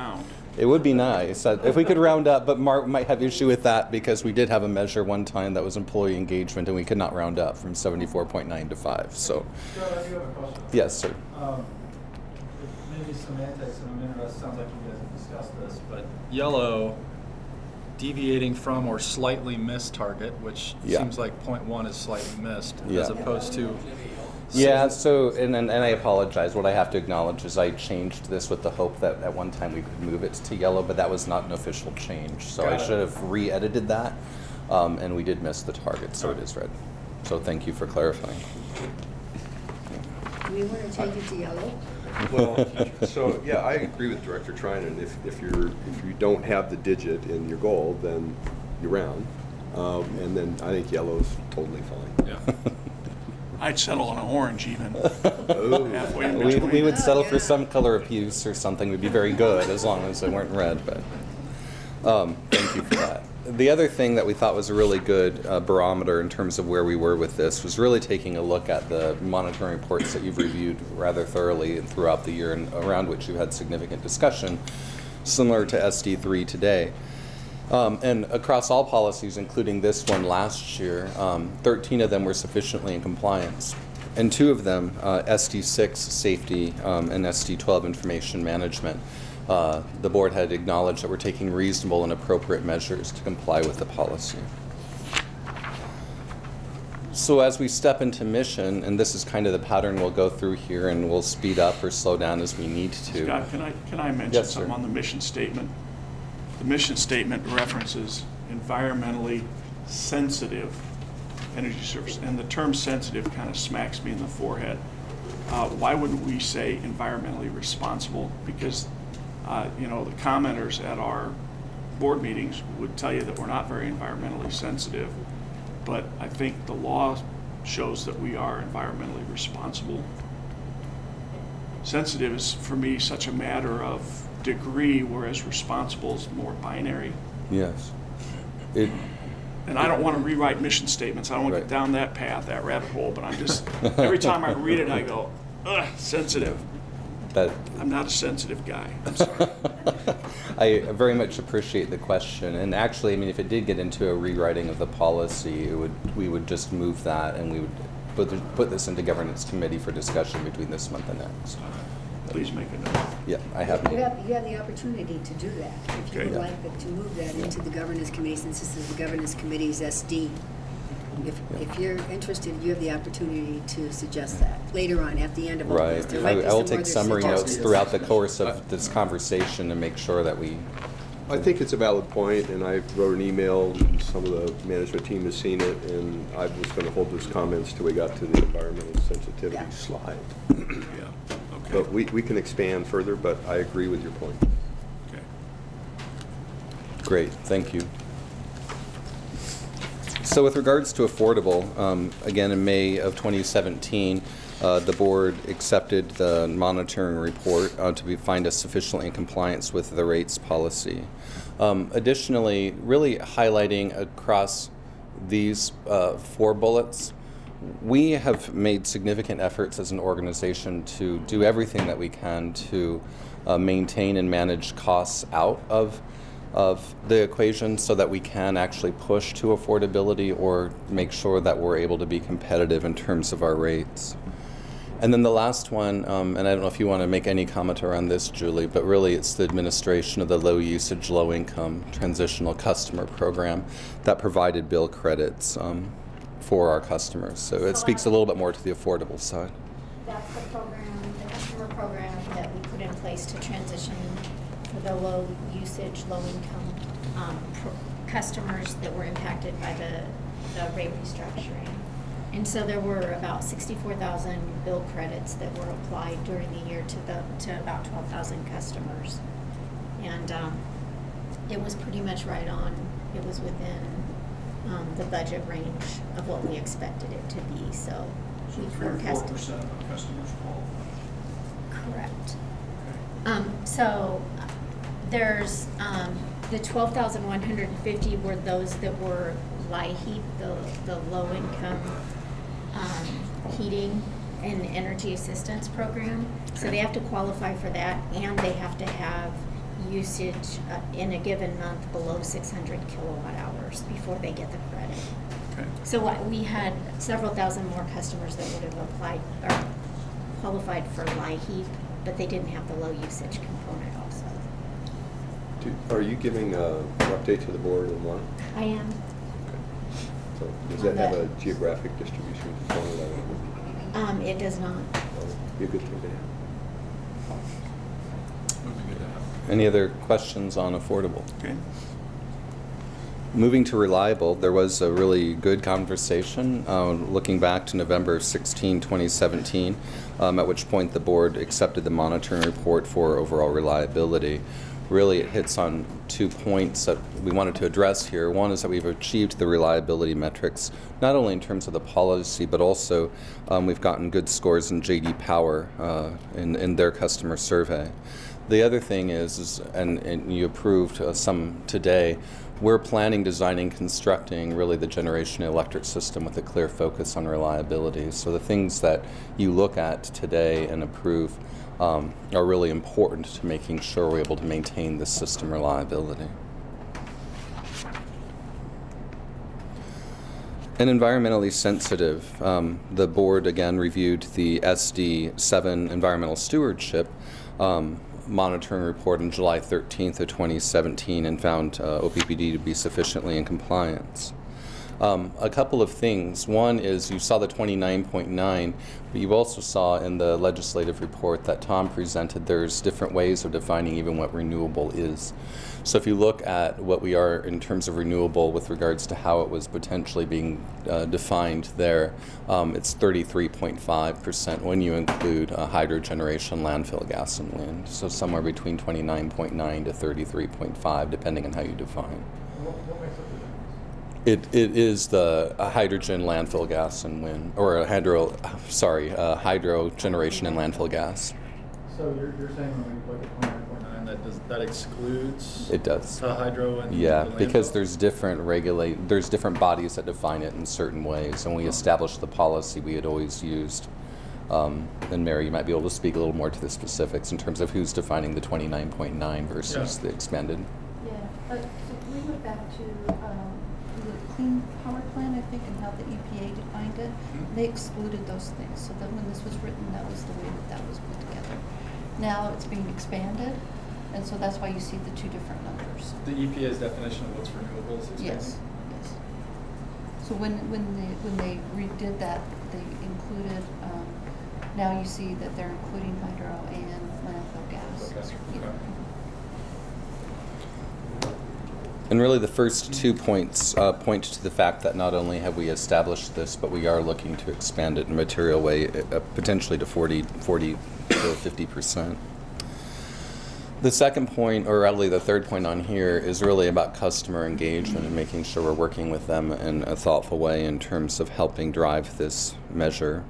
J: It would be nice if we could round up, but Mark might have issue with that because we did have a measure one time that was employee engagement, and we could not round up from 74.9 to 5. So,
K: Scott, I do have a question.
J: Yes, sir.
K: Maybe semantics, and I'm interested. Sounds like you guys have discussed this, but yellow, deviating from or slightly missed target, which seems like 0.1 is slightly missed, as opposed to.
J: Yeah, so, and I apologize. What I have to acknowledge is I changed this with the hope that at one time we could move it to yellow, but that was not an official change. So I should have re-edited that, and we did miss the target, so it is red. So thank you for clarifying.
F: Do we want to change it to yellow?
C: Well, so yeah, I agree with Director Trinan. If you don't have the digit in your goal, then year-round. And then I think yellow's totally fine.
G: Yeah. I'd settle on an orange even. Halfway in
J: we
G: between.
J: would settle for some color of hues or something. Would be very good as long as they weren't red. But thank you for that. The other thing that we thought was a really good barometer in terms of where we were with this was really taking a look at the monitoring reports that you've reviewed rather thoroughly and throughout the year, and around which you had significant discussion, similar to SD3 today. And across all policies, including this one last year, 13 of them were sufficiently in compliance. And 2 of them, SD6 safety and SD12 information management, the board had acknowledged that we're taking reasonable and appropriate measures to comply with the policy. So as we step into mission, and this is kind of the pattern we'll go through here, and we'll speed up or slow down as we need to.
G: Scott, can I mention something on the mission statement? The mission statement references environmentally sensitive energy service, and the term sensitive kind of smacks me in the forehead. Why wouldn't we say environmentally responsible? Because you know, the commenters at our board meetings would tell you that we're not very environmentally sensitive, but I think the law shows that we are environmentally responsible. Sensitive is, for me, such a matter of degree, whereas responsible is more binary.
J: Yes.
G: And I don't want to rewrite mission statements. I don't want to get down that path, that rabbit hole, but I'm just, every time I read it, I go, ugh, sensitive. I'm not a sensitive guy. I'm sorry.
J: I very much appreciate the question. And actually, I mean, if it did get into a rewriting of the policy, we would just move that, and we would put this into governance committee for discussion between this month and next.
G: Please make a note.
J: Yeah, I have.
F: You have the opportunity to do that. If you would like to move that into the governance committee, since this is the governance committee's SD. If you're interested, you have the opportunity to suggest that later on at the end of all this.
J: Right. I will take summary notes throughout the course of this conversation and make sure that we.
C: I think it's a valid point, and I wrote an email. Some of the management team has seen it, and I was going to hold those comments till we got to the environmental sensitivity slide.
G: Yeah. Okay.
C: But we can expand further, but I agree with your point.
G: Okay.
J: Great, thank you. So with regards to affordable, again in May of 2017, the board accepted the monitoring report to find us sufficiently in compliance with the rates policy. Additionally, really highlighting across these 4 bullets, we have made significant efforts as an organization to do everything that we can to maintain and manage costs out of the equation so that we can actually push to affordability or make sure that we're able to be competitive in terms of our rates. And then the last one, and I don't know if you want to make any comment around this, Julie, but really it's the administration of the low usage, low income transitional customer program that provided bill credits for our customers. So it speaks a little bit more to the affordable side.
N: That's the program, the customer program that we put in place to transition for the low usage, low income customers that were impacted by the rate restructuring. And so there were about 64,000 bill credits that were applied during the year to about 12,000 customers. And it was pretty much right on. It was within the budget range of what we expected it to be. So we forecasted
G: 4% of the customers qualify.
N: Correct. So there's the 12,150 were those that were LIHEAP, the low income heating and energy assistance program. So they have to qualify for that, and they have to have usage in a given month below 600 kilowatt hours before they get the credit.
G: Okay.
N: So we had several thousand more customers that would have applied or qualified for LIHEAP, but they didn't have the low usage component also.
C: Are you giving an update to the board on what?
N: I am.
C: Okay. So does that have a geographic distribution component of it?
N: It does not.
C: Be a good thing to have.
G: Would be good to have.
J: Any other questions on affordable?
G: Okay.
J: Moving to reliable, there was a really good conversation looking back to November 16, 2017, at which point the board accepted the monitoring report for overall reliability. really it hits on 2 points that we wanted to address here. One is that we've achieved the reliability metrics, not only in terms of the policy, but also we've gotten good scores in J.D. Power in their customer survey. The other thing is and you approved some today, we're planning, designing, constructing really the generation electric system with a clear focus on reliability. So the things that you look at today and approve are really important to making sure we're able to maintain this system reliability. And environmentally sensitive, the board again reviewed the SD7 environmental stewardship monitoring report on July 13th of 2017 and found OPPD to be sufficiently in compliance. A couple of things. One is you saw the 29.9, but you also saw in the legislative report that Tom presented there's different ways of defining even what renewable is. So if you look at what we are in terms of renewable with regards to how it was potentially being defined there, it's 33.5% when you include hydro generation, landfill gas, and wind. So somewhere between 29.9 to 33.5, depending on how you define. It is the hydrogen, landfill gas, and wind, or hydro generation and landfill gas.
K: So you're saying when we look at 29.9, that excludes?
J: It does.
K: Hydro and
J: yeah,
K: the landfill?
J: because there's different bodies that define it in certain ways. And we established the policy we had always used. And Mary, you might be able to speak a little more to the specifics in terms of who's defining the 29.9 versus the expanded.
H: Yeah, so we went back to the Clean Power Plan, I think, and how the EPA defined it. They excluded those things. So then when this was written, that was the way that was put together. Now it's being expanded, and so that's why you see the two different numbers.
K: The EPA's definition of what's renewable is expanded?
H: Yes, yes. So when they redid that, they included, now you see that they're including hydro and landfill gas.
K: Okay.
H: Yeah.
J: And really the first 2 points point to the fact that not only have we established this, but we are looking to expand it in a material way, potentially to 40 to 50%. The second point, or really the third point on here, is really about customer engagement and making sure we're working with them in a thoughtful way in terms of helping drive this measure.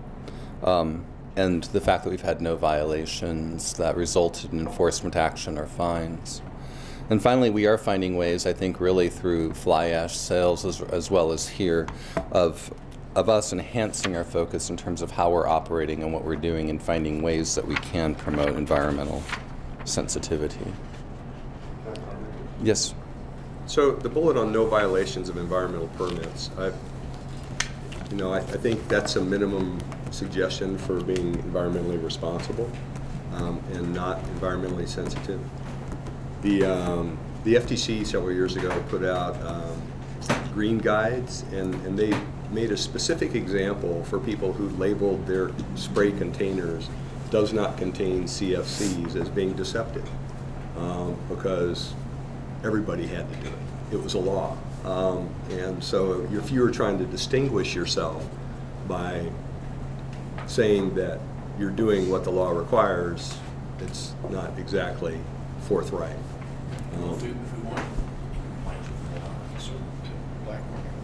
J: And the fact that we've had no violations that resulted in enforcement action or fines. And finally, we are finding ways, I think, really through fly ash sales as well as here, of us enhancing our focus in terms of how we're operating and what we're doing and finding ways that we can promote environmental sensitivity. Yes?
C: So the bullet on no violations of environmental permits, I think that's a minimum suggestion for being environmentally responsible and not environmentally sensitive. The FTC several years ago put out green guides, and they made a specific example for people who labeled their spray containers does not contain CFCs as being deceptive because everybody had to do it. It was a law. And so if you were trying to distinguish yourself by saying that you're doing what the law requires, it's not exactly forthright.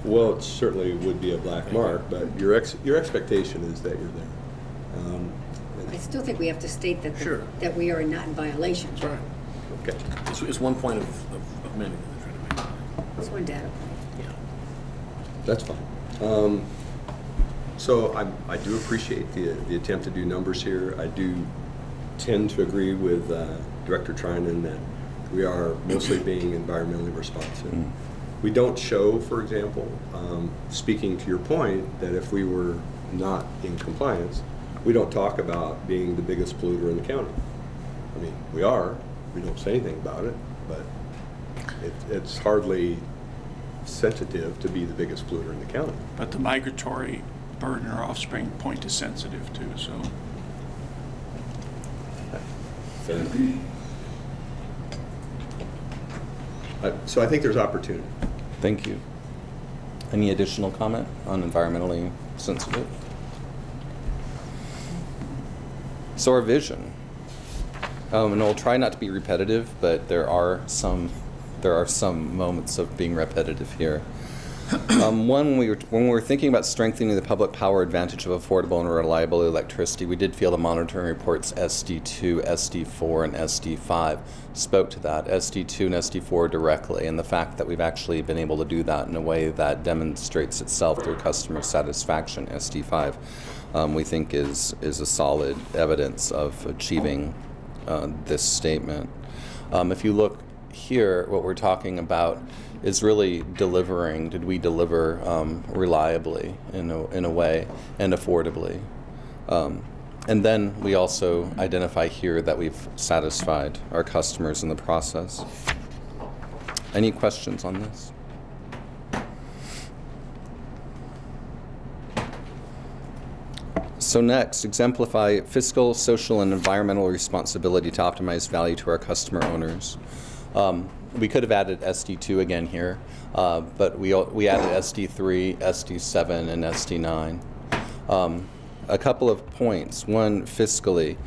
C: Well, it certainly would be a black mark, but your expectation is that you're there.
F: I still think we have to state that that we are not in violation.
A: Right.
C: Okay.
A: It's one point of many that they're trying to make.
F: It's one data point.
A: Yeah.
C: That's fine. So I do appreciate the attempt to do numbers here. I do tend to agree with Director Trinan that we are mostly being environmentally responsive. We don't show, for example, speaking to your point, that if we were not in compliance, we don't talk about being the biggest polluter in the county. I mean, we are. We don't say anything about it, but it's hardly sensitive to be the biggest polluter in the county.
G: But the migratory bird and our offspring point is sensitive too, so.
C: So I think there's opportunity.
J: Thank you. Any additional comment on environmentally sensitive? So our vision. And we'll try not to be repetitive, but there are some moments of being repetitive here. One, when we were thinking about strengthening the public power advantage of affordable and reliable electricity, we did feel the monitoring reports SD2, SD4, and SD5 spoke to that, SD2 and SD4 directly, and the fact that we've actually been able to do that in a way that demonstrates itself through customer satisfaction, SD5, we think is a solid evidence of achieving this statement. If you look here, what we're talking about is really delivering. Did we deliver reliably in a way and affordably? And then we also identify here that we've satisfied our customers in the process. Any questions on this? So next, exemplify fiscal, social, and environmental responsibility to optimize value to our customer owners. We could have added SD2 again here, but we added SD3, SD7, and SD9. A couple of points. One, fiscally,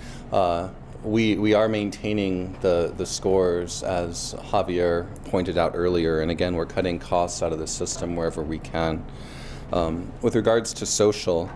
J: we are maintaining the scores, as Javier pointed out earlier, and again, we're cutting costs out of the system wherever we can. With regards to social,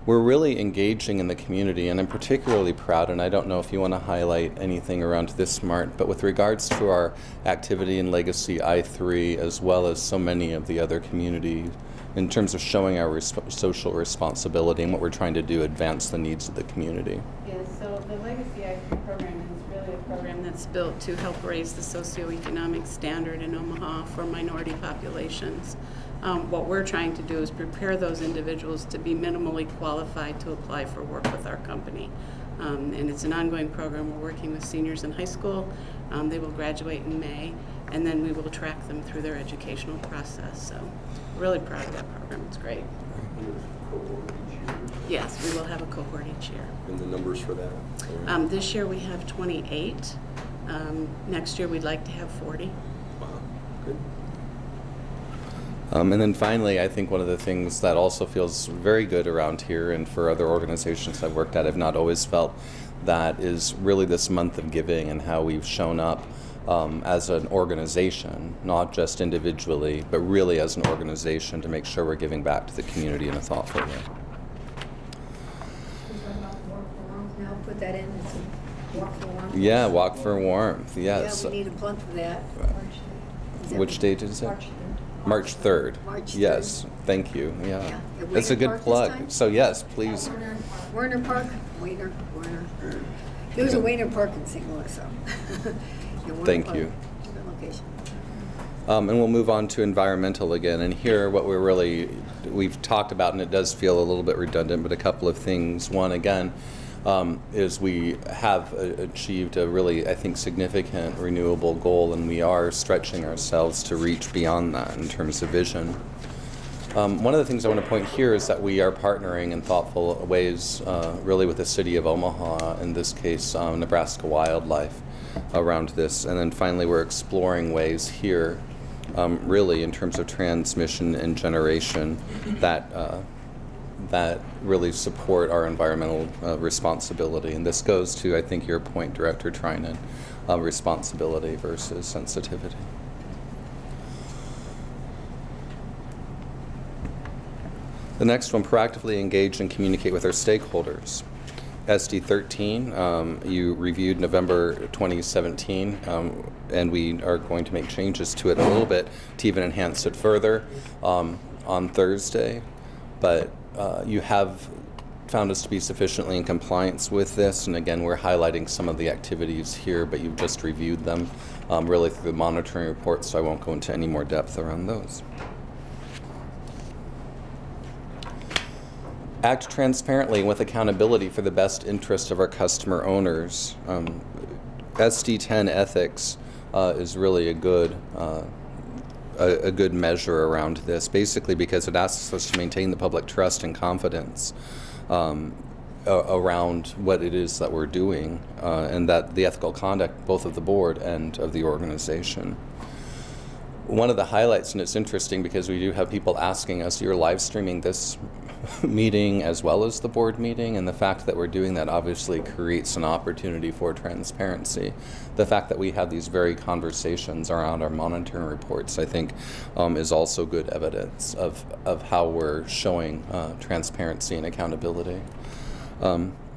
J: we're really engaging in the community, and I'm particularly proud, and I don't know if you want to highlight anything around this SMART, but with regards to our activity in Legacy I3, as well as so many of the other communities, in terms of showing our social responsibility and what we're trying to do, advance the needs of the community.
H: Yeah, so the Legacy I3 program is really a program that's built to help raise the socioeconomic standard in Omaha for minority populations. What we're trying to do is prepare those individuals to be minimally qualified to apply for work with our company. And it's an ongoing program. We're working with seniors in high school. They will graduate in May, and then we will track them through their educational process. So really proud of that program. It's great. Yes, we will have a cohort each year.
C: And the numbers for that?
H: This year we have 28. Next year we'd like to have 40.
C: Wow, good.
J: And then finally, I think one of the things that also feels very good around here, and for other organizations I've worked at, I've not always felt, that is really this month of giving and how we've shown up as an organization, not just individually, but really as an organization to make sure we're giving back to the community in a thoughtful way.
F: Now put that in, it's Walk for Warmth.
J: Yeah, Walk for Warmth, yes.
F: Yeah, we need a plug for that.
J: Which date is it? March 3rd.
F: March 3rd.
J: Yes, thank you. Yeah.
F: It's
J: a good plug. So yes, please.
F: Werner Park. Werner. There was a Werner Park in St. Louis, so.
J: Thank you.
F: Good location.
J: And we'll move on to environmental again. And here, what we've talked about, and it does feel a little bit redundant, but a couple of things. One, again, is we have achieved a really, I think, significant renewable goal, and we are stretching ourselves to reach beyond that in terms of vision. One of the things I want to point here is that we are partnering in thoughtful ways really with the city of Omaha, in this case Nebraska Wildlife, around this. And then finally we're exploring ways here really in terms of transmission and generation that really support our environmental responsibility. And this goes to, I think, your point, Director Trinan, responsibility versus sensitivity. The next one, proactively engage and communicate with our stakeholders. SD 13, you reviewed November 2017, and we are going to make changes to it a little bit to even enhance it further on Thursday. But you have found us to be sufficiently in compliance with this, and again, we're highlighting some of the activities here, but you've just reviewed them really through the monitoring report, so I won't go into any more depth around those. Act transparently and with accountability for the best interest of our customer owners. SD10 ethics is really a good measure around this, basically because it asks us to maintain the public trust and confidence around what it is that we're doing, and that the ethical conduct both of the board and of the organization. one of the highlights, and it's interesting because we do have people asking us, you're live streaming this meeting as well as the board meeting, and the fact that we're doing that obviously creates an opportunity for transparency. The fact that we have these very conversations around our monitoring reports, I think, is also good evidence of how we're showing transparency and accountability.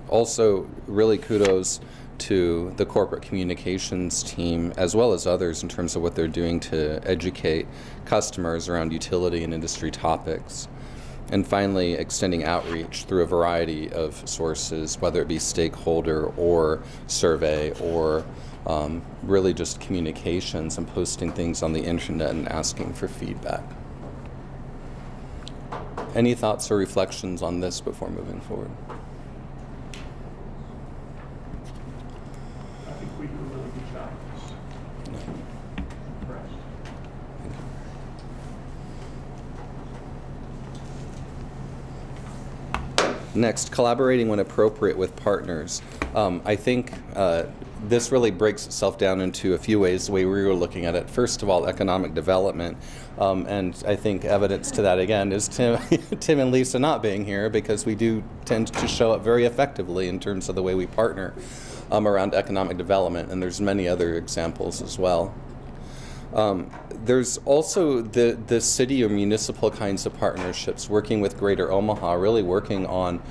J: Also, really kudos to the corporate communications team as well as others in terms of what they're doing to educate customers around utility and industry topics. And finally, extending outreach through a variety of sources, whether it be stakeholder or survey or really just communications and posting things on the internet and asking for feedback. Any thoughts or reflections on this before moving forward?
G: I think we do a really good job.
J: Next, collaborating when appropriate with partners. I think this really breaks itself down into a few ways the way we were looking at it. First of all, economic development. And I think evidence to that, again, is Tim and Lisa not being here, because we do tend to show up very effectively in terms of the way we partner around economic development, and there's many other examples as well. There's also the city or municipal kinds of partnerships, working with Greater Omaha, really working on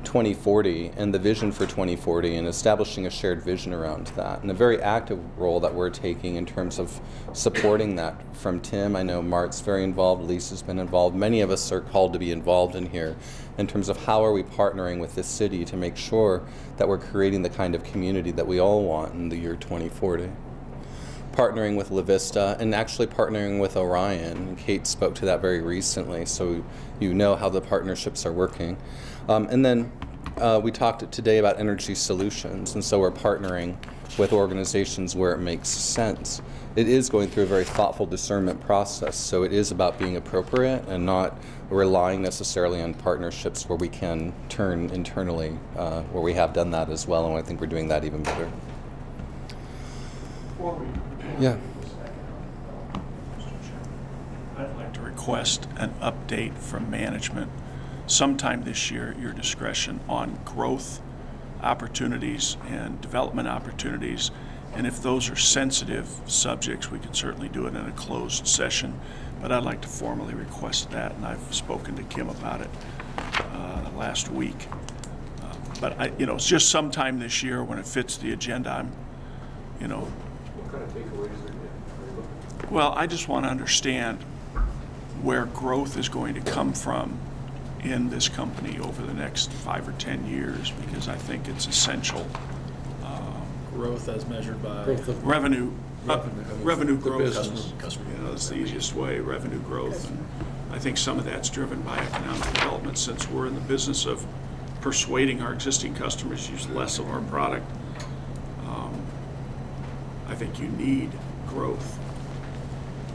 J: 2040 and the vision for 2040 and establishing a shared vision around that, and a very active role that we're taking in terms of supporting that from Tim. I know Mark's very involved, Lisa's been involved, many of us are called to be involved in here in terms of how are we partnering with this city to make sure that we're creating the kind of community that we all want in the year 2040. Partnering with La Vista and actually partnering with Orion. Kate spoke to that very recently, so you know how the partnerships are working. And then we talked today about energy solutions, and so we're partnering with organizations where it makes sense. It is going through a very thoughtful discernment process, so it is about being appropriate and not relying necessarily on partnerships where we can turn internally, where we have done that as well, and I think we're doing that even better. Yeah.
G: I'd like to request an update from management sometime this year at your discretion on growth opportunities and development opportunities. And if those are sensitive subjects, we can certainly do it in a closed session. But I'd like to formally request that, and I've spoken to Kim about it last week. But it's just sometime this year when it fits the agenda.
C: What kind of takeaways are you looking?
G: Well, I just want to understand where growth is going to come from in this company over the next 5 or 10 years, because I think it's essential.
K: Growth as measured by
G: revenue growth.
K: Customer.
G: That's the easiest way, revenue growth. And I think some of that's driven by economic development, since we're in the business of persuading our existing customers to use less of our product. I think you need growth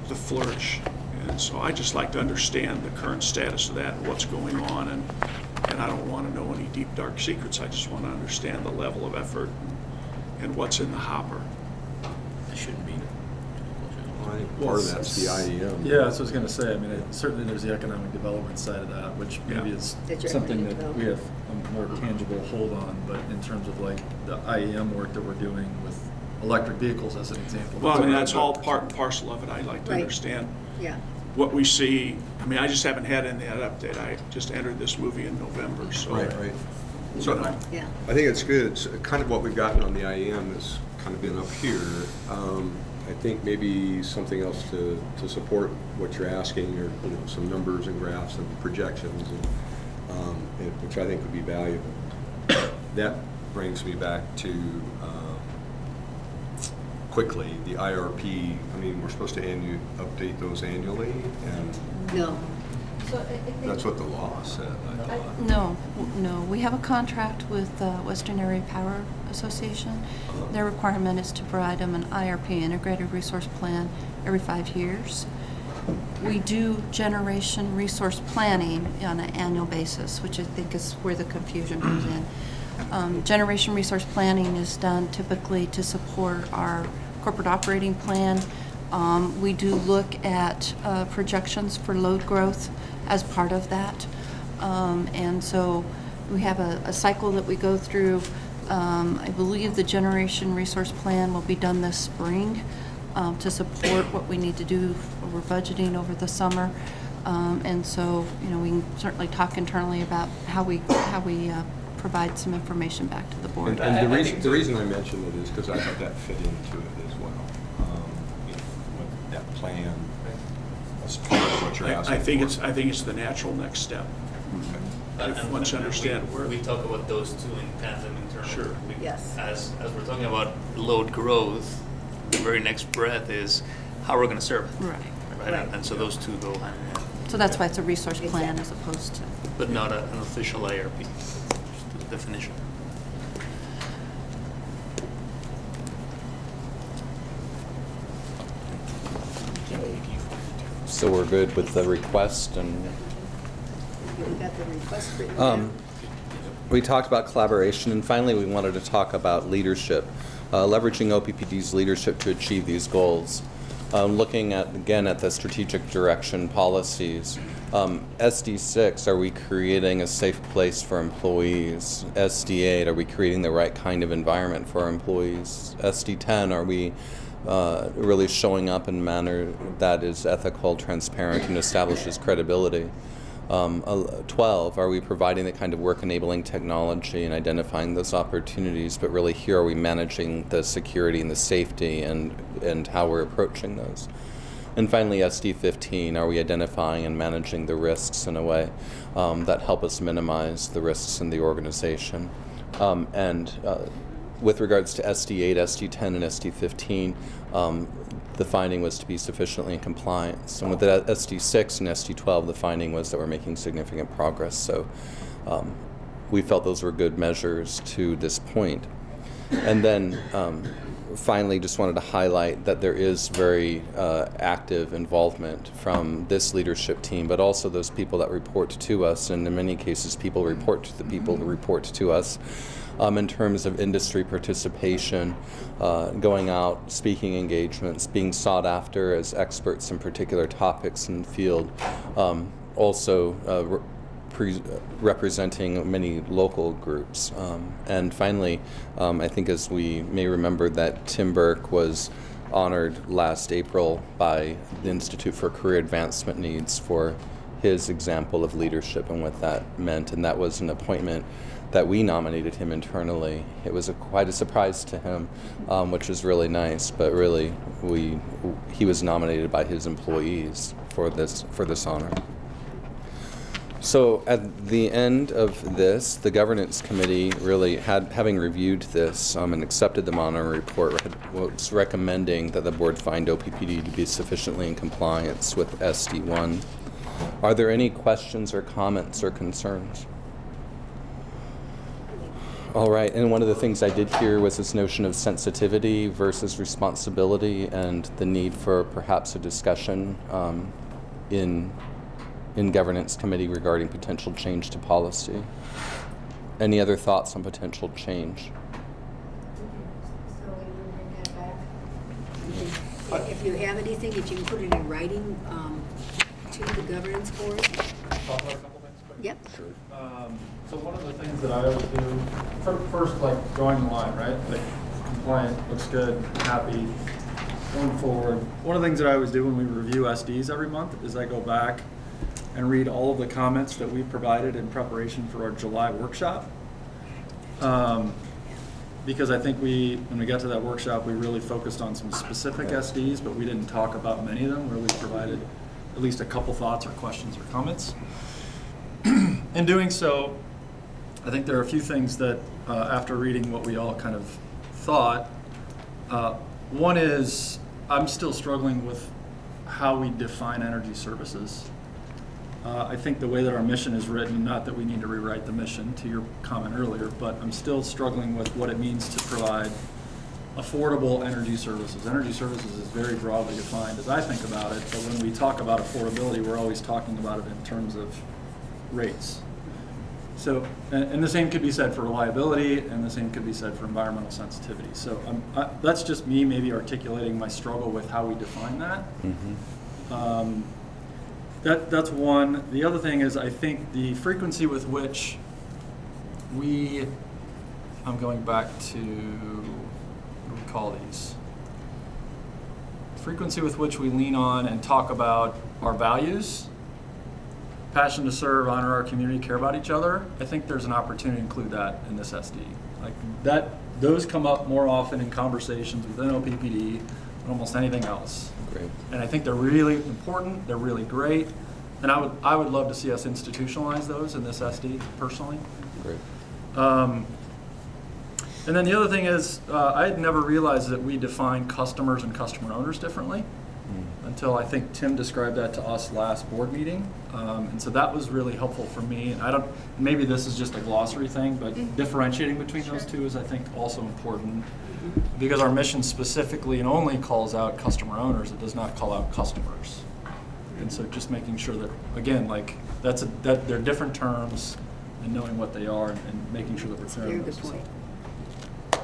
G: to flourish. And so I just like to understand the current status of that and what's going on. And I don't want to know any deep, dark secrets. I just want to understand the level of effort and what's in the hopper.
A: That shouldn't be.
C: I think part of that's the IEM.
K: Yeah, that's what I was going to say. I mean, certainly there's the economic development side of that, which maybe is something that we have a more tangible hold on. But in terms of like the IEM work that we're doing with electric vehicles as an example.
G: Well, I mean, that's all part and parcel of it. I'd like to understand what we see. I mean, I just haven't had any of that update. I just entered this movie in November, so.
C: Right. So I think it's good. It's kind of what we've gotten on the IEM has kind of been up here. I think maybe something else to support what you're asking, or some numbers and graphs and projections, and which I think would be valuable. That brings me back to quickly the IRP. I mean, we're supposed to update those annually, and
F: no.
H: So I think
C: that's what the law said.
H: No. We have a contract with Western Area Power Association. Their requirement is to provide them an IRP, Integrated Resource Plan, every 5 years. We do generation resource planning on an annual basis, which I think is where the confusion comes in. Generation resource planning is done typically to support our corporate operating plan, We do look at projections for load growth as part of that. And so we have a cycle that we go through. I believe the generation resource plan will be done this spring to support what we need to do. We're budgeting over the summer. And so, you know, we can certainly talk internally about how we provide some information back to the board.
C: And the reason I mentioned it is because I thought that fit into it as well. With that plan, as part of what you're asking
G: I think it's the natural next step. Once you understand where
E: we talk about those two in tandem in terms.
G: Sure.
H: Yes.
E: As we're talking about load growth, the very next breath is how we're going to serve it. Right. And so those two go hand in hand.
H: So that's why it's a resource plan as opposed to.
E: But not an official ARP, just the definition.
J: So we're good with the request and.
F: We got the request written down.
J: We talked about collaboration, and finally we wanted to talk about leadership, leveraging OPPD's leadership to achieve these goals. Looking at, again, at the strategic direction policies, SD6, are we creating a safe place for employees? SD8, are we creating the right kind of environment for our employees? SD10, are we really showing up in a manner that is ethical, transparent, and establishes credibility? 12, are we providing the kind of work-enabling technology and identifying those opportunities, but really here are we managing the security and the safety and how we're approaching those? And finally, SD15, are we identifying and managing the risks in a way that help us minimize the risks in the organization? With regards to SD8, SD10, and SD15, the finding was to be sufficiently in compliance. And with the SD6 and SD12, the finding was that we're making significant progress. So we felt those were good measures to this point. And then finally, just wanted to highlight that there is very active involvement from this leadership team, but also those people that report to us, and in many cases people report to the people who report to us. In terms of industry participation, going out, speaking engagements, being sought after as experts in particular topics in the field, also representing many local groups. And finally, I think as we may remember that Tim Burke was honored last April by the Institute for Career Advancement Needs for his example of leadership and what that meant, and that was an appointment that we nominated him internally. It was quite a surprise to him, which was really nice, but really he was nominated by his employees for this honor. So at the end of this, the governance committee really having reviewed this and accepted the monitoring report, was recommending that the board find OPPD to be sufficiently in compliance with SD1. Are there any questions or comments or concerns? All right, and one of the things I did hear was this notion of sensitivity versus responsibility and the need for perhaps a discussion in governance committee regarding potential change to policy. Any other thoughts on potential change?
F: So we will bring that back. If you have anything, if you can put it in writing to the governance board.
K: Talk about a couple things quick?
F: Yep.
K: Sure. So one of the things that I always do, first, like drawing the line, right? Like compliant, looks good, happy, going forward. One of the things that I always do when we review SDs every month is I go back and read all of the comments that we provided in preparation for our July workshop. Because I think when we got to that workshop, we really focused on some specific SDs, but we didn't talk about many of them, where we provided at least a couple thoughts or questions or comments. In doing so, I think there are a few things that, after reading what we all kind of thought, one is I'm still struggling with how we define energy services. I think the way that our mission is written, not that we need to rewrite the mission, to your comment earlier, but I'm still struggling with what it means to provide affordable energy services. Energy services is very broadly defined as I think about it, but when we talk about affordability, we're always talking about it in terms of rates. So, and the same could be said for reliability, and the same could be said for environmental sensitivity. So that's just me maybe articulating my struggle with how we define that.
J: Mm-hmm.
K: That's one. The other thing is I think the frequency with which I'm going back to, what do we call these? Frequency with which we lean on and talk about our values, passion to serve, honor our community, care about each other. I think there's an opportunity to include that in this SD. Like that, those come up more often in conversations within OPPD than almost anything else.
J: Great.
K: And I think they're really important. They're really great. And I would love to see us institutionalize those in this SD personally.
J: Great.
K: And then the other thing is, I had never realized that we define customers and customer owners differently until I think Tim described that to us last board meeting. And so that was really helpful for me. And maybe this is just a glossary thing, but differentiating between those two is, I think, also important because our mission specifically and only calls out customer owners. It does not call out customers. And so just making sure that, again, like that they're different terms and knowing what they are and making sure that we're clear on those.
F: Very good point.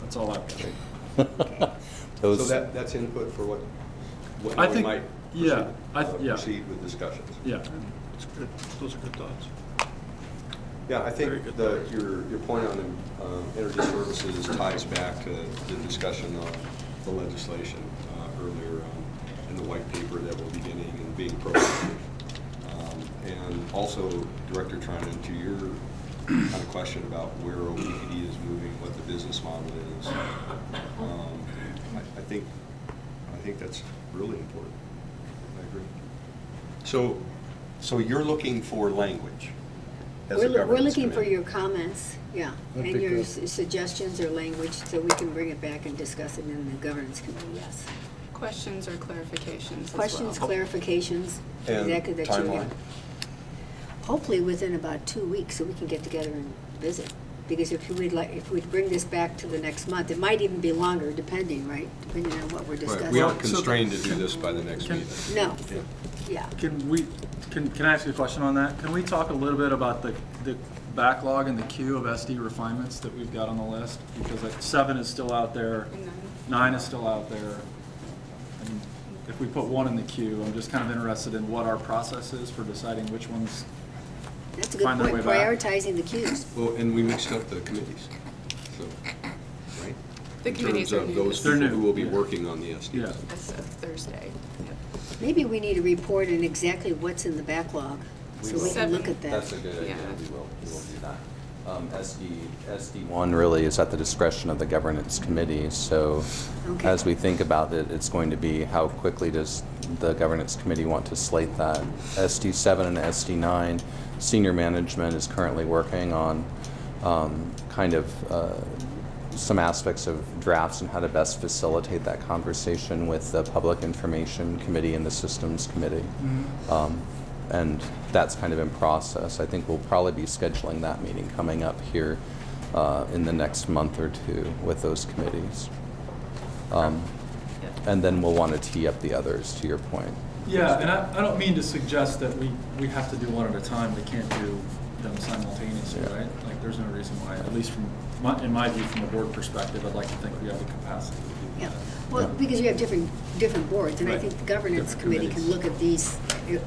K: That's all I've got.
C: So that's input for what
K: I
C: we
K: think,
C: might proceed with discussions.
K: Yeah.
G: That's good. Those are good thoughts.
C: Yeah, I think your point on energy services ties back to the discussion on the legislation earlier in the white paper that we're beginning and being proactive. And also, Director Trinan, to your kind of question about where OPPD is moving, what the business model is, I think that's really important. I agree. So you're looking for language as a governance
F: We're looking for
C: committee.
F: your comments, yeah, and your suggestions or language so we can bring it back and discuss it in the governance committee, yes.
R: Questions or clarifications
F: Questions,
R: as well.
F: clarifications,
C: And
F: exactly that
C: timeline?
F: Hopefully within about 2 weeks so we can get together and visit. Because if we bring this back to the next month, it might even be longer depending, right? Depending on what we're discussing.
C: Right. We aren't constrained to do this by the next meeting.
F: No,
C: Yeah.
K: Can I ask you a question on that? Can we talk a little bit about the backlog and the queue of SD refinements that we've got on the list? Because like 7 is still out there, 9 is still out there. And if we put 1 in the queue, I'm just kind of interested in what our process is for deciding which ones
F: that's a good point, prioritizing the queues.
C: Well, and we mixed up the committees, so, right?
R: The committees are
C: In terms
R: new
C: of those
R: this-
C: people who will be working on the SD.
K: Yeah.
R: As of Thursday.
F: Maybe we need a report on exactly what's in the backlog so we can look at that.
J: That's a good idea.
R: Yeah.
J: We will do that. SD1 really is at the discretion of the governance committee. So
F: Okay.
J: as we think about it, it's going to be how quickly does the governance committee want to slate that. SD7 and SD9, senior management is currently working on some aspects of drafts and how to best facilitate that conversation with the Public Information Committee and the Systems Committee. And that's kind of in process. I think we'll probably be scheduling that meeting coming up here in the next month or two with those committees. And then we'll want to tee up the others, to your point.
K: Yeah, and I don't mean to suggest that we have to do one at a time. We can't do them simultaneously, right? Like, there's no reason why, at least in my view, from a board perspective, I'd like to think we have the capacity to do
F: Yeah,
K: that.
F: well, because you have different boards, and I
K: Right.
F: think the governance
K: Different
F: committee can
K: committees.
F: look at these.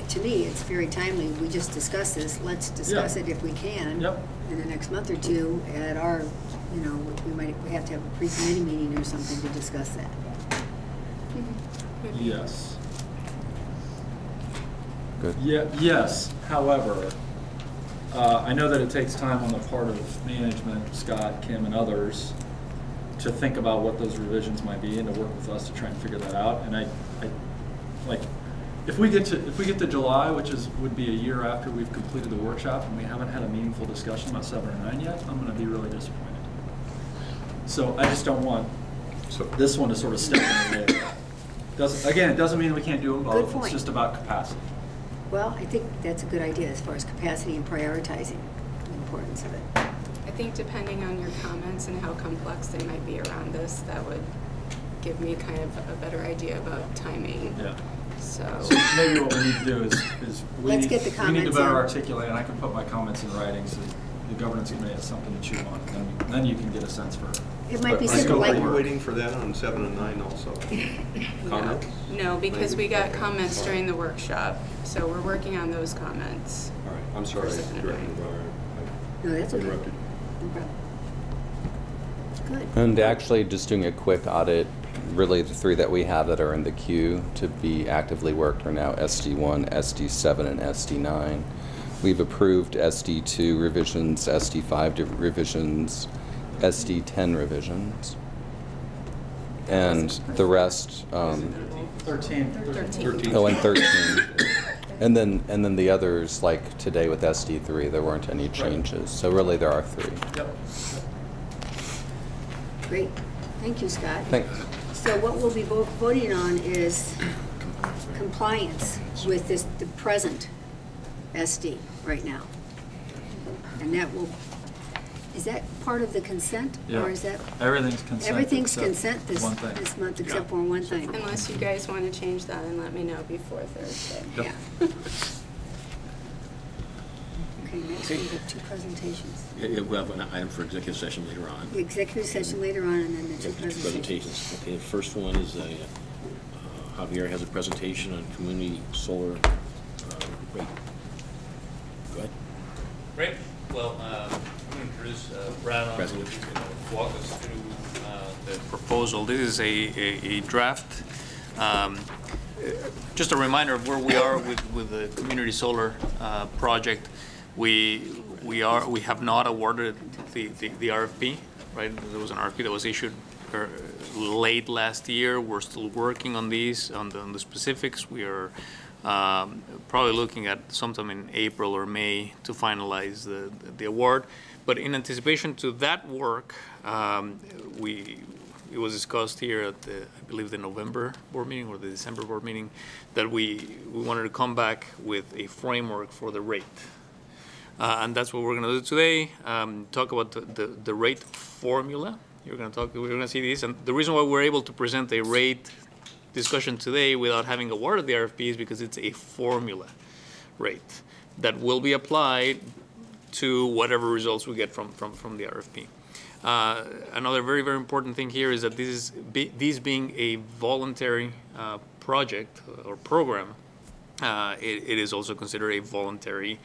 F: To me, it's very timely. We just discussed this. Let's discuss it if we can in the next month or two at our, we have to have a pre-committee meeting or something to discuss that.
K: Yes.
J: Good.
K: Yeah. Yes. However, I know that it takes time on the part of management, Scott, Kim, and others, to think about what those revisions might be and to work with us to try and figure that out. And I like, if we get to July, which would be a year after we've completed the workshop, and we haven't had a meaningful discussion about 7 or 9 yet, I'm going to be really disappointed. So I just don't want this one to sort of step in the way of that. Again, it doesn't mean we can't do them
F: Good
K: both.
F: point.
K: It's just about capacity.
F: Well, I think that's a good idea as far as capacity and prioritizing the importance of it.
R: I think depending on your comments and how complex they might be around this, that would give me kind of a better idea about timing.
K: Yeah. So maybe what we need to do is we
F: Let's
K: need,
F: get the
K: we need
F: comments
K: to better
F: in.
K: articulate, and I can put my comments in writing so the governance committee has something to chew on, and then you can get a sense for.
F: It might be
C: Are
F: simple, like.
C: you waiting for that on 7 and 9 also? Comments?
R: No, because we got comments during the workshop, so we're working on those comments.
C: All right, I'm sorry, Director Navarro.
F: No, that's okay.
C: Interrupted.
F: No problem. Good.
J: And actually, just doing a quick audit, really the 3 that we have that are in the queue to be actively worked are now SD1, SD7, and SD9. We've approved SD2 revisions, SD5 revisions, SD10 revisions, and the rest.
K: 13.
J: Oh, and 13. And then the others, like today with SD3, there weren't any changes. So really, there are 3.
K: Yep.
F: Great. Thank you, Scott.
J: Thanks.
F: So what we'll be voting on is compliance with the present SD right now. And that will, is that part of the consent?
K: Yeah.
F: Or is that?
K: Everything's consent.
F: Everything's
K: except
F: consent this
K: one thing.
F: month except for one thing.
R: Unless you guys want to change that and let me know before Thursday.
K: Yep.
F: Yeah. Okay, next we have 2 presentations.
A: Yeah, we'll have an item for executive session later on.
F: The executive session later on and then the 2 presentations.
A: Okay, the first one is Javier has a presentation on community solar rate. Go ahead.
E: Great. Well, I'm going to introduce Brad Underwood, who's going to walk us through the proposal. This is a draft. Just a reminder of where we are with the community solar project. We have not awarded the RFP, right? There was an RFP that was issued late last year. We're still working on these, on the specifics. We are probably looking at sometime in April or May to finalize the award. But in anticipation to that work, it was discussed here at I believe the November board meeting or the December board meeting, that we wanted to come back with a framework for the rate. And that's what we're going to do today. Talk about the rate formula. We're going to see this, and the reason why we're able to present a rate discussion today without having awarded the RFP is because it's a formula rate that will be applied to whatever results we get from the RFP. Another very, very important thing here is that these being a voluntary project or program, it is also considered a voluntary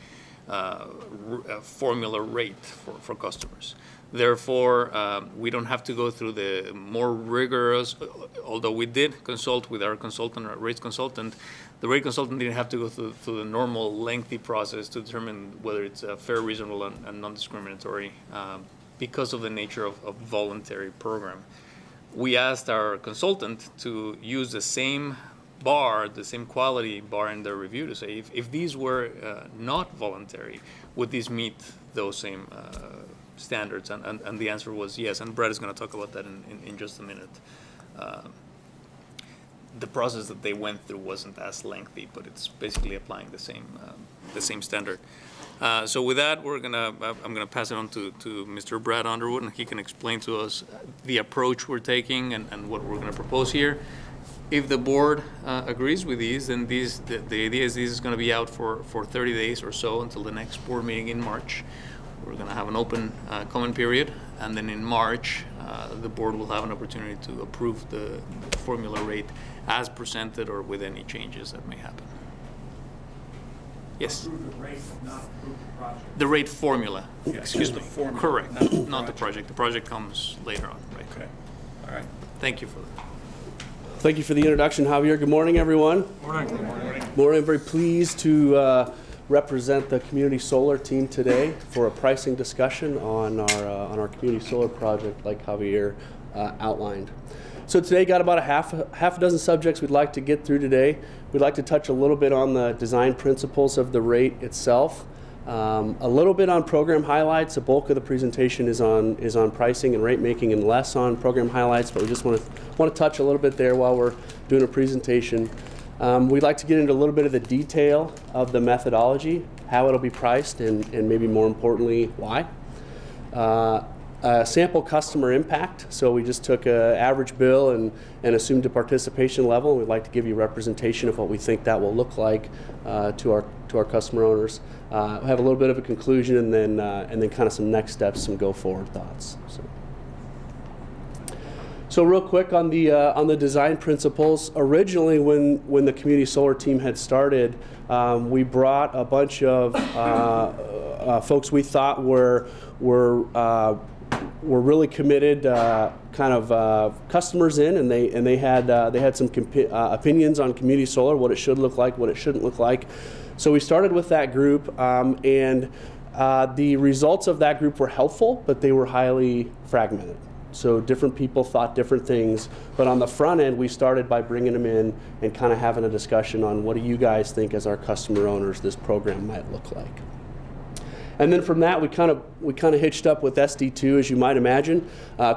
E: formula rate for customers. Therefore, we don't have to go through the more rigorous, although we did consult with our consultant, our rates consultant, the rate consultant didn't have to go through the normal lengthy process to determine whether it's fair, reasonable, and non-discriminatory because of the nature of a voluntary program. We asked our consultant to use the same bar, the same quality bar in their review to say if these were not voluntary, would these meet those same standards? And the answer was yes, and Brett is going to talk about that in just a minute. The process that they went through wasn't as lengthy, but it's basically applying the same standard. So with that, I'm gonna pass it on to Mr. Brad Underwood, and he can explain to us the approach we're taking and what we're gonna propose here. If the board agrees with these, then the idea is this is gonna be out for 30 days or so until the next board meeting in March. We're gonna have an open comment period, and then in March, the board will have an opportunity to approve the formula rate as presented or with any changes that may happen. Yes?
S: Approve the rate, not approve the project.
E: The rate formula.
S: Yeah,
E: Excuse
S: just
E: me.
S: the formula,
E: Correct.
S: not the
E: The project. The project comes later on, right?
S: Okay. All right.
E: Thank you for that.
T: Thank you for the introduction, Javier. Good morning, everyone.
K: Morning. Good morning.
T: Morning. I'm very pleased to represent the community solar team today for a pricing discussion on our community solar project, like Javier outlined. So today, got about a half a dozen subjects we'd like to get through today. We'd like to touch a little bit on the design principles of the rate itself, a little bit on program highlights. The bulk of the presentation is on pricing and rate making, and less on program highlights. But we just want to touch a little bit there while we're doing a presentation. We'd like to get into a little bit of the detail of the methodology, how it'll be priced, and maybe more importantly, why. Sample customer impact. So we just took an average bill and assumed a participation level. We'd like to give you representation of what we think that will look like to our customer owners. We'll have a little bit of a conclusion and then kind of some next steps, some go forward thoughts. So real quick on the design principles. Originally, when the community solar team had started, we brought a bunch of folks we thought were really committed customers in, and they had some opinions on community solar, what it should look like, what it shouldn't look like. So we started with that group, and the results of that group were helpful, but they were highly fragmented. So different people thought different things, but on the front end, we started by bringing them in and kind of having a discussion on what do you guys think as our customer owners this program might look like. And then from that, we kind of hitched up with SD2, as you might imagine.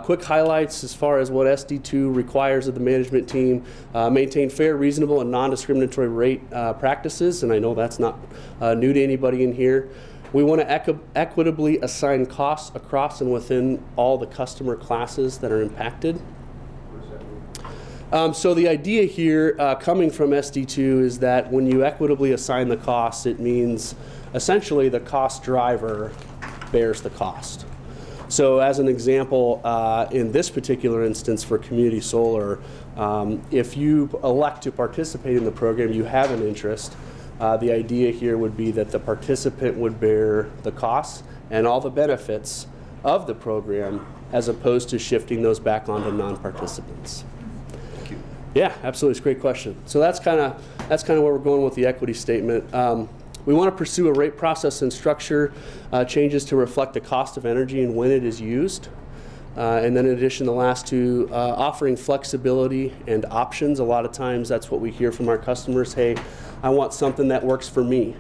T: Quick highlights as far as what SD2 requires of the management team: maintain fair, reasonable, and non-discriminatory rate practices. And I know that's not new to anybody in here. We want to equitably assign costs across and within all the customer classes that are impacted. So the idea here, coming from SD2, is that when you equitably assign the costs, it means essentially the cost driver bears the cost. So as an example, in this particular instance for community solar, if you elect to participate in the program, you have an interest. The idea here would be that the participant would bear the costs and all the benefits of the program, as opposed to shifting those back onto non-participants.
C: Thank you.
T: Yeah, absolutely. It's a great question. So that's kind of where we're going with the equity statement. We want to pursue a rate process and structure changes to reflect the cost of energy and when it is used. And then in addition, the last two, offering flexibility and options. A lot of times that's what we hear from our customers. Hey, I want something that works for me.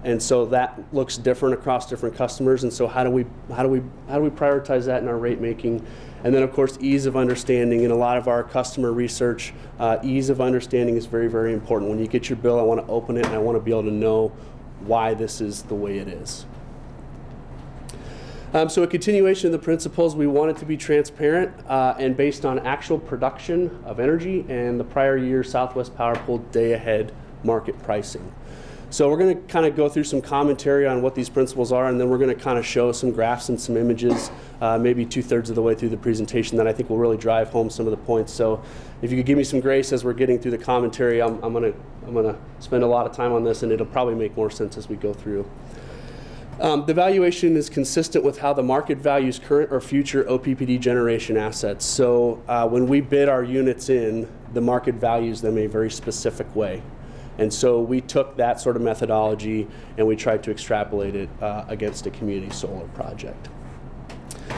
T: And so that looks different across different customers. And so how do we prioritize that in our rate making? And then of course, ease of understanding. In a lot of our customer research, ease of understanding is very, very important. When you get your bill, I want to open it and I want to be able to know why this is the way it is. So a continuation of the principles, we want it to be transparent and based on actual production of energy and the prior year Southwest Power Pool day-ahead market pricing. So we're going to kind of go through some commentary on what these principles are, and then we're going to kind of show some graphs and some images, maybe 2/3 of the way through the presentation, that I think will really drive home some of the points. So if you could give me some grace as we're getting through the commentary, I'm going to spend a lot of time on this, and it'll probably make more sense as we go through. The valuation is consistent with how the market values current or future OPPD generation assets. So when we bid our units in, the market values them a very specific way. And so we took that sort of methodology and we tried to extrapolate it against a community solar project.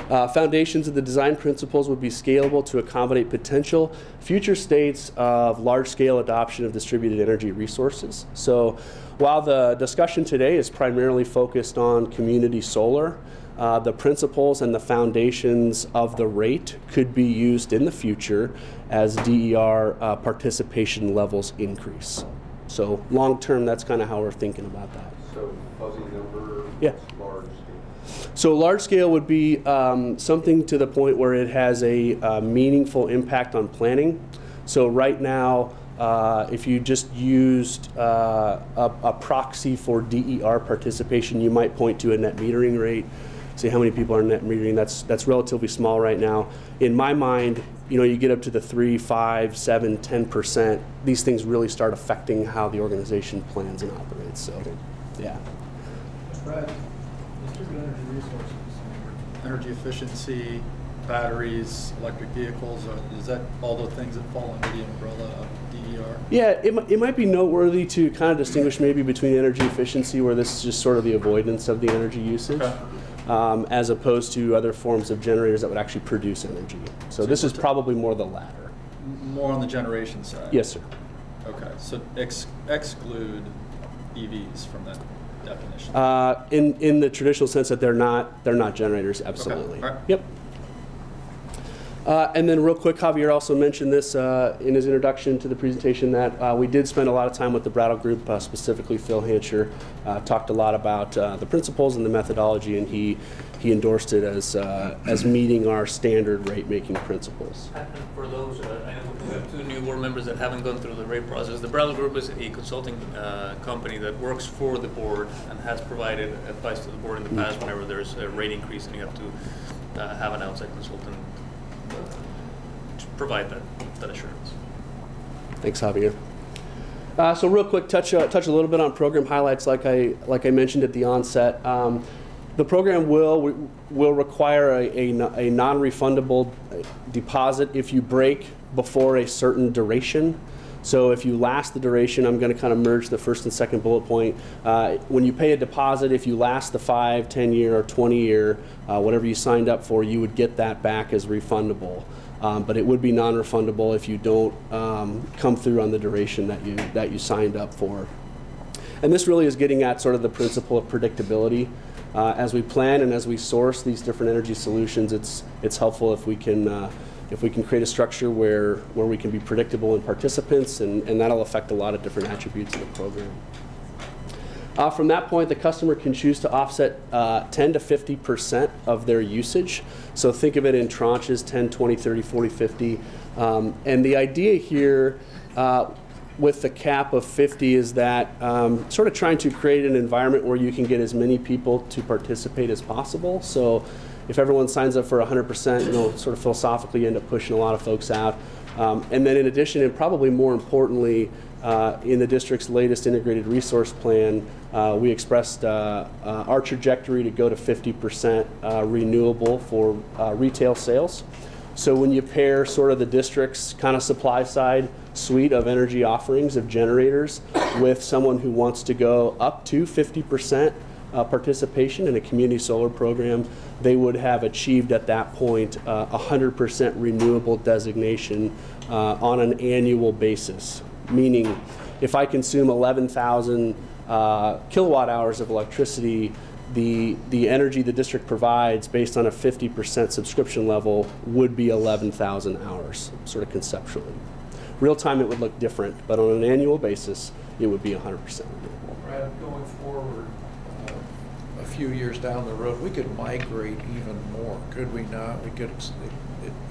T: Foundations of the design principles would be scalable to accommodate potential future states of large-scale adoption of distributed energy resources. So while the discussion today is primarily focused on community solar, the principles and the foundations of the rate could be used in the future as DER participation levels increase. So long term, that's kind of how we're thinking about that.
C: So fuzzy number,
T: yeah.
C: Large scale.
T: So large scale would be something to the point where it has a meaningful impact on planning. So right now, if you just used a proxy for DER participation, you might point to a net metering rate. Say how many people are net metering. That's relatively small right now. In my mind, you know, you get up to the 3, 5, 7, 10%. These things really start affecting how the organization plans and operates. So, yeah.
K: Brad, distributed energy resources, energy efficiency, batteries, electric vehicles, is that all the things that fall under the umbrella of DER?
T: Yeah, it might be noteworthy to kind of distinguish maybe between energy efficiency, where this is just sort of the avoidance of the energy usage. Okay. As opposed to other forms of generators that would actually produce energy. So this is probably more the latter.
K: More on the generation side?
T: Yes, sir.
K: Okay, so exclude EVs from that definition?
T: In the traditional sense that they're not generators, absolutely.
K: Okay. All right.
T: Yep. And then real quick, Javier also mentioned this in his introduction to the presentation, that we did spend a lot of time with the Brattle Group, specifically Phil Hancher, talked a lot about the principles and the methodology, and he he endorsed it as meeting our standard rate-making principles.
E: And for those, I know we have 2 new board members that haven't gone through the rate process. The Bradley Group is a consulting company that works for the board and has provided advice to the board in the past whenever there's a rate increase and you have to have an outside consultant to provide that assurance.
T: Thanks, Javier. So real quick, touch a little bit on program highlights, like I mentioned at the onset. The program will require a non-refundable deposit if you break before a certain duration. So if you last the duration, I'm going to kind of merge the first and second bullet point. When you pay a deposit, if you last the 5, 10-year, or 20-year, whatever you signed up for, you would get that back as refundable. But it would be non-refundable if you don't come through on the duration that you signed up for. And this really is getting at sort of the principle of predictability. As we plan and as we source these different energy solutions, it's helpful if we can create a structure where we can be predictable in participants, and that'll affect a lot of different attributes of the program. From that point, the customer can choose to offset 10 to 50% of their usage. So think of it in tranches, 10, 20, 30, 40, 50. And the idea here with the cap of 50 is that sort of trying to create an environment where you can get as many people to participate as possible. So if everyone signs up for 100%, sort of philosophically you end up pushing a lot of folks out. And then in addition, and probably more importantly, in the district's latest integrated resource plan, we expressed our trajectory to go to 50% renewable for retail sales. So when you pair sort of the district's kind of supply side suite of energy offerings of generators with someone who wants to go up to 50% participation in a community solar program, they would have achieved at that point 100% renewable designation on an annual basis. Meaning, if I consume 11,000 kilowatt hours of electricity, the energy the district provides based on a 50% subscription level would be 11,000 hours, sort of conceptually. Real time it would look different, but on an annual basis, it would be 100% renewable.
D: Brad, going forward, a few years down the road, we could migrate even more, could we not? We could,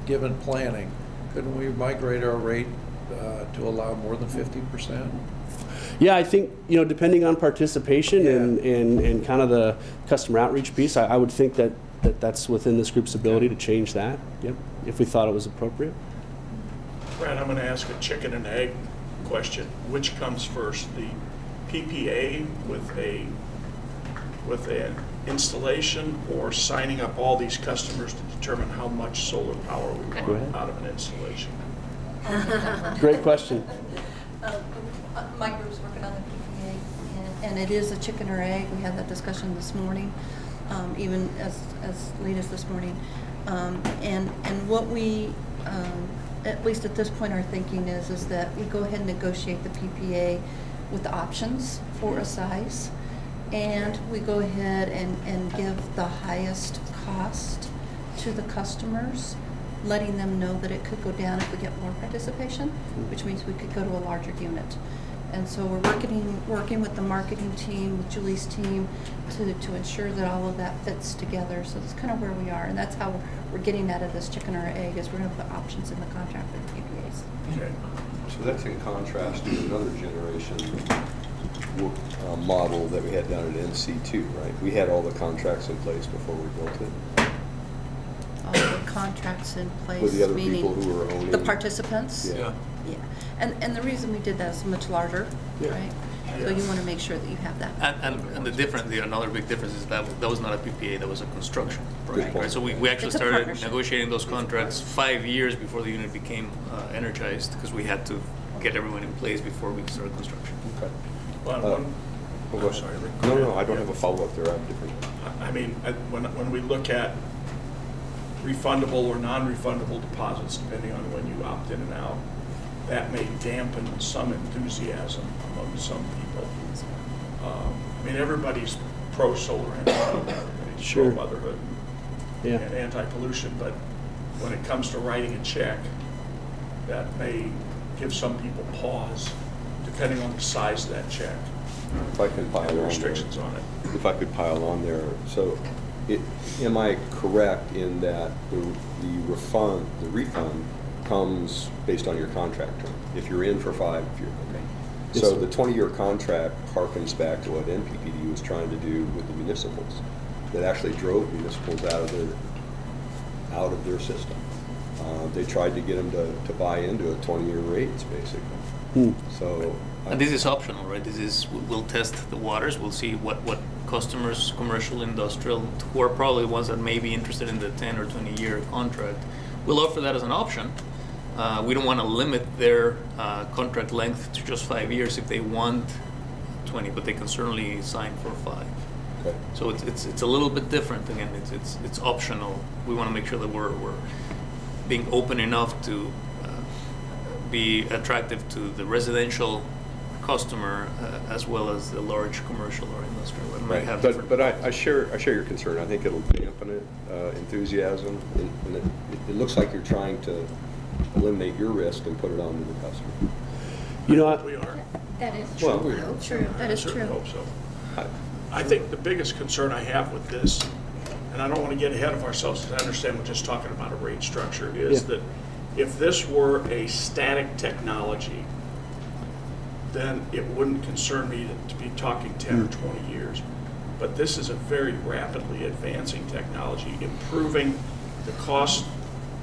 D: given planning, couldn't we migrate our rate to allow more than 50%?
T: Yeah, I think, depending on participation and kind of the customer outreach piece, I would think that's within this group's ability to change that, yep, if we thought it was appropriate.
G: Brad, I'm going to ask a chicken and egg question. Which comes first, the PPA with an installation, or signing up all these customers to determine how much solar power we want out of an installation?
T: Great question.
H: My group's working on the PPA, and it is a chicken or egg. We had that discussion this morning, even as late as this morning. And what we, at least at this point, our thinking is that we go ahead and negotiate the PPA with the options for a size, and we go ahead and give the highest cost to the customers, letting them know that it could go down if we get more participation, which means we could go to a larger unit. And so we're working with the marketing team, with Julie's team, to ensure that all of that fits together. So that's kind of where we are, and that's how we're getting out of this chicken or egg, is we're going to put options in the contract for the PPAs.
C: Okay. So that's in contrast to another generation model that we had down at NC2, right? We had all the contracts in place before we built it.
H: All the contracts in place,
C: with the other
H: meaning
C: people who were owning
H: the participants.
C: Yeah.
H: Yeah. And the reason we did that is much larger, right? So you want to make sure that you have that.
E: And the difference, another big difference is that was not a PPA, that was a construction project,
C: point.
E: right? So we actually
H: It's a
E: started
H: partnership.
E: negotiating those contracts 5 years before the unit became energized, because we had to get everyone in place before we started construction.
C: Okay.
G: Well,
C: I'm
G: sorry, Rick.
C: No, I don't have a follow-up there. I have different.
G: I mean, when we look at refundable or non-refundable deposits, depending on when you opt in and out, that may dampen some enthusiasm among some people. I mean, everybody's pro-solar energy, everybody's pro-motherhood and anti-pollution, but when it comes to writing a check, that may give some people pause, depending on the size of that check.
C: If I can pile on
G: restrictions on it.
C: If I could pile on there, so Am I correct in that the refund comes based on your contract term? If you're in for 5 years, okay.
T: Yes,
C: So
T: sir.
C: the 20-year contract harkens back to what NPPD was trying to do with the municipals, that actually drove municipals out of their system. They tried to get them to buy into a 20-year rates, basically. So.
E: And this is optional, right? This is, we'll test the waters, we'll see what customers, commercial, industrial, who are probably the ones that may be interested in the 10 or 20-year contract, we'll offer that as an option. We don't want to limit their contract length to just 5 years if they want 20, but they can certainly sign for 5.
C: Okay.
E: So it's a little bit different. Again, it's optional. We want to make sure that we're being open enough to be attractive to the residential customer as well as the large commercial or industrial. It might have
C: But I share your concern. I think it'll dampen it, enthusiasm, and it looks like you're trying to eliminate your risk and put it on to the customer.
L: You know,
G: We are.
N: That is
C: Well,
N: true.
C: we are.
N: True. That is
G: I certainly
N: true.
G: hope so. I think the biggest concern I have with this, and I don't want to get ahead of ourselves because I understand we're just talking about a rate structure, is that if this were a static technology, then it wouldn't concern me to be talking 10 or 20 years. But this is a very rapidly advancing technology, improving the cost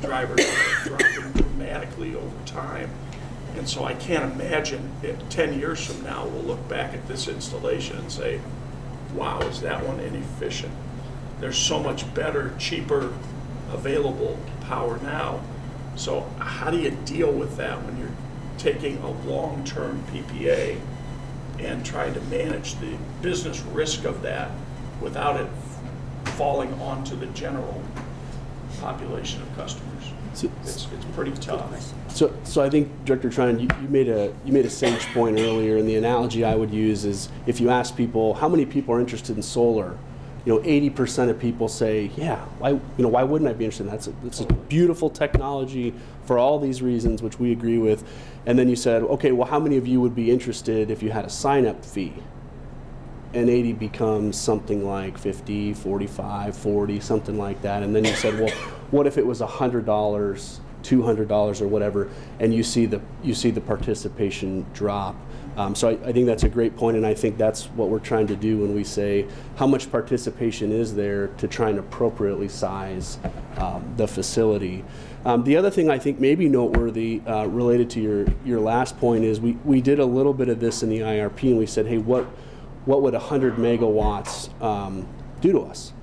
G: drivers are dropping dramatically over time. And so I can't imagine that 10 years from now, we'll look back at this installation and say, wow, is that one inefficient? There's so much better, cheaper, available power now. So how do you deal with that when you're taking a long-term PPA and trying to manage the business risk of that without it falling onto the general population of customers? It's pretty tough.
L: So I think, Director Trine, you made a sage point earlier, and the analogy I would use is if you ask people how many people are interested in solar, 80% of people say, yeah, why wouldn't I be interested in that? It's a beautiful technology for all these reasons, which we agree with. And then you said, okay, well, how many of you would be interested if you had a sign-up fee? And 80 becomes something like 50, 45, 40, something like that. And then you said, well, what if it was $100, $200 or whatever, and you see the participation drop? So I think that's a great point, and I think that's what we're trying to do when we say how much participation is there to try and appropriately size the facility. The other thing I think may be noteworthy related to your last point is we did a little bit of this in the IRP, and we said, hey, what would 100 megawatts do to us?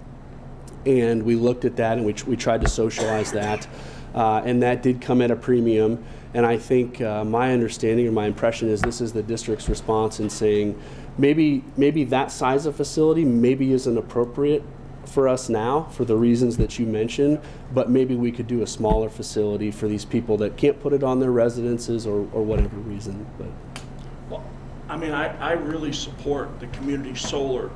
L: And we looked at that, and we tried to socialize that, and that did come at a premium. And I think my understanding or my impression is this is the district's response in saying maybe that size of facility maybe isn't appropriate for us now for the reasons that you mentioned, but maybe we could do a smaller facility for these people that can't put it on their residences or whatever reason. But.
G: Well, I mean, I really support the community solar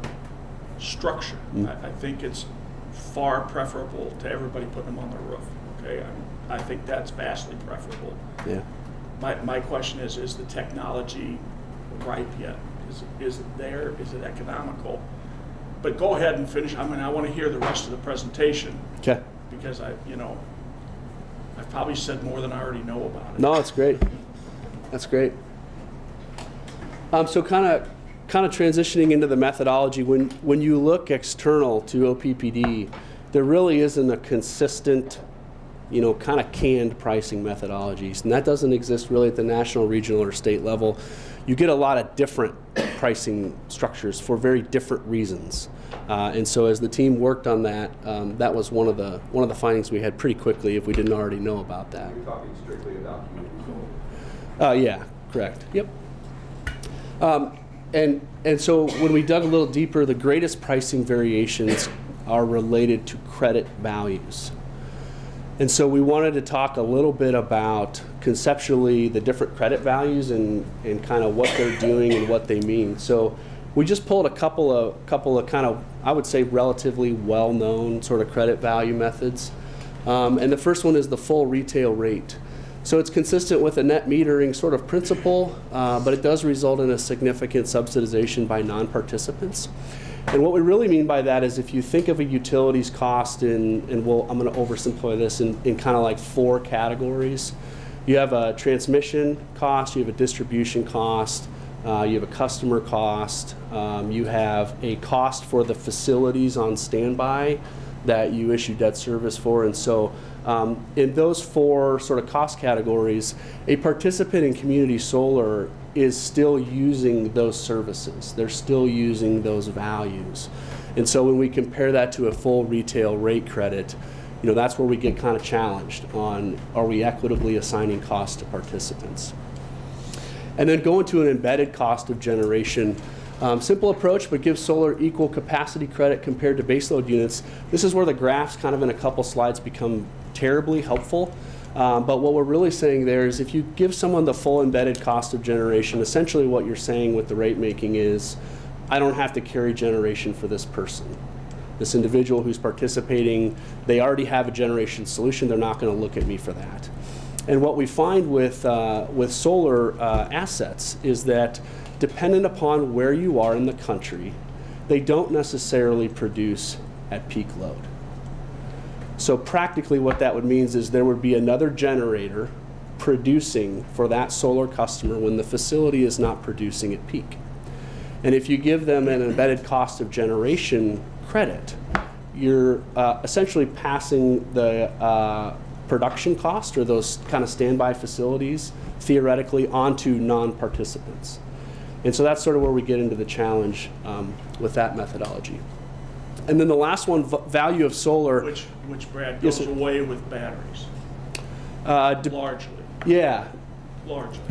G: structure. I think it's far preferable to everybody putting them on their roof. Okay, I think that's vastly preferable.
L: Yeah.
G: My question is the technology ripe yet? Is it there? Is it economical? But go ahead and finish. I mean, I want to hear the rest of the presentation.
L: Okay.
G: Because I've probably said more than I already know about it.
L: No, that's great. That's great. So kind of transitioning into the methodology, when you look external to OPPD, there really isn't a consistent, kind of canned pricing methodologies, and that doesn't exist really at the national, regional, or state level. You get a lot of different pricing structures for very different reasons, and so as the team worked on that, that was one of the findings we had pretty quickly if we didn't already know about that.
C: You're talking strictly about community solar.
L: Yeah, correct. Yep. And so when we dug a little deeper, the greatest pricing variations are related to credit values. And so we wanted to talk a little bit about conceptually the different credit values and kind of what they're doing and what they mean. So we just pulled a couple of kind of, I would say, relatively well-known sort of credit value methods. And the first one is the full retail rate. So it's consistent with a net metering sort of principle, but it does result in a significant subsidization by non-participants.
T: And what we really mean by that is if you think of a utilities cost I'm going to oversimplify this in kind of like 4 categories. You have a transmission cost, you have a distribution cost, you have a customer cost, you have a cost for the facilities on standby that you issue debt service for. And so in those 4 sort of cost categories, a participant in community solar is still using those services. They're still using those values. And so when we compare that to a full retail rate credit, you know, that's where we get kind of challenged on, are we equitably assigning costs to participants? And then going to an embedded cost of generation. Simple approach, but gives solar equal capacity credit compared to baseload units. This is where the graphs kind of in a couple slides become terribly helpful. But what we're really saying there is if you give someone the full embedded cost of generation, essentially what you're saying with the rate making is, I don't have to carry generation for this person. This individual who's participating, they already have a generation solution. They're not going to look at me for that. And what we find with solar assets is that dependent upon where you are in the country, they don't necessarily produce at peak load. So practically what that would mean is there would be another generator producing for that solar customer when the facility is not producing at peak. And if you give them an embedded cost of generation credit, you're essentially passing the production cost or those kind of standby facilities theoretically onto non-participants. And so that's sort of where we get into the challenge with that methodology. And then the last one, value of solar.
G: Which Brad, goes away with batteries. Largely.
T: Yeah.
G: Largely.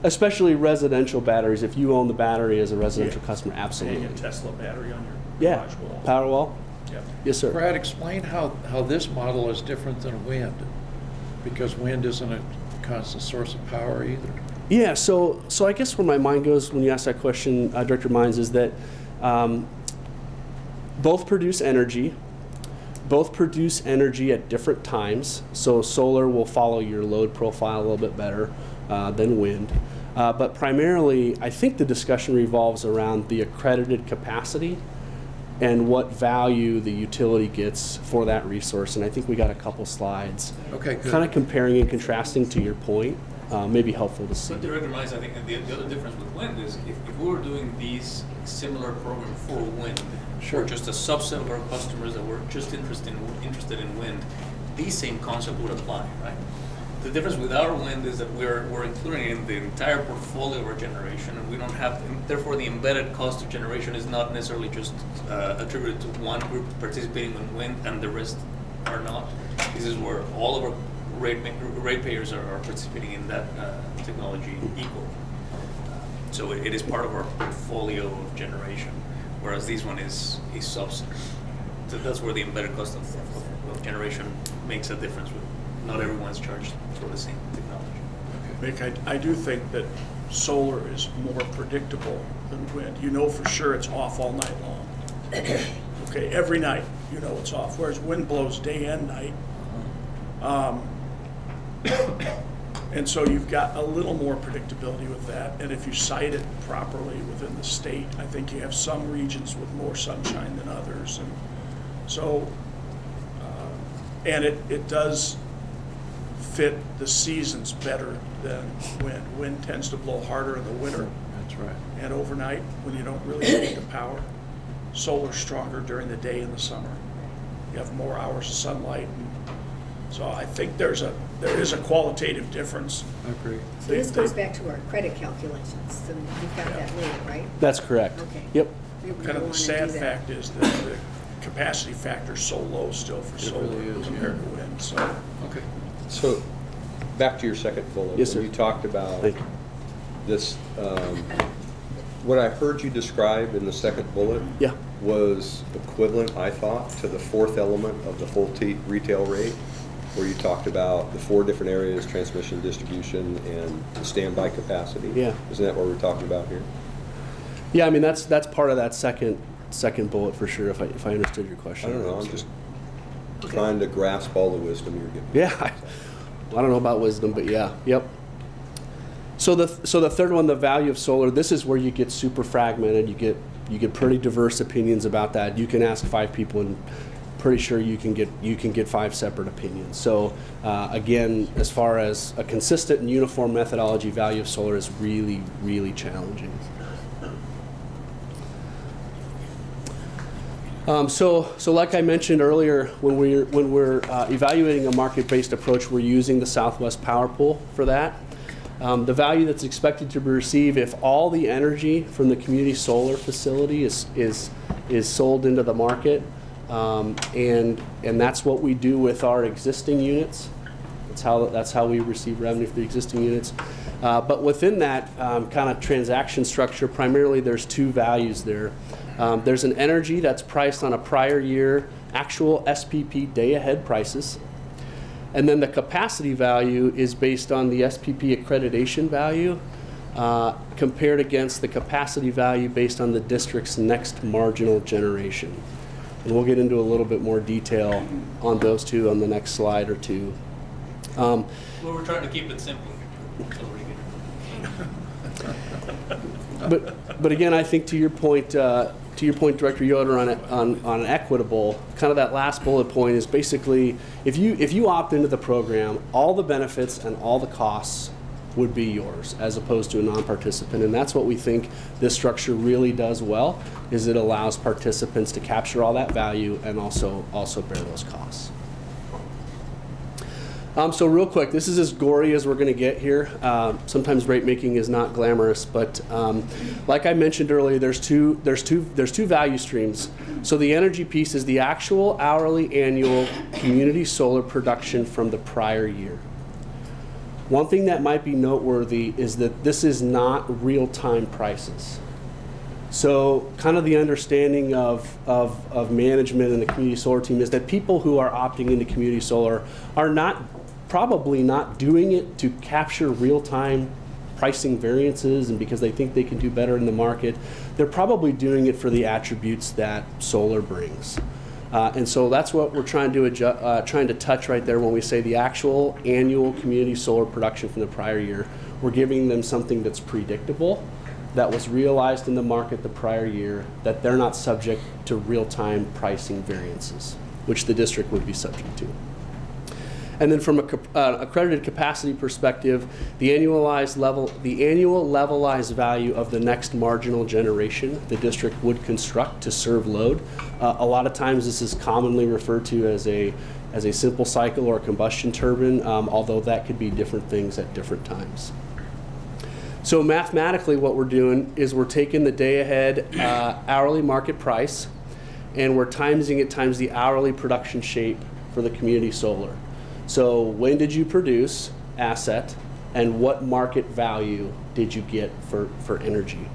T: Especially residential batteries. If you own the battery as a residential customer, absolutely.
G: Hang a Tesla battery on your garage wall.
T: Powerwall.
G: Yeah.
T: Yes, sir.
D: Brad, explain how this model is different than wind, because wind isn't a constant source of power either.
T: Yeah, so I guess where my mind goes when you ask that question, Director Mines, is that both produce energy at different times. So solar will follow your load profile a little bit better than wind. But primarily, I think the discussion revolves around the accredited capacity and what value the utility gets for that resource. And I think we got a couple slides.
D: Okay, good.
T: Kind of comparing and contrasting to your point. May be helpful to see.
E: But Director Mines, I think the other difference with wind is if we were doing these similar program for wind,
D: sure,
E: or just a subset of our customers that were just interested in wind, these same concept would apply, right? The difference with our wind is that we're including in the entire portfolio of our generation, and we don't have, therefore the embedded cost of generation is not necessarily just attributed to one group participating in wind and the rest are not. This is where all of our ratepayers are participating in that technology equal. So it is part of our portfolio of generation, whereas this one is a subset. So that's where the embedded cost of generation makes a difference. Not everyone's charged for the same technology.
G: Mick, I do think that solar is more predictable than wind. You know for sure it's off all night long. Okay, every night you know it's off, whereas wind blows day and night. And so you've got a little more predictability with that. And if you site it properly within the state, I think you have some regions with more sunshine than others. And so, and it does fit the seasons better than wind. Wind tends to blow harder in the winter.
D: That's right.
G: And overnight when you don't really need the power. Solar's stronger during the day in the summer. You have more hours of sunlight. So I think there is a qualitative difference.
D: I agree.
F: So this goes back to our credit calculations. So you've got that later, right?
T: That's correct.
F: Okay.
T: Yep.
G: Kind of the sad fact is that the capacity factor is so low still for solar compared to wind. So
C: okay. So back to your second bullet.
T: Yes, sir.
C: When you talked about this, what I heard you describe in the second bullet was equivalent, I thought, to the fourth element of the full retail rate, where you talked about the 4 different areas: transmission, distribution, and the standby capacity.
T: Yeah.
C: Isn't that what we're talking about here?
T: Yeah, I mean that's part of that second bullet for sure. If I understood your question.
C: I don't know. I'm just trying to grasp all the wisdom you're giving.
T: Yeah, I don't know about wisdom, but yeah, yep. So the third one, the value of solar. This is where you get super fragmented. You get You get pretty diverse opinions about that. You can ask 5 people and pretty sure you can get 5 separate opinions. So again, as far as a consistent and uniform methodology, value of solar is really, really challenging. So like I mentioned earlier, when we're evaluating a market-based approach, we're using the Southwest Power Pool for that. The value that's expected to be received if all the energy from the community solar facility is sold into the market, and that's what we do with our existing units. That's how we receive revenue for the existing units. But within that kind of transaction structure, primarily there's 2 values there. There's an energy that's priced on a prior year actual SPP day-ahead prices. And then the capacity value is based on the SPP accreditation value compared against the capacity value based on the district's next marginal generation. And we'll get into a little bit more detail on those 2 on the next slide or 2.
E: Well, we're trying to keep it simple.
T: But again, I think to your point, Director Yoder, on equitable, kind of that last bullet point is basically if you opt into the program, all the benefits and all the costs would be yours as opposed to a non-participant, and that's what we think this structure really does well, is it allows participants to capture all that value and also bear those costs. So real quick, this is as gory as we're going to get here. Sometimes rate making is not glamorous, but like I mentioned earlier, there's two value streams. So the energy piece is the actual hourly annual community solar production from the prior year. One thing that might be noteworthy is that this is not real-time prices. So kind of the understanding of management and the community solar team is that people who are opting into community solar are probably not doing it to capture real-time pricing variances and because they think they can do better in the market. They're probably doing it for the attributes that solar brings. And so that's what we're trying to touch right there when we say the actual annual community solar production from the prior year. We're giving them something that's predictable, that was realized in the market the prior year, that they're not subject to real-time pricing variances, which the district would be subject to. And then from a accredited capacity perspective, the annual levelized value of the next marginal generation the district would construct to serve load. A lot of times this is commonly referred to as a simple cycle or a combustion turbine, although that could be different things at different times. So mathematically what we're doing is we're taking the day-ahead hourly market price and we're timesing it times the hourly production shape for the community solar. So when did you produce asset and what market value did you get for energy?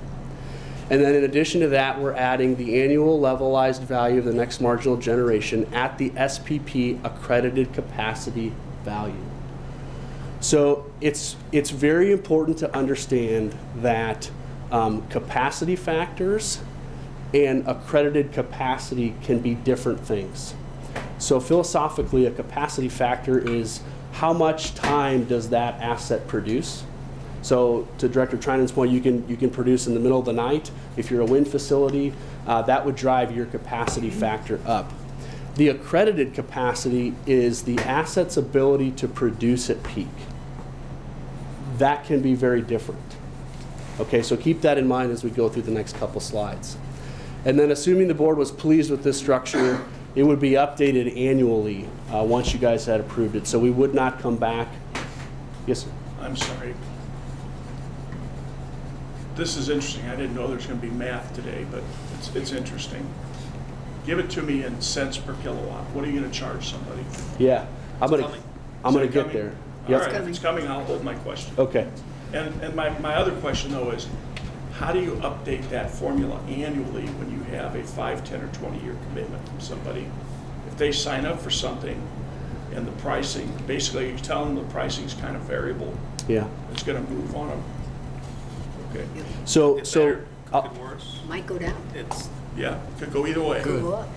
T: And then in addition to that, we're adding the annual levelized value of the next marginal generation at the SPP accredited capacity value. So it's very important to understand that capacity factors and accredited capacity can be different things. So philosophically, a capacity factor is how much time does that asset produce? So to Director Trinan's point, you can produce in the middle of the night. If you're a wind facility, that would drive your capacity factor up. The accredited capacity is the asset's ability to produce at peak. That can be very different. Okay, so keep that in mind as we go through the next couple slides. And then assuming the board was pleased with this structure, it would be updated annually once you guys had approved it. So we would not come back. Yes, sir?
G: I'm sorry. This is interesting. I didn't know there's going to be math today, but it's interesting. Give it to me in cents per kilowatt. What are you going to charge somebody?
T: Yeah, I'm going to get there.
G: Yep. All right, if it's coming, I'll hold my question.
T: Okay.
G: And my other question, though, is how do you update that formula annually when you have a 5, 10, or 20-year commitment from somebody? If they sign up for something and the pricing, basically you tell them the pricing's kind of variable.
T: Yeah.
G: It's going to move on them. Okay.
T: So
E: Could worse.
F: Might go down.
G: Yeah, could go either way.
F: Go up.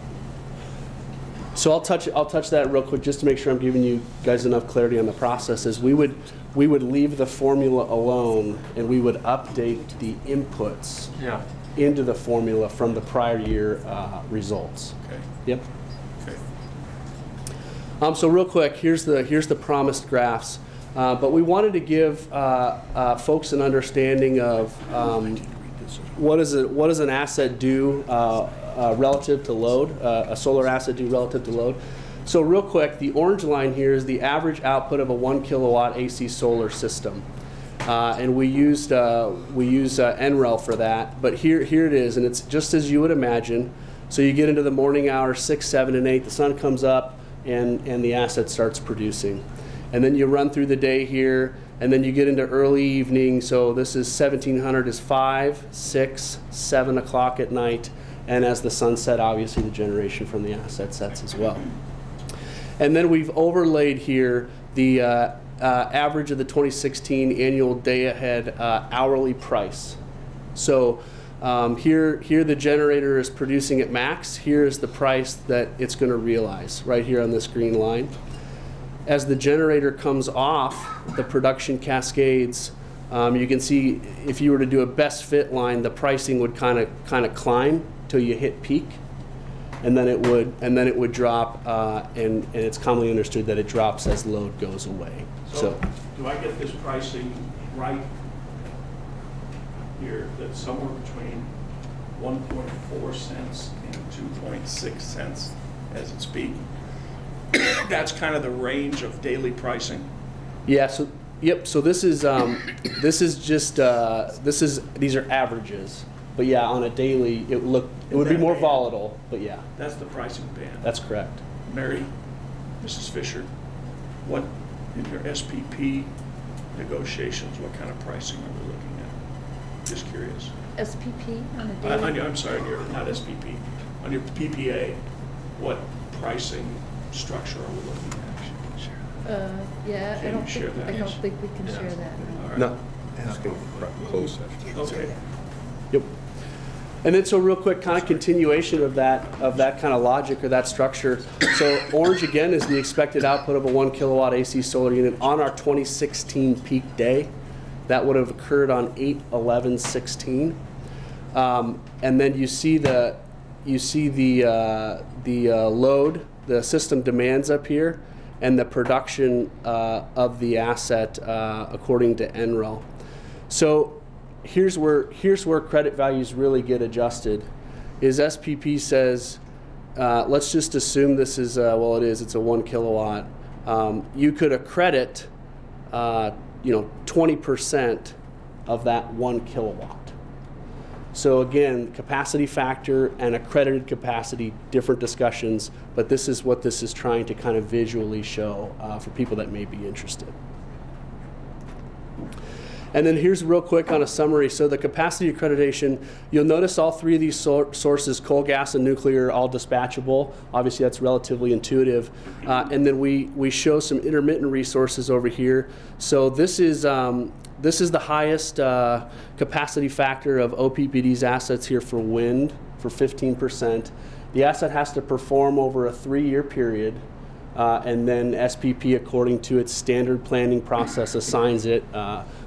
T: So I'll touch that real quick just to make sure I'm giving you guys enough clarity on the process. Is we would leave the formula alone and we would update the inputs.
A: Yeah.
T: into the formula from the prior year results.
G: Okay.
T: Yep.
G: Okay.
T: So real quick, here's the promised graphs. But we wanted to give folks an understanding of what does an asset do relative to load, a solar asset do relative to load. So real quick, the orange line here is the average output of a 1 kilowatt AC solar system. And we use NREL for that, but here it is, and it's just as you would imagine. So you get into the morning hours, 6, 7, and 8, the sun comes up, and the asset starts producing. And then you run through the day here, and then you get into early evening. So this is 1700 is 5, 6, 7 o'clock at night, and as the sun set, obviously the generation from the asset sets as well. And then we've overlaid here the average of the 2016 annual day-ahead hourly price. So here the generator is producing at max. Here is the price that it's going to realize right here on this green line. As the generator comes off the production cascades, you can see if you were to do a best fit line, the pricing would kind of climb till you hit peak. And then it would drop, and it's commonly understood that it drops as load goes away.
G: So do I get this pricing right here? That's somewhere between 1.4 cents and 2.6 cents as it's peak. That's kind of the range of daily pricing.
T: Yeah. So yep. So this is these are averages. But yeah, on a daily, it would be more volatile, but yeah.
G: That's the pricing band.
T: That's correct.
G: Mary, Mrs. Fisher, what, in your SPP negotiations, what kind of pricing are we looking at? Just curious.
H: SPP on a daily?
G: I'm sorry, not SPP. On your PPA, what pricing structure are we looking at?
H: Yeah, I don't think we can share that.
G: Right.
T: No.
C: Closed session.
G: Okay.
T: Yep. And then so real quick, kind of continuation of that kind of logic or that structure. So orange again is the expected output of a 1 kilowatt AC solar unit on our 2016 peak day. That would have occurred on 8/11/16. And then you see the load, the system demands up here, and the production of the asset according to NREL. So here's where credit values really get adjusted. Is SPP says, let's just assume this is it's a 1 kilowatt. You could accredit 20% of that 1 kilowatt. So again, capacity factor and accredited capacity, different discussions, but this is what this is trying to kind of visually show for people that may be interested. And then here's real quick on a summary. So the capacity accreditation, you'll notice all three of these sources, coal, gas, and nuclear, are all dispatchable. Obviously, that's relatively intuitive. And then we show some intermittent resources over here. So this is the highest capacity factor of OPPD's assets here for wind, for 15%. The asset has to perform over a 3-year period. And then SPP, according to its standard planning process, assigns it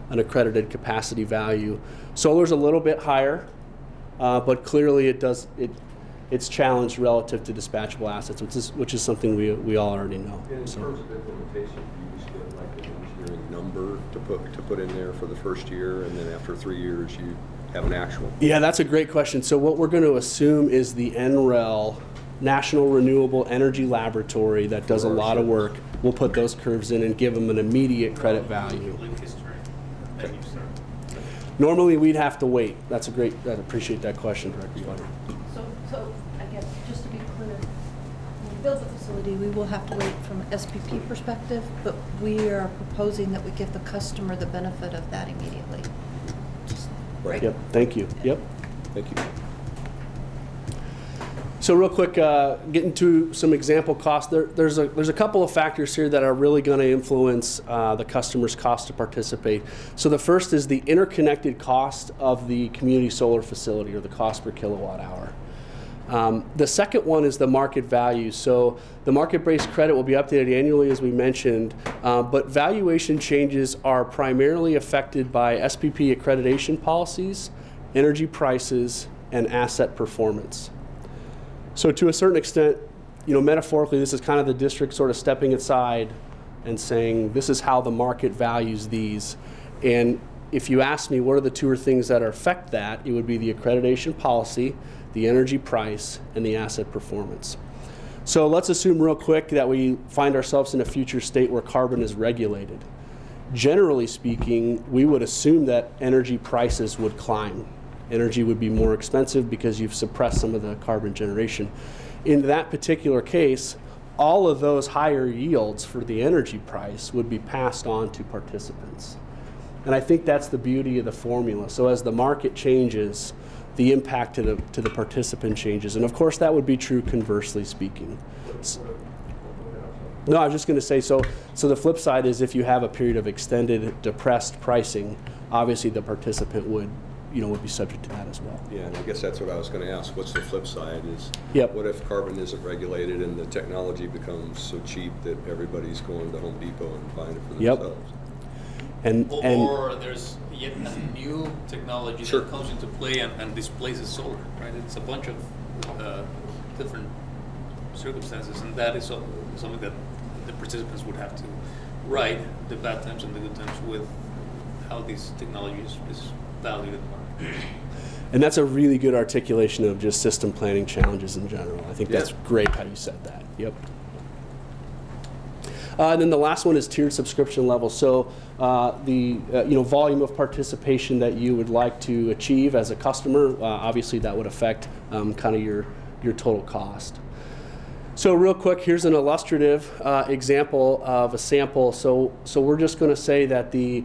T: an accredited capacity value. Solar's a little bit higher, but clearly it's challenged relative to dispatchable assets, which is something we all already know.
C: In terms of implementation, do you just get like an engineering number to put in there for the first year, and then after 3 years you have an actual?
T: Yeah, that's a great question. So what we're going to assume is the NREL, National Renewable Energy Laboratory, that does a lot of work. We'll put those curves in and give them an immediate credit value.
C: Okay.
T: Normally, we'd have to wait. That's a great. I appreciate that question, Director White.
H: So I guess just to be clear, when we build the facility, we will have to wait from an SPP perspective, but we are proposing that we give the customer the benefit of that immediately. Right.
T: Yep. Thank you. Yep.
C: Thank you.
T: So real quick, getting to some example costs. There's a couple of factors here that are really going to influence the customer's cost to participate. So the first is the interconnected cost of the community solar facility, or the cost per kilowatt hour. The second one is the market value. So the market-based credit will be updated annually, as we mentioned, but valuation changes are primarily affected by SPP accreditation policies, energy prices, and asset performance. So to a certain extent, metaphorically, this is kind of the district sort of stepping aside and saying, this is how the market values these. And if you ask me what are the two or things that affect that, it would be the accreditation policy, the energy price, and the asset performance. So let's assume real quick that we find ourselves in a future state where carbon is regulated. Generally speaking, we would assume that energy prices would climb. Energy would be more expensive because you've suppressed some of the carbon generation. In that particular case, all of those higher yields for the energy price would be passed on to participants. And I think that's the beauty of the formula. So as the market changes, the impact to the participant changes. And of course, that would be true conversely speaking. No, I was just going to say, so the flip side is if you have a period of extended depressed pricing, obviously the participant would be subject to that as well.
C: Yeah, and I guess that's what I was going to ask. What's the flip side is, what if carbon isn't regulated and the technology becomes so cheap that everybody's going to Home Depot and buying it for themselves?
E: Or there's yet a new technology that comes into play and displaces solar, right? It's a bunch of different circumstances, and that is something that the participants would have to ride the bad times and the good times with how these technologies is valued in the market.
T: And that's a really good articulation of just system planning challenges in general. I think that's great how you said that. Yep. And then the last one is tiered subscription level. So the volume of participation that you would like to achieve as a customer, obviously that would affect kind of your total cost. So real quick, here's an illustrative example of a sample. So we're just going to say that the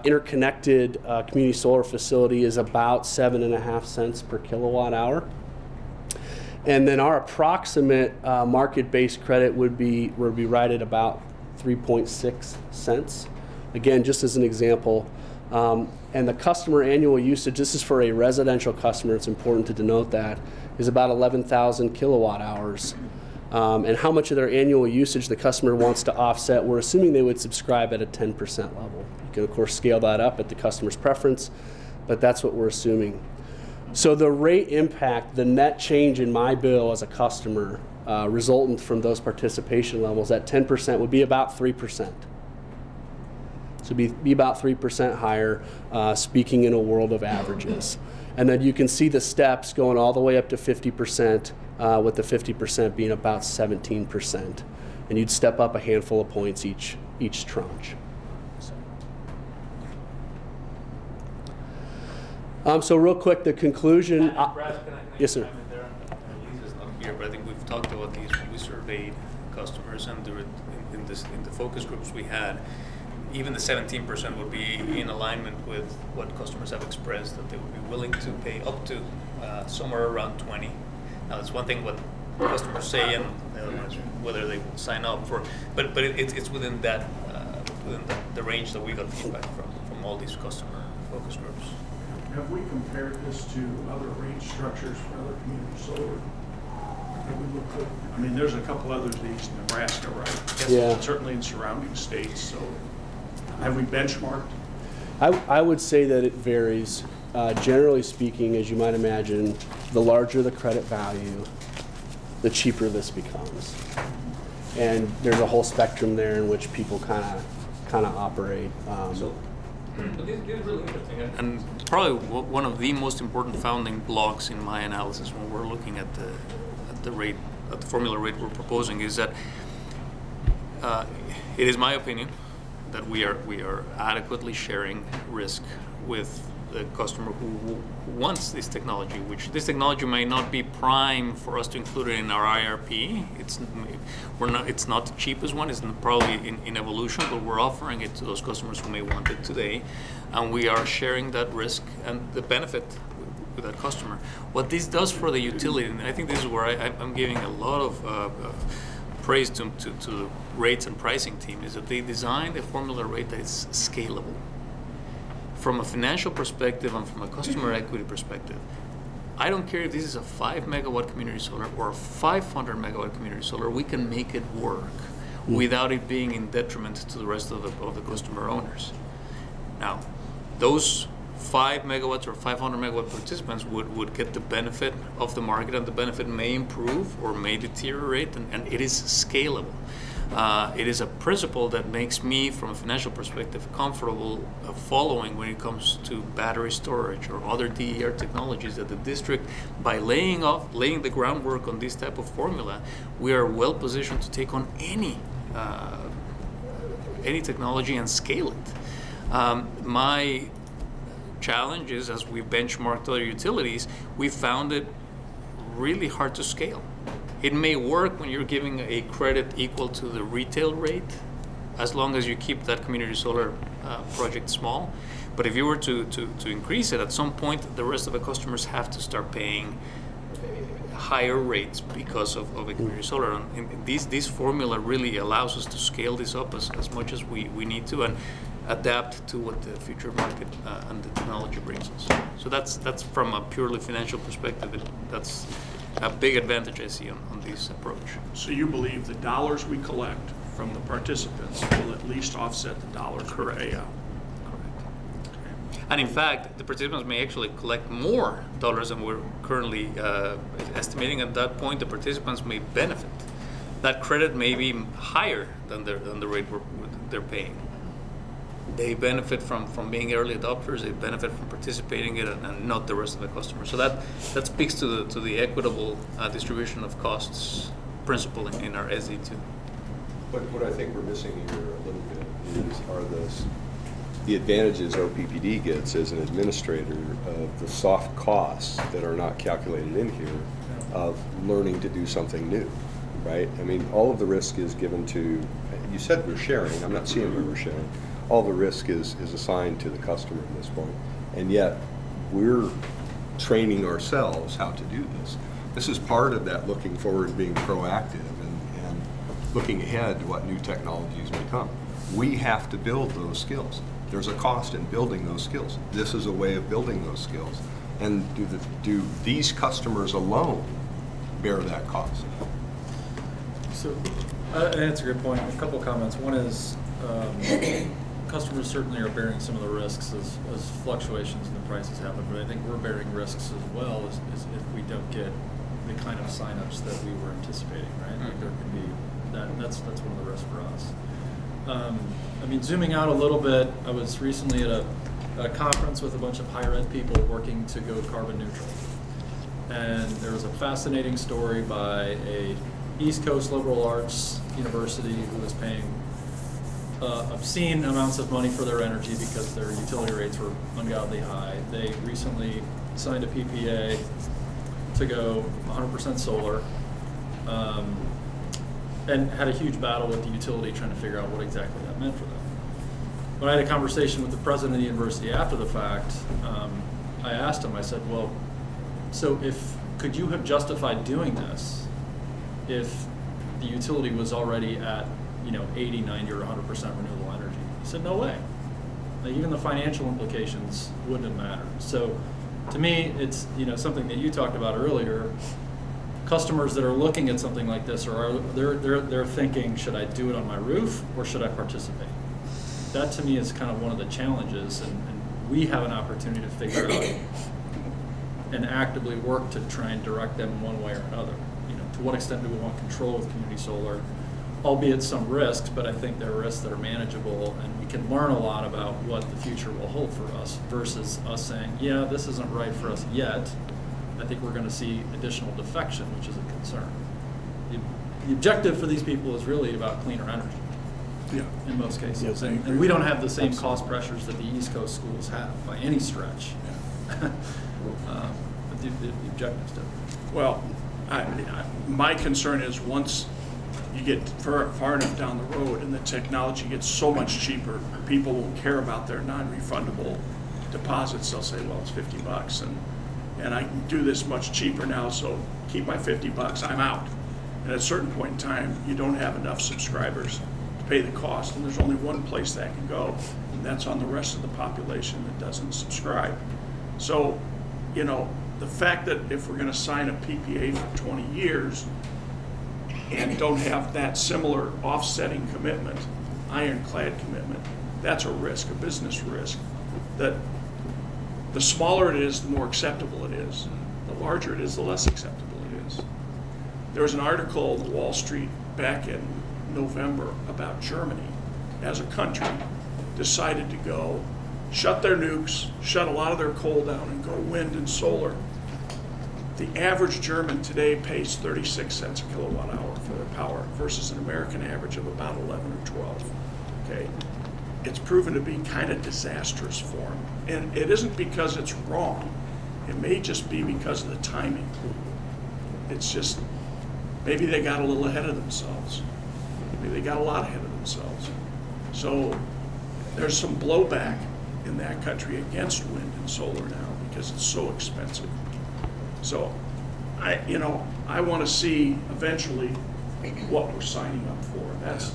T: interconnected community solar facility is about 7.5 cents per kilowatt hour. And then our approximate market-based credit would be right at about 3.6 cents. Again, just as an example. And the customer annual usage, this is for a residential customer, it's important to denote that, is about 11,000 kilowatt hours. And how much of their annual usage the customer wants to offset, we're assuming they would subscribe at a 10% level. You can, of course, scale that up at the customer's preference, but that's what we're assuming. So the rate impact, the net change in my bill as a customer resultant from those participation levels at 10% would be about 3%. So be about 3% higher, speaking in a world of averages. And then you can see the steps going all the way up to 50%, with the 50% being about 17%. And you'd step up a handful of points each tranche. So real quick, the conclusion. Yes, sir.
E: Lisa's not here, but I think we've talked about these when we surveyed customers, and in the focus groups we had, even the 17% would be in alignment with what customers have expressed, that they would be willing to pay up to somewhere around 20. Now, it's one thing what customers say and whether they will sign up for, but it's within that within the range that we got feedback from all these customer focus groups.
G: Have we compared this to other rate structures for other community solar? Have we looked at, I mean, there's a couple others in East Nebraska, right? Yes,
T: yeah.
G: Certainly in surrounding states. So have we benchmarked?
T: I would say that it varies. Generally speaking, as you might imagine, the larger the credit value, the cheaper this becomes. And there's a whole spectrum there in which people kind of operate.
E: But this is really interesting, and probably one of the most important founding blocks in my analysis when we're looking at the rate, at the formula rate we're proposing, is that it is my opinion that we are adequately sharing risk with the customer who wants this technology, which this technology may not be prime for us to include it in our IRP. It's not the cheapest one. It's probably in evolution, but we're offering it to those customers who may want it today, and we are sharing that risk and the benefit with that customer. What this does for the utility, and I think this is where I'm giving a lot of praise to the rates and pricing team, is that they designed a formula rate that is scalable. From a financial perspective and from a customer equity perspective, I don't care if this is a 5 megawatt community solar or a 500 megawatt community solar, we can make it work without it being in detriment to the rest of the customer owners. Now, those 5 megawatts or 500 megawatt participants would get the benefit of the market, and the benefit may improve or may deteriorate, and it is scalable. It is a principle that makes me, from a financial perspective, comfortable following when it comes to battery storage or other DER technologies that the district, by laying the groundwork on this type of formula, we are well positioned to take on any technology and scale it. My challenge is, as we benchmarked other utilities, we found it really hard to scale. It may work when you're giving a credit equal to the retail rate, as long as you keep that community solar project small. But if you were to increase it, at some point, the rest of the customers have to start paying higher rates because of a community solar. And this formula really allows us to scale this up as much as we need to, and adapt to what the future market and the technology brings us. So that's from a purely financial perspective, that's a big advantage I see on this approach.
G: So you believe the dollars we collect from the participants will at least offset the dollars we pay out?
E: And in fact, the participants may actually collect more dollars than we're currently estimating. At that point, the participants may benefit. That credit may be higher than the rate they're paying. They benefit from being early adopters. They benefit from participating in it, and not the rest of the customers. So that speaks to the equitable distribution of costs principle in our SD2.
C: But what I think we're missing here a little bit are the advantages OPPD gets as an administrator of the soft costs that are not calculated in here of learning to do something new, right? I mean, all of the risk is given to, you said we're sharing, I'm not seeing where we're sharing. All the risk is assigned to the customer at this point, and yet we're training ourselves how to do this. This is part of that looking forward, being proactive, and looking ahead to what new technologies may come. We have to build those skills. There's a cost in building those skills. This is a way of building those skills. And do these customers alone bear that cost?
K: So that's a good point. A couple of comments. One is customers certainly are bearing some of the risks as fluctuations in the prices happen, but I think we're bearing risks as well as if we don't get the kind of signups that we were anticipating, right? Like there could be that's one of the risks for us. I mean, zooming out a little bit, I was recently at a conference with a bunch of higher ed people working to go carbon neutral. And there was a fascinating story by a East Coast liberal arts university who was paying obscene amounts of money for their energy because their utility rates were ungodly high. They recently signed a PPA to go 100% solar, and had a huge battle with the utility trying to figure out what exactly that meant for them. When I had a conversation with the president of the university after the fact, I asked him, I said, well, so could you have justified doing this if the utility was already at 80, 90, or 100% renewable energy? He said, no way. Like, even the financial implications wouldn't have mattered. So to me, it's something that you talked about earlier. Customers that are looking at something like this they're thinking, should I do it on my roof or should I participate? That to me is kind of one of the challenges, and we have an opportunity to figure out and actively work to try and direct them one way or another. To what extent do we want control with community solar, albeit some risks, but I think there are risks that are manageable, and we can learn a lot about what the future will hold for us versus us saying, yeah, this isn't right for us yet. I think we're going to see additional defection, which is a concern. The objective for these people is really about cleaner energy. Yeah. In most cases. Yes, and we don't have the same cost pressures that the East Coast schools have by any stretch. Yeah. But the objective's different.
G: Well, my concern is once you get far enough down the road and the technology gets so much cheaper, people won't care about their non-refundable deposits. They'll say, well, it's $50 and I can do this much cheaper now, so keep my $50, I'm out. And at a certain point in time, you don't have enough subscribers to pay the cost, and there's only one place that can go, and that's on the rest of the population that doesn't subscribe. So, the fact that if we're going to sign a PPA for 20 years and don't have that similar offsetting commitment, ironclad commitment, that's a risk, a business risk, that The smaller it is, the more acceptable it is. The larger it is, the less acceptable it is. There was an article in the Wall Street back in November about Germany as a country decided to go shut their nukes, shut a lot of their coal down, and go wind and solar. The average German today pays 36 cents a kilowatt hour for their power versus an American average of about 11 or 12. Okay, it's proven to be kind of disastrous for them. And it isn't because it's wrong. It may just be because of the timing. It's just, maybe they got a little ahead of themselves. Maybe they got a lot ahead of themselves. So there's some blowback in that country against wind and solar now because it's so expensive. So I want to see eventually what we're signing up for. That's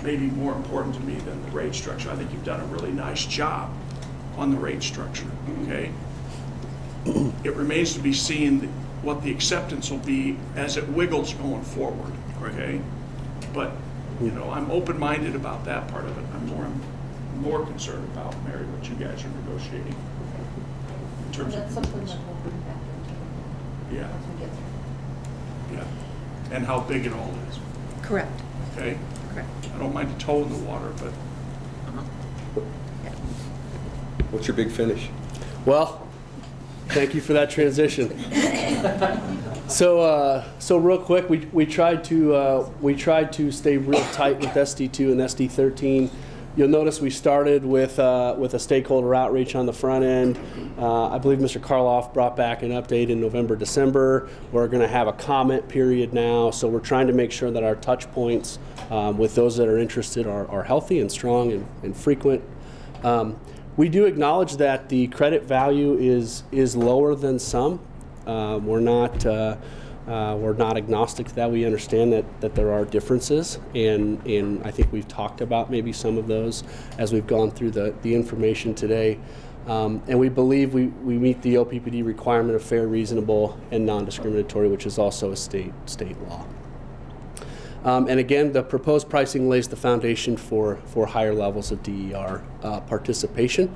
G: maybe more important to me than the rate structure. I think you've done a really nice job on the rate structure, okay? It remains to be seen what the acceptance will be as it wiggles going forward, okay? But, I'm open-minded about that part of it. I'm more concerned about, Mary, what you guys are negotiating in terms of commitments. Yeah. Yeah. And how big it all is.
H: Correct.
G: Okay?
H: Correct.
G: I don't mind a toe in the water, but
C: What's your big finish?
T: Well, thank you for that transition. So real quick, we tried to stay real tight with SD2 and SD13. You'll notice we started with a stakeholder outreach on the front end. I believe Mr. Karloff brought back an update in November, December. We're going to have a comment period now, so we're trying to make sure that our touch points with those that are interested are healthy and strong and frequent. We do acknowledge that the credit value is lower than some. We're not agnostic to that. We understand that there are differences, and I think we've talked about maybe some of those as we've gone through the information today. And we believe we meet the OPPD requirement of fair, reasonable, and non-discriminatory, which is also a state law. And again, the proposed pricing lays the foundation for higher levels of DER participation.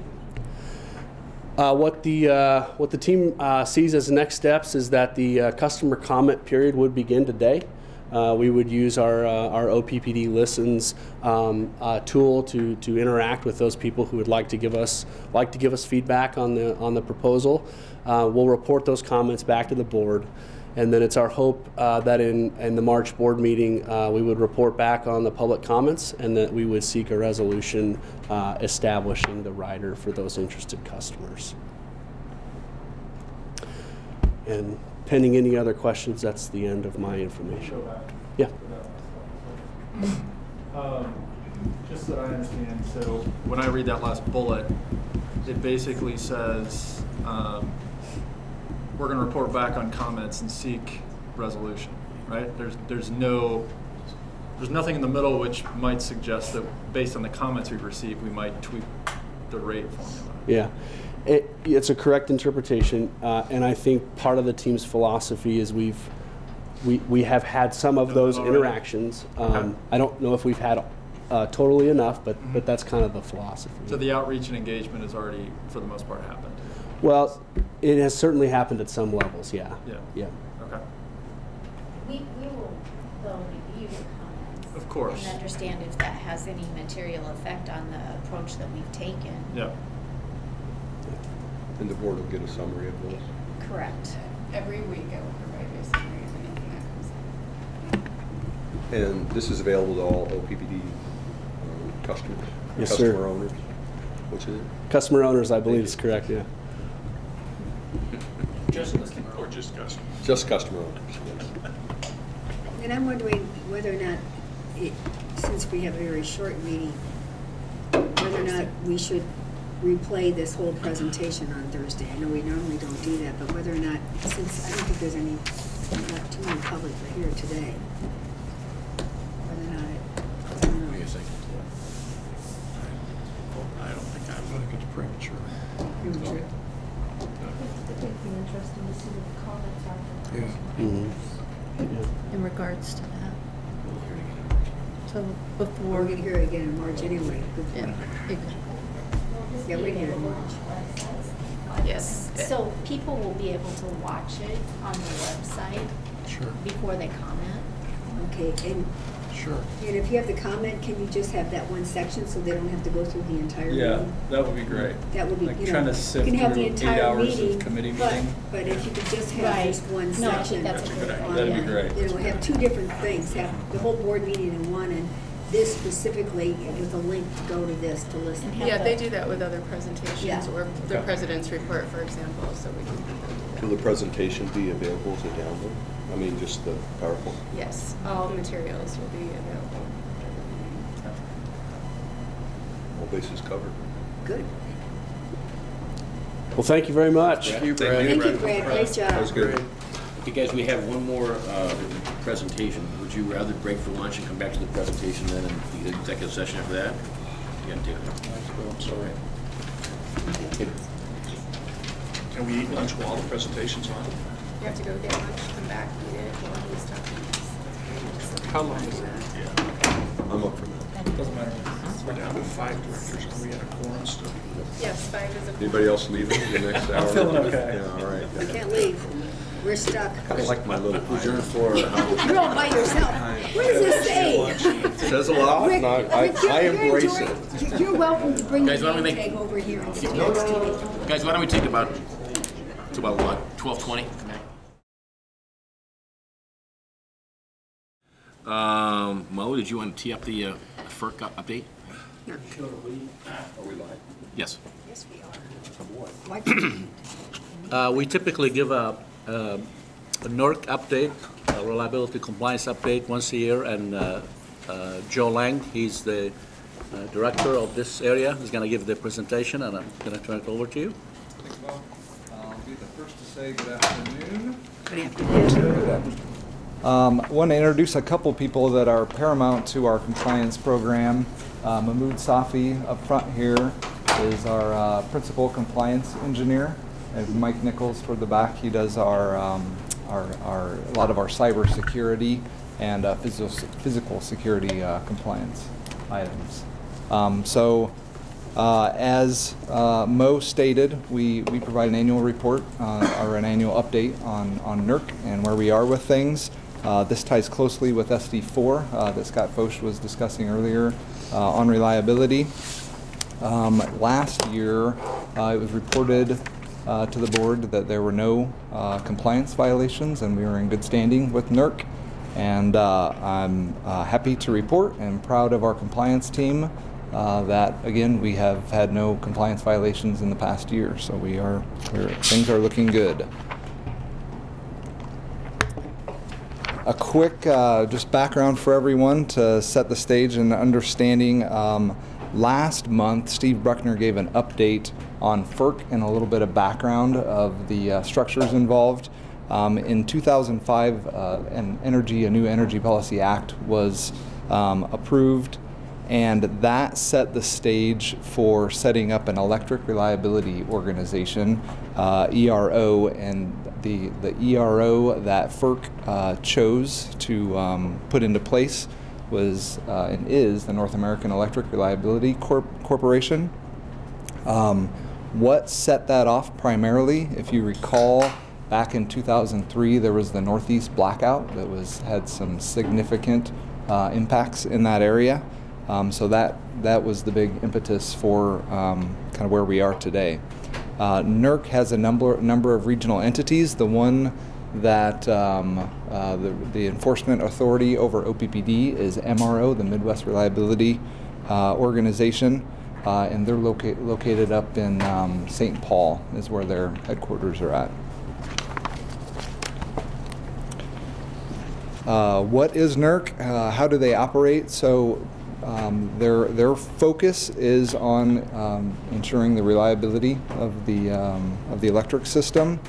T: What the team sees as next steps is that the customer comment period would begin today. We would use our OPPD Listens tool to interact with those people who would like to give us feedback on the proposal. We'll report those comments back to the board, and then it's our hope that in the March board meeting we would report back on the public comments, and that we would seek a resolution establishing the rider for those interested customers. And pending any other questions, that's the end of my information. Yeah.
K: Just so that I understand, so when I read that last bullet, it basically says we're going to report back on comments and seek resolution, right? There's nothing in the middle which might suggest that based on the comments we've received, we might tweak the rate formula.
T: Yeah. It's a correct interpretation, and I think part of the team's philosophy is we have had some of those interactions.
K: Okay.
T: I don't know if we've had totally enough, but that's kind of the philosophy.
K: So the outreach and engagement has already, for the most part, happened?
T: Well, it has certainly happened at some levels, yeah.
K: Yeah. Okay.
N: We will, though, review the comments.
K: Of course.
N: And understand if that has any material effect on the approach that we've taken.
K: Yeah.
C: And the board will get a summary of those?
N: Correct.
R: Every week I will provide you a summary of anything that comes in.
C: And this is available to all OPPD customers?
T: Yes,
C: customer
T: sir.
C: owners? Which is it?
T: Customer owners, I believe is correct, yeah.
G: just customer or just customer?
C: Just customer owners, yes.
F: And I'm wondering whether or not, since we have a very short meeting, whether or not we should replay this whole presentation on Thursday. I know we normally don't do that, but whether or not, since I don't think there's not too many public are here today, whether or not I don't know.
G: What do you think? I don't think I think it's premature.
F: Premature.
N: It would be interesting to see what the comments are.
G: Yeah.
T: Mm-hmm.
H: In regards to that. So before.
F: We're going to hear it again in March anyway.
H: Yeah.
F: Yeah, we're here in March.
R: Yes.
N: So people will be able to watch it on the website before they comment?
F: Okay, and
K: Sure.
F: And if you have the comment, can you just have that one section so they don't have to go through the entire
K: Yeah,
F: meeting?
K: that would be great.
F: That would be,
K: Like
F: you know,
K: trying to
F: you
K: sift
F: can have the
K: through 8
F: entire
K: hours
F: meeting,
K: of committee
F: but,
K: meeting.
F: but if you could just have
N: Right.
F: just one
N: No, I
F: section.
N: think that's a good idea.
K: That'd be great.
F: You know, have two different things, have the whole board meeting in one, and this specifically with a link to go to this to listen.
R: Yeah, they do that with other presentations
F: Yeah.
R: or the
K: Okay.
R: president's report, for example, so we can have them do
C: Will the presentation be available as a download? I mean, just the PowerPoint?
R: that. Yes, all materials will be available.
C: All bases covered.
F: Good.
T: Well, thank you very much.
K: Thank you, Brad.
F: Thank you, Brad, great job.
C: That was good.
A: Okay, guys, we have one more presentation. Would you rather break for lunch and come back to the presentation then and the executive session after that? You gotta do it.
G: I'm sorry. Can we eat lunch while the presentation's on?
R: You have to go get lunch, come back, eat it while he's talking.
K: How long is it?
C: I'm up for that.
K: Doesn't matter.
G: We're down to 5 directors. Are we at a quorum still?
R: Yes, 5 is a.
C: Anybody else leaving in the next hour?
K: I'm feeling okay.
C: Yeah, all right.
F: We can't leave. We're stuck.
C: I like my little
A: Adjourn for,
F: You're all by yourself. What does this say?
C: says a lot,
F: Rick,
C: and I
F: Rick, you're
C: embrace
F: enjoying-
C: it.
F: You're welcome to bring
A: Guys, why
F: your
A: don't we
F: name
A: make-
F: tag over here and sit next to me.
A: guys, why don't we take about what, 12:20? Mo, did you want to tee up the FERC update?
F: Sure.
C: Are we live?
A: Yes.
F: Yes, we are. Why can't
O: We typically give a NERC update, a reliability compliance update once a year, and Joe Lang, he's the director of this area, is going to give the presentation, and I'm going to turn it over to you.
U: Thanks, Bob. I'll be the first to say good afternoon.
F: Good afternoon.
U: I want to introduce a couple people that are paramount to our compliance program. Mahmood Safi up front here is our principal compliance engineer, and Mike Nichols toward the back. He does our a lot of our cyber security and physical security compliance items. As Mo stated, we provide an annual report or an annual update on NERC and where we are with things. This ties closely with SD4 that Scott Foch was discussing earlier on reliability. Last year, it was reported to the board that there were no compliance violations and we were in good standing with NERC. And I'm happy to report and proud of our compliance team that, again, we have had no compliance violations in the past year. So things are looking good. A quick just background for everyone to set the stage and understanding. Last month, Steve Bruckner gave an update on FERC and a little bit of background of the structures involved. In 2005, a new Energy Policy Act was approved, and that set the stage for setting up an electric reliability organization, ERO, and the ERO that FERC chose to put into place was and is the North American Electric Reliability Corporation. What set that off primarily, if you recall, back in 2003 there was the Northeast blackout that had some significant impacts in that area. So that was the big impetus for kind of where we are today. NERC has a number of regional entities. The one that the enforcement authority over OPPD is MRO, the Midwest Reliability Organization, and they're located up in St. Paul is where their headquarters are at. What is NERC? How do they operate? So their focus is on ensuring the reliability of the electric system.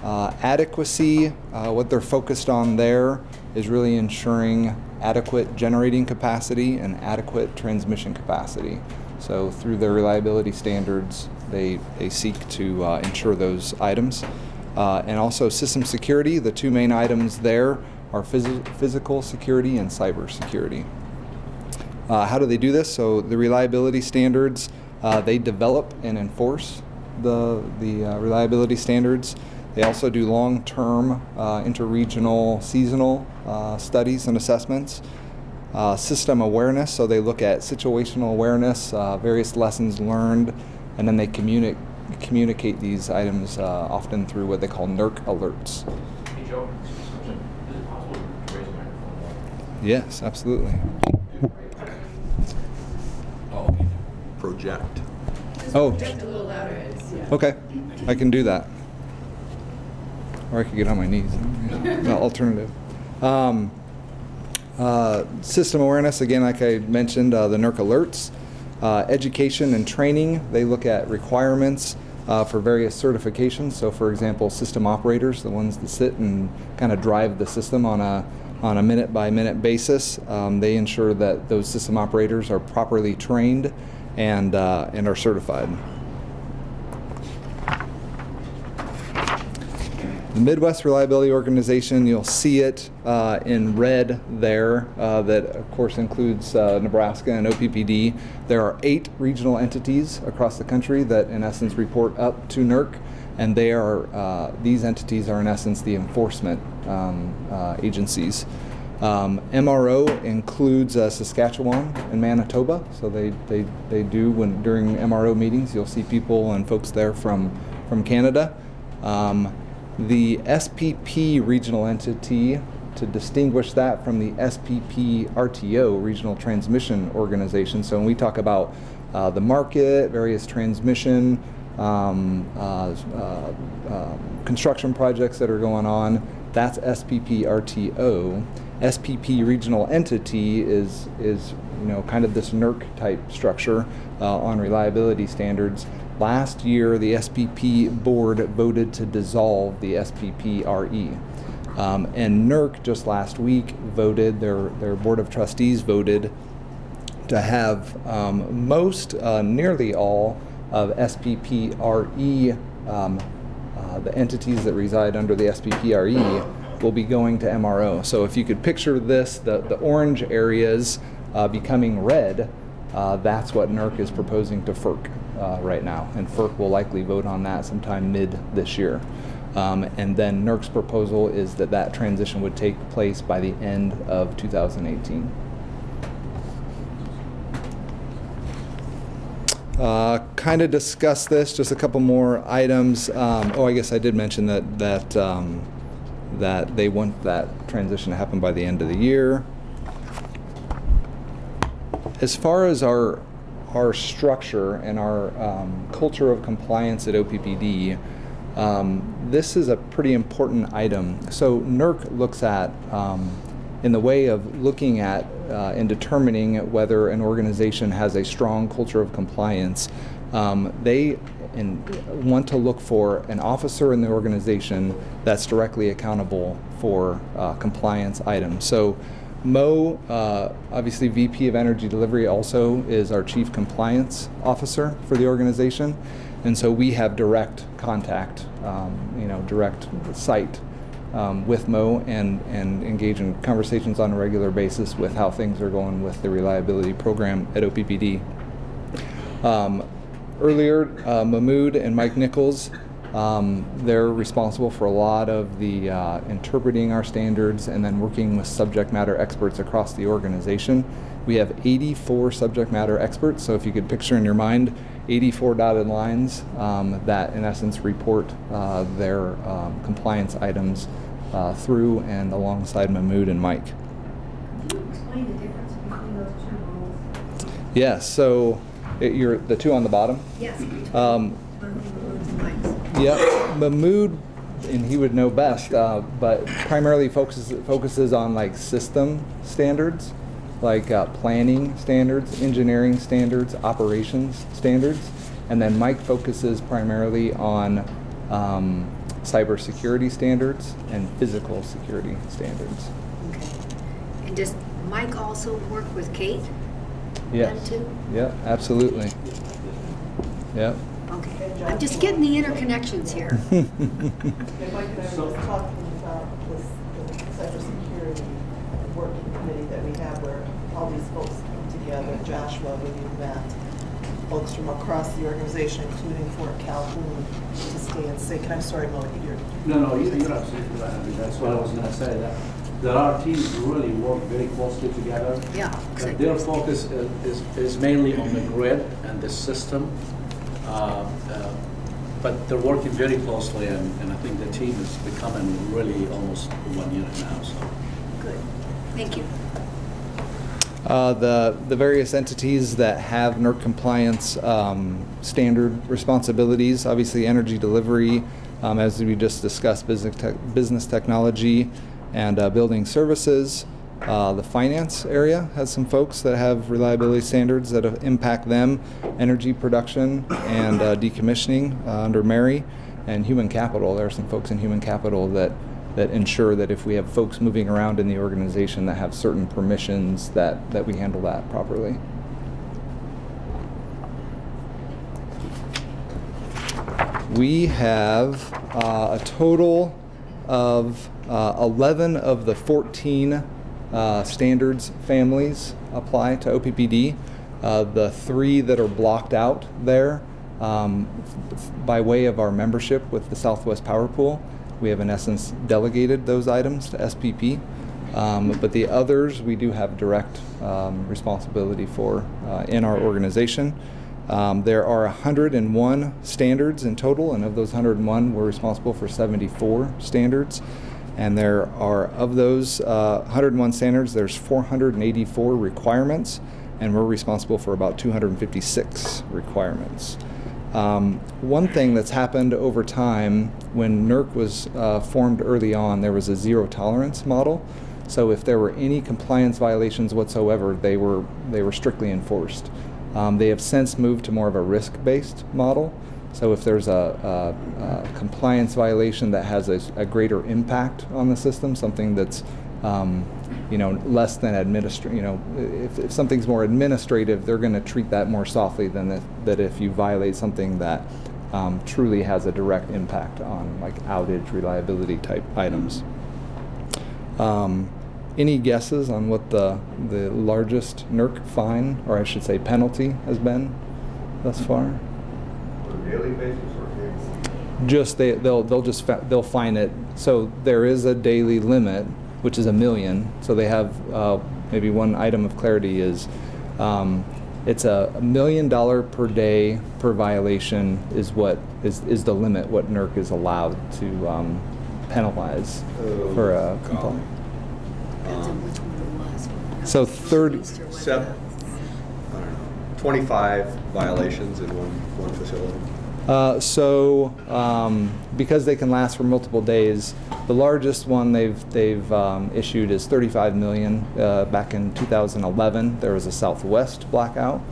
U: Adequacy, what they're focused on there is really ensuring adequate generating capacity and adequate transmission capacity. So through their reliability standards, they seek to ensure those items. And also system security, the two main items there are physical security and cyber security. How do they do this? So the reliability standards, they develop and enforce the reliability standards. They also do long-term, interregional, seasonal studies and assessments. System awareness, so they look at situational awareness, various lessons learned, and then they communicate these items often through what they call NERC alerts.
A: Hey Joe, is it possible to raise the microphone?
U: Yes, absolutely.
A: Oh, okay.
C: Project.
U: Oh,
M: Just a little louder.
U: okay, I can do that. Or I could get on my knees. No, alternative. System awareness, again, like I mentioned, the NERC alerts. Education and training, they look at requirements for various certifications. So for example, system operators, the ones that sit and kind of drive the system on a minute-by-minute basis, they ensure that those system operators are properly trained and are certified. The Midwest Reliability Organization, you'll see it in red there. That of course includes Nebraska and OPPD. There are 8 regional entities across the country that in essence report up to NERC, and they are these entities are in essence the enforcement agencies. MRO includes Saskatchewan and Manitoba, so they do, when during MRO meetings you'll see people and folks there from Canada. The SPP regional entity, to distinguish that from the SPP RTO, Regional Transmission Organization. So when we talk about the market, various transmission, construction projects that are going on, that's SPP RTO. SPP regional entity is kind of this NERC type structure on reliability standards. Last year, the SPP board voted to dissolve the SPP-RE. And NERC just last week voted, their board of trustees voted to have nearly all of SPP-RE, the entities that reside under the SPP-RE, will be going to MRO. So if you could picture this, the orange areas becoming red, that's what NERC is proposing to FERC right now, and FERC will likely vote on that sometime mid this year. And then NERC's proposal is that that transition would take place by the end of 2018. Kind of discuss this, just a couple more items. I guess I did mention that they want that transition to happen by the end of the year. As far as our structure and our culture of compliance at OPPD, this is a pretty important item. So NERC looks at, in the way of looking at and determining whether an organization has a strong culture of compliance, they want to look for an officer in the organization that's directly accountable for compliance items. So Mo, obviously VP of Energy Delivery, also is our Chief Compliance Officer for the organization, and so we have direct contact, direct sight with Mo and engage in conversations on a regular basis with how things are going with the reliability program at OPPD. Earlier, Mahmood and Mike Nichols, they're responsible for a lot of the interpreting our standards and then working with subject matter experts across the organization. We have 84 subject matter experts, so if you could picture in your mind 84 dotted lines that in essence report their compliance items through and alongside Mahmood and Mike.
F: Can you explain the difference between those two roles?
U: Yes, so you're the two on the bottom?
F: Yes.
U: Yeah, Mahmood, and he would know best, but primarily focuses on like system standards, like planning standards, engineering standards, operations standards, and then Mike focuses primarily on cybersecurity standards and physical security standards.
F: Okay. And does Mike also work with Kate?
U: Yes.
F: Them too?
U: Yeah, absolutely. Yep.
F: Okay. I'm just getting the interconnections here.
I: If I could, I was just talking about this, the cybersecurity working committee that we have where all these folks come together, Joshua, when you met, folks from across the organization, including Fort Calhoun, to stay and sync. And I'm sorry, Mo, you're...
O: No, you're absolutely right. I mean, that's what I was going to say. That our teams really work very closely together.
F: Yeah,
O: exactly. Their focus is mainly on the grid and the system, but they're working very closely, and I think the team is becoming really almost one unit now. So
F: good. Thank you.
U: The various entities that have NERC compliance standard responsibilities, obviously energy delivery, as we just discussed, business technology, and building services. The finance area has some folks that have reliability standards that impact them, energy production and decommissioning under Mary, and human capital. There are some folks in human capital that ensure that if we have folks moving around in the organization that have certain permissions, that we handle that properly. We have a total of 11 of the 14 standards families apply to OPPD. The 3 that are blocked out there by way of our membership with the Southwest Power Pool, we have in essence delegated those items to SPP. But the others we do have direct responsibility for in our organization. There are 101 standards in total, and of those 101, we're responsible for 74 standards. And there are, of those 101 standards, there's 484 requirements, and we're responsible for about 256 requirements. One thing that's happened over time, when NERC was formed early on, there was a zero tolerance model. So if there were any compliance violations whatsoever, they were strictly enforced. They have since moved to more of a risk-based model. So if there's a compliance violation that has a greater impact on the system, something that's less than administrative, if something's more administrative, they're going to treat that more softly than that if you violate something that truly has a direct impact on like outage reliability type items. Any guesses on what the largest NERC fine, or I should say penalty, has been thus far?
C: On a daily basis or
U: Just they'll fine it. So there is a daily limit, which is $1 million. So they have maybe one item of clarity is it's $1 million per day per violation is what is the limit what NERC is allowed to penalize for a complaint. So
C: 25 violations in one facility.
U: Because they can last for multiple days, the largest one they've issued is 35 million. Back in 2011, there was a Southwest blackout,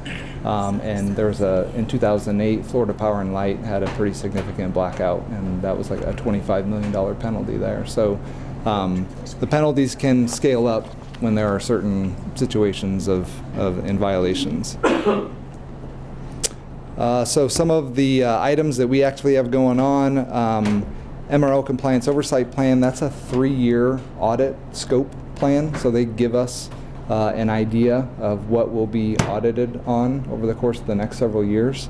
U: and there was in 2008, Florida Power and Light had a pretty significant blackout, and that was like a $25 million penalty there. So the penalties can scale up when there are certain situations in violations. So some of the items that we actually have going on, MRO Compliance Oversight Plan, that's a 3-year audit scope plan. So they give us an idea of what will be audited on over the course of the next several years.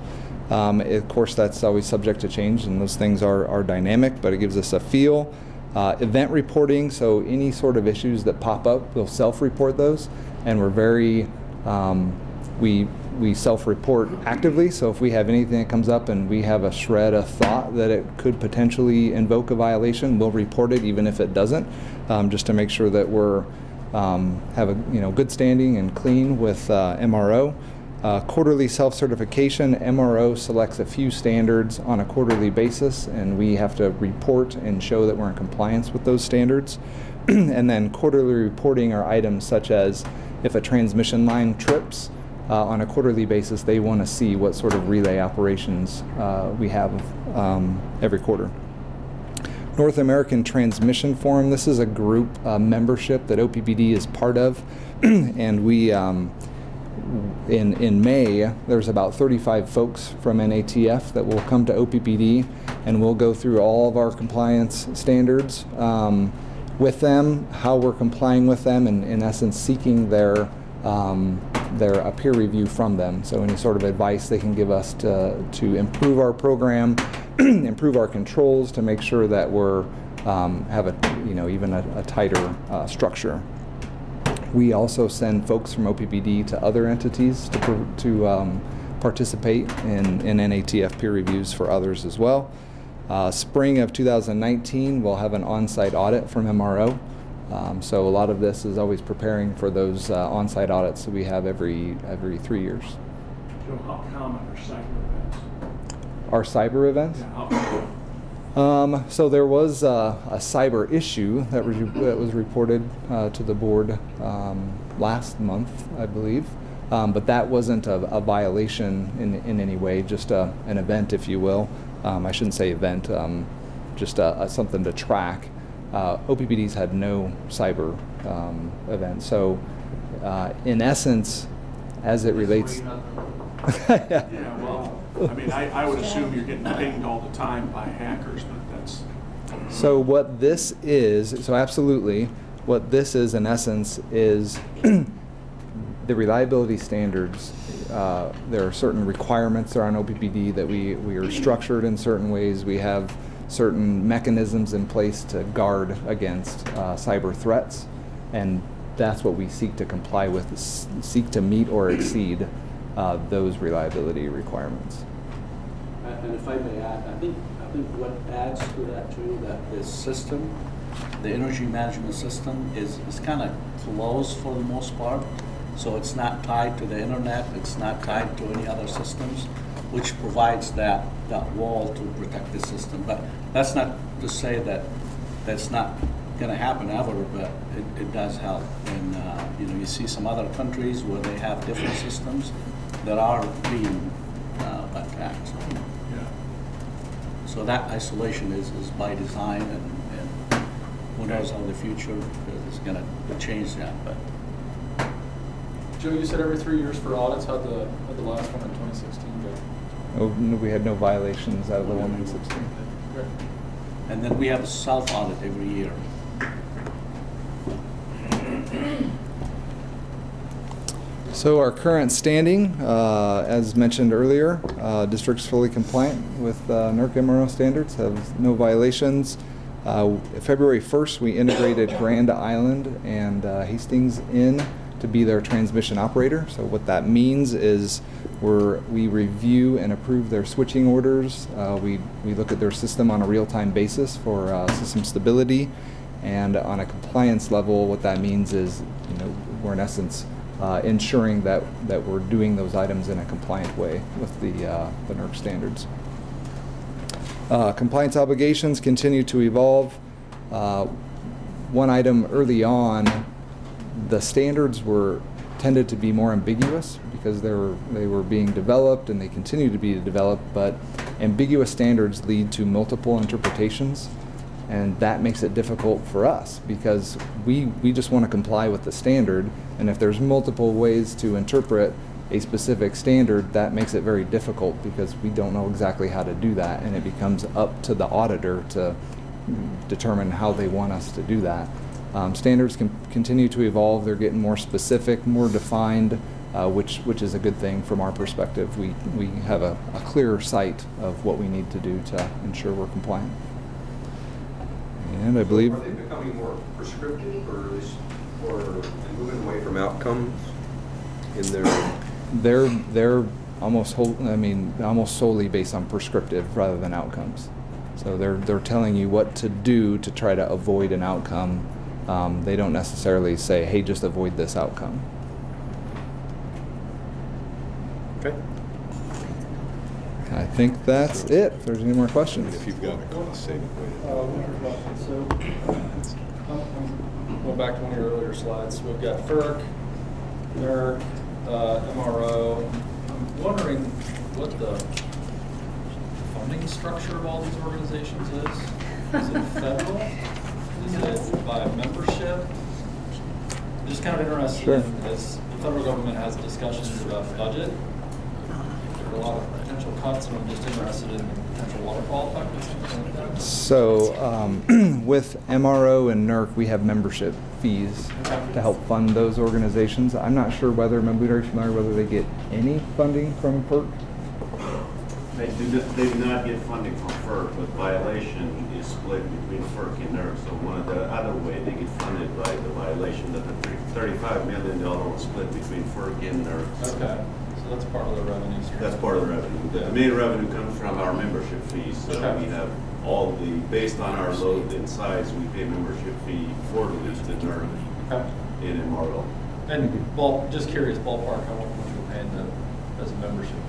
U: Of course, that's always subject to change, and those things are dynamic, but it gives us a feel. Event reporting, so any sort of issues that pop up, we'll self-report those, and we're very, we self-report actively, so if we have anything that comes up and we have a shred of thought that it could potentially invoke a violation, we'll report it even if it doesn't, just to make sure that we're have a good standing and clean with MRO. Quarterly self-certification, MRO selects a few standards on a quarterly basis, and we have to report and show that we're in compliance with those standards. And then quarterly reporting are items such as if a transmission line trips, on a quarterly basis, they want to see what sort of relay operations we have every quarter. North American Transmission Forum, this is a group membership that OPPD is part of, and we in May, there's about 35 folks from NATF that will come to OPPD, and we'll go through all of our compliance standards with them, how we're complying with them, and in essence seeking their a peer review from them. So any sort of advice they can give us to improve our program, improve our controls, to make sure that we're have even a tighter structure. We also send folks from OPPD to other entities to participate in NATF peer reviews for others as well. Spring of 2019, we'll have an on-site audit from MRO. So a lot of this is always preparing for those on-site audits that we have every 3 years.
G: So how common are cyber events?
U: Our cyber events?
G: Yeah, how common?
U: So there was a cyber issue that was reported to the board last month, I believe. But that wasn't a violation in any way, just an event, if you will. I shouldn't say event, just something to track. OPPD's had no cyber events. So in essence, as it relates...
G: Yeah, well, I mean, I would assume you're getting pinged all the time by hackers, but that's...
U: So what this is, so absolutely, what this is in essence is the reliability standards. There are certain requirements around OPPD that we are structured in certain ways. We have certain mechanisms in place to guard against cyber threats, and that's what we seek to comply with, seek to meet or exceed those reliability requirements.
O: And if I may add, I think what adds to that too, that this system, the energy management system, is kind of closed for the most part. So it's not tied to the internet, it's not tied to any other systems, which provides that wall to protect the system. But that's not to say that that's not going to happen ever, but it does help. And you see some other countries where they have different systems that are being attacked. So that isolation is by design, and who knows how the future is going to change that. But
K: Joe, you said every 3 years for audits. How'd the last one in 2016 go?
U: Oh, no, we had no violations out of the one in 2016.
K: Great.
O: And then we have a self-audit every year.
U: So our current standing, as mentioned earlier, district's fully compliant with NERC MRO standards, have no violations. February 1st, we integrated Grand Island and Hastings in to be their transmission operator. So what that means is we review and approve their switching orders. We look at their system on a real-time basis for system stability, and on a compliance level, what that means is, we're in essence ensuring that we're doing those items in a compliant way with the NERC standards. Compliance obligations continue to evolve. One item early on, the standards tended to be more ambiguous because they were being developed, and they continue to be developed, but ambiguous standards lead to multiple interpretations, and that makes it difficult for us because we just want to comply with the standard, and if there's multiple ways to interpret a specific standard, that makes it very difficult because we don't know exactly how to do that, and it becomes up to the auditor to determine how they want us to do that. Standards can continue to evolve. They're getting more specific, more defined, which is a good thing from our perspective. We have a clearer sight of what we need to do to ensure we're compliant. And I believe...
C: Are they becoming more prescriptive, or moving away from outcomes in their...
U: They're almost almost solely based on prescriptive rather than outcomes. So they're telling you what to do to try to avoid an outcome. They don't necessarily say, hey, just avoid this outcome.
C: Okay.
U: I think that's it. If there's any more questions.
C: If you've got a cost-saving way.
K: So, going back to one of your earlier slides, we've got FERC, NERC, MRO. I'm wondering what the funding structure of all these organizations is. Is it federal? Is it by membership? I'm just kind of interested in, as the federal government has discussions about budget, if it a lot of potential cuts, and I'm just interested in the potential waterfall effect or something like that.
U: So with MRO and NERC, we have membership fees to help fund those organizations. I'm not sure whether they get any funding from FERC.
P: They do not get funding from FERC, but violation is split between FERC and NERC. So one of the other way they get funded by the violation that the $35 million was split between FERC and NERC.
K: Okay, so that's part of the revenue stream.
P: That's part of the revenue. The main revenue comes from our membership fees. So we have all the, based on our load and size, we pay membership fee quarterly to NERC and MRO.
K: And just curious, ballpark, how much we're paying as a membership fees?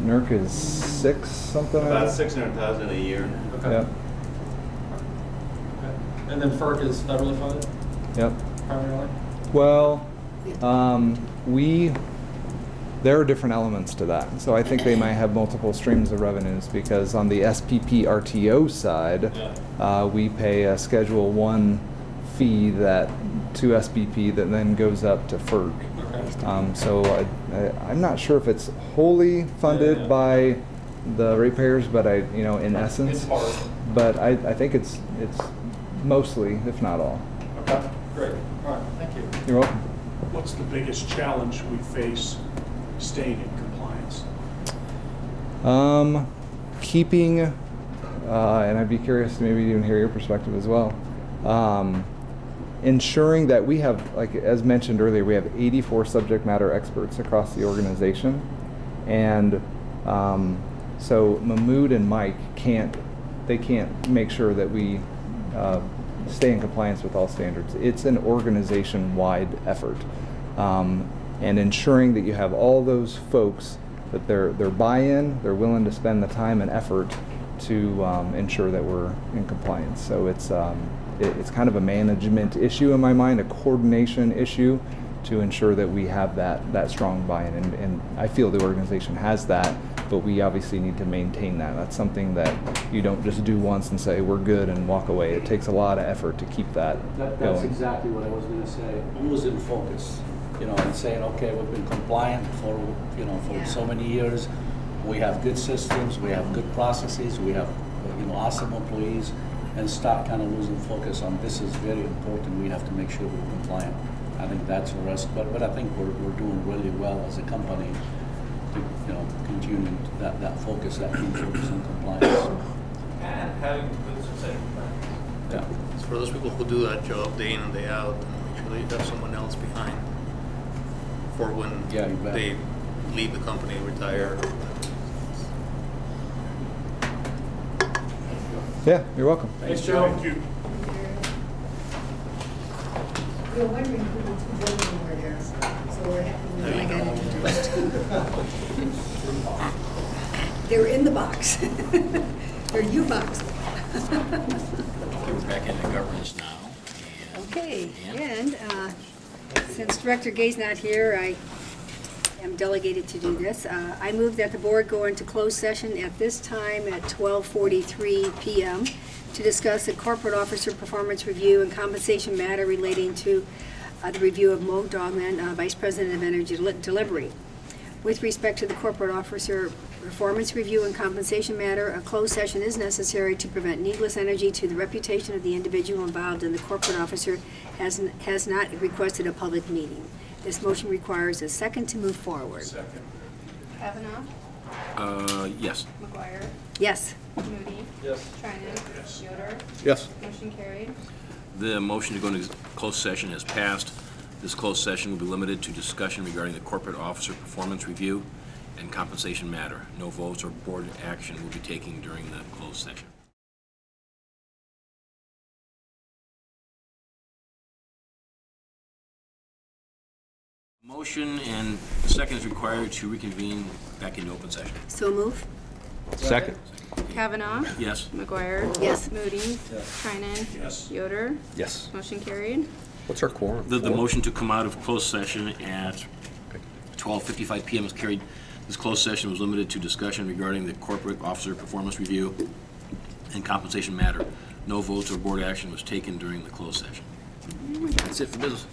U: NERC is $6 something.
P: About $600,000 a year.
K: Okay.
U: Yep.
K: Okay. And then FERC is federally funded?
U: Yep.
K: Primarily?
U: Well, there are different elements to that. So I think they might have multiple streams of revenues because on the SPP RTO side, we pay a Schedule 1 fee to SPP that then goes up to FERC. So I'm not sure if it's wholly funded by the ratepayers, but in essence, but I think it's mostly, if not all.
K: Okay, great. All right, thank you.
U: You're welcome.
G: What's the biggest challenge we face staying in compliance?
U: Keeping, and I'd be curious to maybe even hear your perspective as well. Ensuring that we have, like as mentioned earlier, we have 84 subject matter experts across the organization, and so Mahmood and Mike can't make sure that we stay in compliance with all standards. It's an organization-wide effort, and ensuring that you have all those folks that their buy-in, they're willing to spend the time and effort to ensure that we're in compliance. So it's kind of a management issue in my mind, a coordination issue to ensure that we have that strong buy-in. And I feel the organization has that, but we obviously need to maintain that. That's something that you don't just do once and say we're good and walk away. It takes a lot of effort to keep that
O: That's
U: going.
O: exactly what I was going to say. Losing focus, and saying, okay, we've been compliant for so many years. We have good systems, we have good processes, we have awesome employees, and start kind of losing focus on this is very important. We have to make sure we're compliant. I think that's a risk, but I think we're doing really well as a company to continue that focus, that keen focus on compliance.
E: And having good succession plan.
O: Yeah.
E: It's for those people who do that job day in and day out, and make sure they have someone else behind for when they leave the company, retire.
U: Yeah, you're welcome.
K: Thanks, Joe.
G: Thank you.
F: We were wondering who the two gentlemen were there, so we're happy when I got introduced. They're in the box. They're U-box.
V: We're back into governance now.
F: Okay, and since Director Gay's not here, I am delegated to do this. I move that the board go into closed session at this time at 12:43 p.m. to discuss a corporate officer performance review and compensation matter relating to the review of Mo Dogman, Vice President of Energy Delivery. With respect to the corporate officer performance review and compensation matter, a closed session is necessary to prevent needless energy to the reputation of the individual involved, and the corporate officer has not requested a public meeting. This motion requires a second to move forward.
G: Second.
R: Kavanaugh?
A: Yes.
R: McGuire?
F: Yes.
R: Moody?
K: Yes.
R: Trinan?
G: Yes.
R: Yoder?
U: Yes.
R: Motion carried.
A: The motion to go into closed session has passed. This closed session will be limited to discussion regarding the corporate officer performance review and compensation matter. No votes or board action will be taken during the closed session. Motion and second is required to reconvene back into open session.
F: So move.
U: Second.
R: Kavanaugh?
A: Yes.
R: McGuire?
F: Yes.
R: Moody?
K: Yes.
R: Trinan?
G: Yes.
R: Yoder?
U: Yes.
R: Motion carried.
C: What's our quorum?
A: The motion to come out of closed session at 12:55 p.m. is carried. This closed session was limited to discussion regarding the corporate officer performance review and compensation matter. No votes or board action was taken during the closed session. That's it for business.